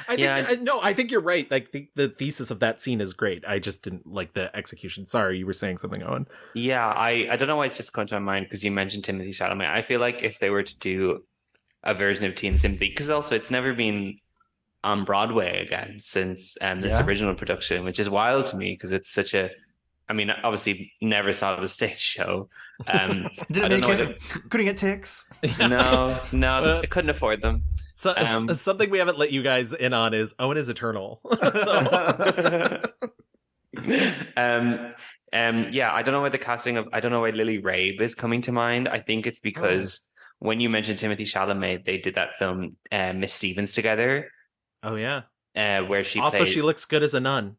I think you're right. Like the thesis of that scene is great. I just didn't like the execution. Sorry, you were saying something, Owen. Yeah, I don't know why it's just come to my mind because you mentioned Timothée Chalamet. I feel like if they were to do a version of Tea and Sympathy, because also it's never been on Broadway again since this original production, which is wild to me because it's such a. I mean, obviously, never saw the stage show. Didn't make it. Couldn't get ticks. No, I couldn't afford them. So something we haven't let you guys in on is Owen is eternal. Yeah, I don't know why the casting of. I don't know why Lily Rabe is coming to mind. I think it's because when you mentioned Timothée Chalamet, they did that film Miss Stevens together. Oh yeah, where she also played... she looks good as a nun.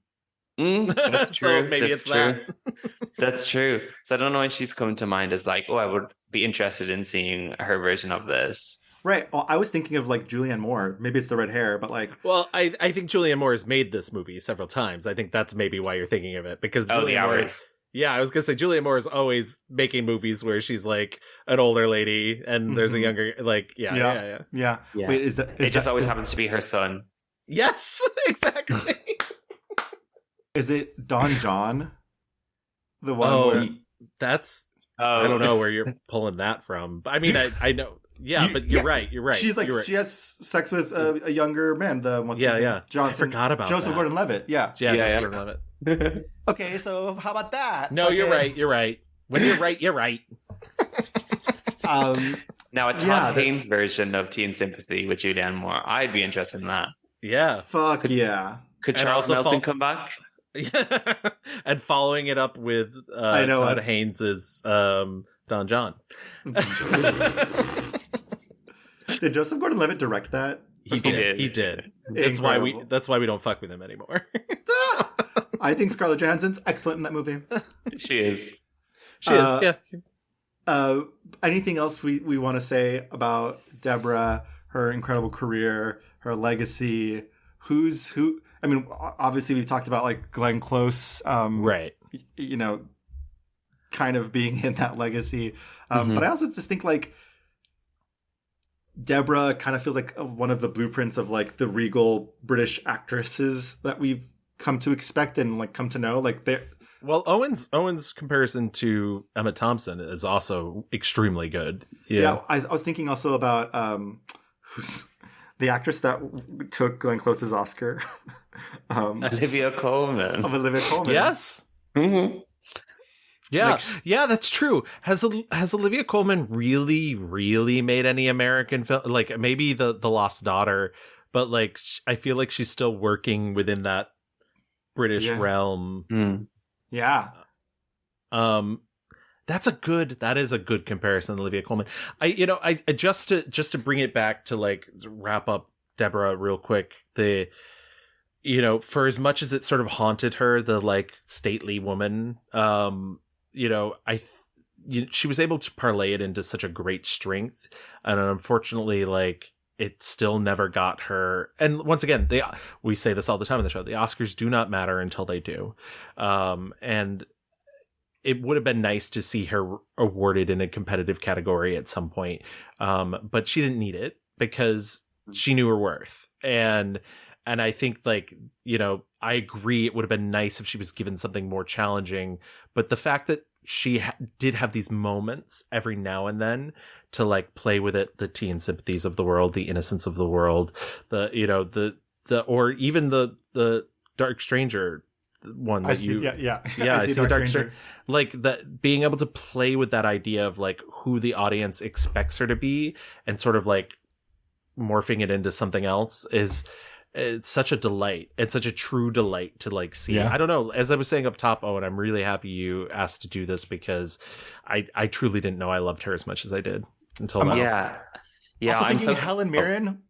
That's true. So maybe that's it's true. that. That's true. So I don't know why she's coming to mind as like, oh, I would be interested in seeing her version of this. Right. Well, I was thinking of like Julianne Moore. Maybe it's the red hair, but like... Well, I think Julianne Moore has made this movie several times. I think that's maybe why you're thinking of it. Because Julianne Moore is... Yeah, I was going to say Julianne Moore is always making movies where she's like an older lady and there's a younger... Like, yeah. Wait, is that... It just always happens to be her son. Yes, exactly. Is it Don John? The one where... That's... I don't know where you're pulling that from. I mean, I know... Yeah, but you're right. You're right. She's like right. she has sex with a younger man. What's his name? Jonathan, I forgot about Joseph Gordon-Levitt. Yeah, Joseph Gordon-Levitt. Okay, so how about that? No, you're right. You're right. When you're right, you're right. Now a Todd Haynes version of Tea and Sympathy with Julianne Moore, I'd be interested in that. Yeah, Could Charles Melton come back? And following it up with Todd Haynes's Don John. Did Joseph Gordon-Levitt direct that? He did. That's why we don't fuck with him anymore. I think Scarlett Johansson's excellent in that movie. She is. Yeah. Anything else we want to say about Deborah, her incredible career, her legacy? Who? I mean, obviously we've talked about like Glenn Close, right? You know, kind of being in that legacy, but I also just think like Deborah kind of feels like one of the blueprints of like the regal British actresses that we've come to expect and like come to know. Like they. Well, Owen's comparison to Emma Thompson is also extremely good. Yeah, I was thinking also about who's the actress that took Glenn Close's Oscar. Olivia Colman. Of Olivia Colman. Yes. Mm-hmm. Yeah, that's true. Has Olivia Colman really made any American film? Like maybe the Lost Daughter, but like I feel like she's still working within that British realm. Yeah. That is a good comparison, Olivia Colman. I just to bring it back to like wrap up Deborah real quick, for as much as it sort of haunted her, the like stately woman, she was able to parlay it into such a great strength, and unfortunately, like, it still never got her. And once again, we say this all the time on the show, the Oscars do not matter until they do. And it would have been nice to see her awarded in a competitive category at some point. But she didn't need it because she knew her worth. And I think, like, I agree, it would have been nice if she was given something more challenging. But the fact that she did have these moments every now and then to like play with it, the teen sympathies of the world, the innocence of the world, or even the Dark Stranger one that I see the Dark Stranger. Like, that, being able to play with that idea of like who the audience expects her to be and sort of like morphing it into something else it's such a delight. It's such a true delight to like see. I don't know. As I was saying up top, Owen, I'm really happy you asked to do this because I truly didn't know I loved her as much as I did until now. Yeah. Also thinking Helen Mirren,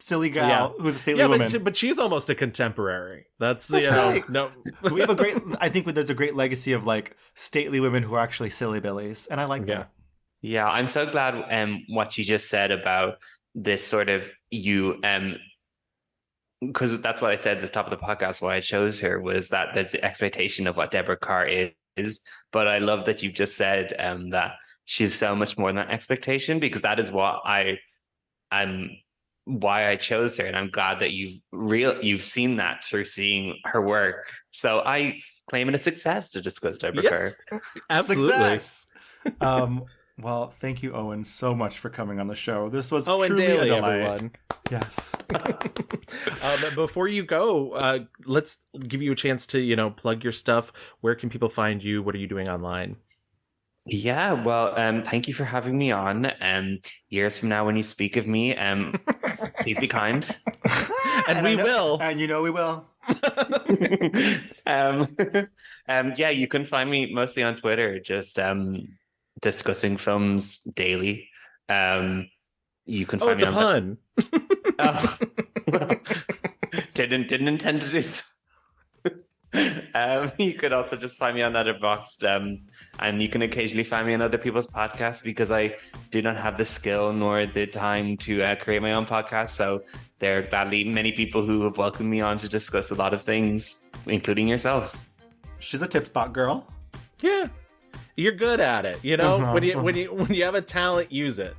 silly gal who's a stately woman. But she's almost a contemporary. That's no. We have I think there's a great legacy of like stately women who are actually silly billies, and I like that. Yeah, I'm so glad what you just said about this sort of because that's what I said at the top of the podcast, why I chose her, was that there's the expectation of what Deborah Kerr is. But I love that you just said that she's so much more than that expectation, because that is what why I chose her. And I'm glad that you've seen that through seeing her work. So I claim it a success to discuss Deborah Kerr. Absolutely. Success. Well, thank you, Owen, so much for coming on the show. This was Eoin truly Daly, a delight. everyone. Yes. But before you go, let's give you a chance to, plug your stuff. Where can people find you? What are you doing online? Yeah, well, thank you for having me on. Years from now, when you speak of me, please be kind. And we will. And we will. Yeah, you can find me mostly on Twitter, just discussing films daily. You can find me on... pun. Didn't intend to do so. You could also just find me on Letterboxd, and you can occasionally find me on other people's podcasts, because I do not have the skill nor the time to create my own podcast. So there are gladly many people who have welcomed me on to discuss a lot of things, including yourselves. She's a tip spot girl. Yeah, you're good at it. When you have a talent, use it.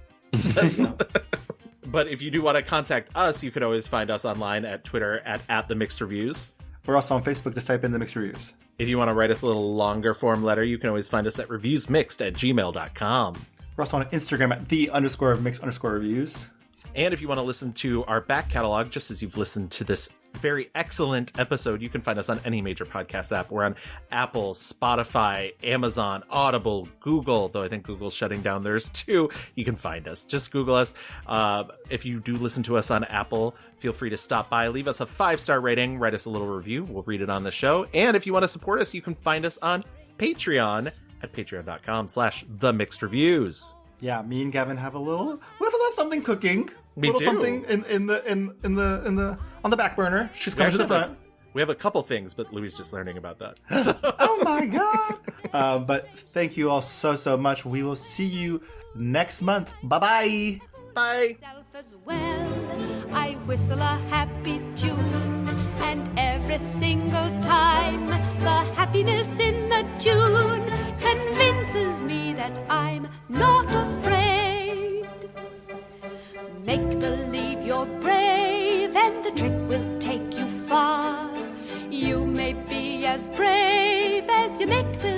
But if you do want to contact us, you can always find us online at Twitter at The Mixed Reviews. We're also on Facebook. Just type in The Mixed Reviews. If you want to write us a little longer form letter, you can always find us at reviewsmixed@gmail.com. We're also on Instagram at _mix_reviews. And if you want to listen to our back catalog, just as you've listened to this very excellent episode, you can find us on any major podcast app. We're on Apple, Spotify, Amazon, Audible, Google, though I think Google's shutting down theirs too. You can find us. Just Google us. If you do listen to us on Apple, feel free to stop by, leave us a 5-star rating, write us a little review. We'll read it on the show. And if you want to support us, you can find us on Patreon at patreon.com/themixedreviews. Yeah, me and Gavin have a little something cooking. We do. Something on the back burner. She's coming to the front. We have a couple things, but Louis just learning about that. Oh my god! But thank you all so much. We will see you next month. Bye. Bye. As well, I whistle a happy tune, and every single time the happiness in the tune convinces me that I'm not afraid. Make believe you're brave, and the trick will take you far. You may be as brave as you make believe.